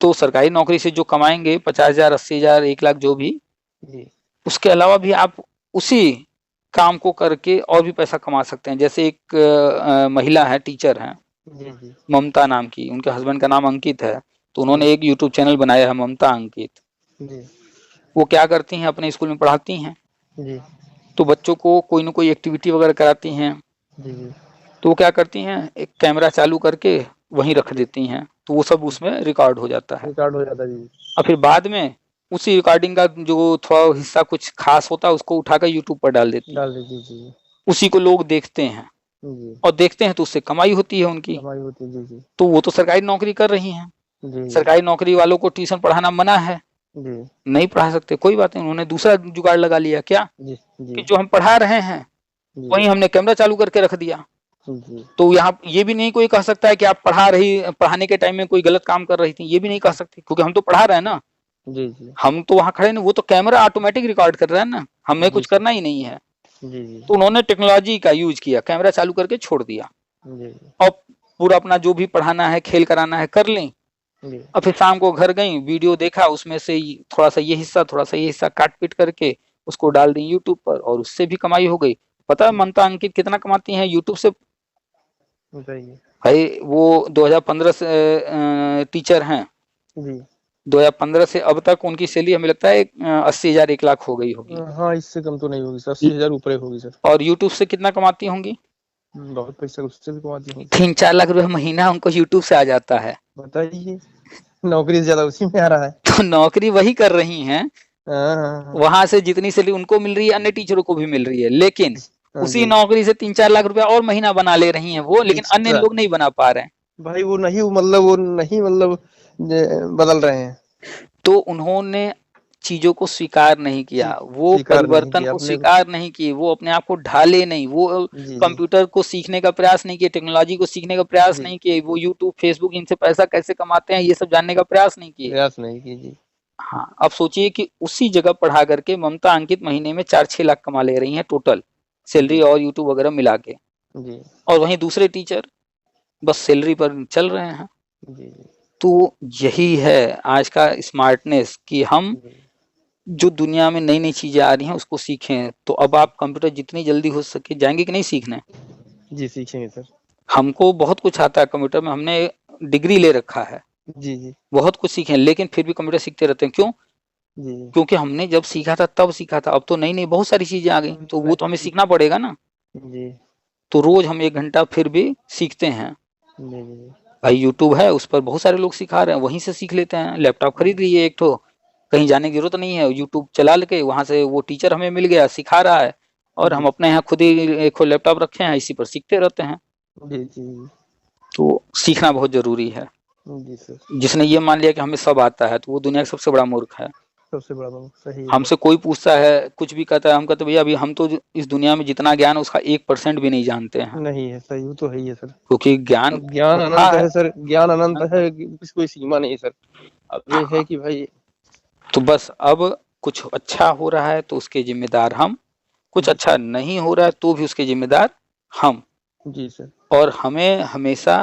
तो सरकारी नौकरी से जो कमाएंगे 50,000 80,000 1 लाख जो भी, जी उसके अलावा भी आप उसी काम को करके और भी पैसा कमा सकते हैं। जैसे एक महिला है, टीचर हैं, जी जी ममता नाम की, उनके हस्बैंड का नाम अंकित है, तो जी उन्होंने एक यूट्यूब चैनल बनाया है, ममता अंकित। जी वो क्या करती हैं, अपने स्कूल में पढ़ाती हैं, जी तो बच्चों को कोई ना कोई एक्टिविटी वगैरह कराती हैं। जी जी तो वो क्या करती हैं, एक कैमरा चालू करके वहीं रख देती हैं, तो वो सब उसमें रिकॉर्ड हो जाता है। रिकॉर्ड हो जाता है। जी और फिर बाद में उसी रिकॉर्डिंग का जो थोड़ा हिस्सा कुछ खास होता है उसको उठाकर यूट्यूब पर डाल देती हैं। डाल दीजिए। जी उसी को लोग देखते हैं जी और देखते हैं तो उससे कमाई होती है उनकी। कमाई होती है। जी जी तो वो तो सरकारी नौकरी कर रही हैं, जी सरकारी नौकरी वालों को ट्यूशन पढ़ाना मना है, जी नहीं पढ़ा सकते, कोई बात नहीं, उन्होंने दूसरा जुगाड़ लगा लिया क्या जी जी कि जो हम पढ़ा रहे हैं जी वहीं हमने कैमरा चालू करके रख दिया। जी तो यहाँ ये भी नहीं कोई कह सकता है कि आप पढ़ाने के टाइम में कोई गलत काम कर रही थी, ये भी नहीं कह सकते, क्योंकि हम तो पढ़ा रहे हैं ना, जी जी हम तो वहाँ खड़े नहीं, वो तो कैमरा ऑटोमेटिक रिकॉर्ड कर रहा है ना, हमें जी कुछ करना ही नहीं है। जी जी तो उन्होंने टेक्नोलॉजी का यूज किया, कैमरा चालू करके छोड़ दिया जी और पूरा अपना जो भी पढ़ाना है खेल कराना है कर लें। जी और फिर शाम को घर गई, वीडियो देखा, उसमें से थोड़ा सा ये हिस्सा थोड़ा सा ये हिस्सा काट पीट करके उसको डाल दी यूट्यूब पर और उससे भी कमाई हो गई। पता है ममता अंकित कितना कमाती हैं यूट्यूब से? बताइए। भाई वो 2015 से टीचर हैं, जी 2015 से अब तक उनकी सैलरी हमें लगता है 80,000 1 लाख हो गई होगी। हाँ, इससे कम तो नहीं होगी सर, 80,000 ऊपर होगी सर। और यूट्यूब से कितना कमाती होंगी? बहुत पैसा उससे भी कमाती होंगी। 3-4 लाख रुपए महीना उनको यूट्यूब से आ जाता है। बताइए, नौकरी से ज्यादा उसी में आ रहा है। तो नौकरी वही कर रही हैं, हाँ वहां से जितनी सैलरी उनको मिल रही है अन्य टीचरों को भी मिल रही है, लेकिन हाँ उसी जी। नौकरी से 3-4 लाख रुपया और महीना बना ले रही हैं वो, लेकिन अन्य एक्स्ट्रा। लोग नहीं बना पा रहे हैं। भाई वो नहीं बदल रहे हैं। तो उन्होंने चीजों को स्वीकार नहीं किया, वो स्वीकार नहीं परिवर्तन किया को अपने को। स्वीकार नहीं किए, वो अपने आप को ढाले नहीं, वो जी कंप्यूटर को सीखने का प्रयास नहीं किए, टेक्नोलॉजी को सीखने का प्रयास जी नहीं किए, वो यूट्यूब फेसबुक इनसे पैसा कैसे कमाते हैं ये सब जानने का प्रयास नहीं किए। प्रयास नहीं की जी। हाँ, अब सोचिए कि उसी जगह पढ़ा करके ममता अंकित महीने में 4-6 लाख कमा ले रही हैं टोटल सैलरी और यूट्यूब वगैरह मिला के, जी और वहीं दूसरे टीचर बस सैलरी पर चल रहे हैं। जी जी तो यही है आज का स्मार्टनेस कि हम जी जो दुनिया में नई नई चीजें आ रही हैं उसको सीखें। तो अब आप कंप्यूटर जितनी जल्दी हो सके जाएंगे कि नहीं सीखने? जी सीखेंगे सर। हमको बहुत कुछ आता है कंप्यूटर में, हमने डिग्री ले रखा है, जी जी बहुत कुछ सीखे, लेकिन फिर भी कंप्यूटर सीखते रहते हैं। क्यों? जी क्योंकि हमने जब सीखा था तब सीखा था, अब तो नई नई बहुत सारी चीजें आ गई, तो वो तो हमें सीखना पड़ेगा ना। जी तो रोज हम 1 घंटा फिर भी सीखते हैं। जी जी भाई यूट्यूब है, उस पर बहुत सारे लोग सिखा रहे हैं, वहीं से सीख लेते हैं। लैपटॉप खरीद लीजिए एक ठो, कहीं जाने की जरूरत नहीं है, यूट्यूब चला के वहां से वो टीचर हमें मिल गया, सिखा रहा है, और हम जी अपने यहाँ खुद ही एक लैपटॉप रखे हैं, इसी पर सीखते रहते हैं। जी जी तो सीखना बहुत जरूरी है। जी सर। जिसने ये मान लिया कि हमें सब आता है तो वो दुनिया का सबसे बड़ा मूर्ख है। सबसे बड़ा बात सही है हमसे कोई पूछता है कुछ भी कहता है, हम कहते भैया अभी हम तो इस दुनिया में जितना ज्ञान है उसका 1% भी नहीं जानते हैं, नहीं है सही, वो तो है ही है सर। क्योंकि ज्ञान अब ज्ञान अथाह अनंत है। है सर, ज्ञान अनंत है, इसकी कोई सीमा नहीं है सर। अब ये है कि भाई तो बस अब कुछ अच्छा हो रहा है तो उसके जिम्मेदार हम, कुछ अच्छा नहीं हो रहा है तो भी उसके जिम्मेदार हम। जी सर। और हमें हमेशा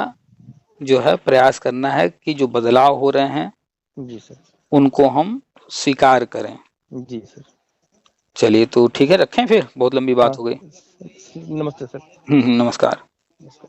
जो है प्रयास करना है कि जो बदलाव हो रहे हैं जी सर। उनको हम स्वीकार करें। जी सर। चलिए तो ठीक है, रखें फिर, बहुत लंबी बात हाँ हो गई। नमस्ते सर। नमस्कार। नमस्कार।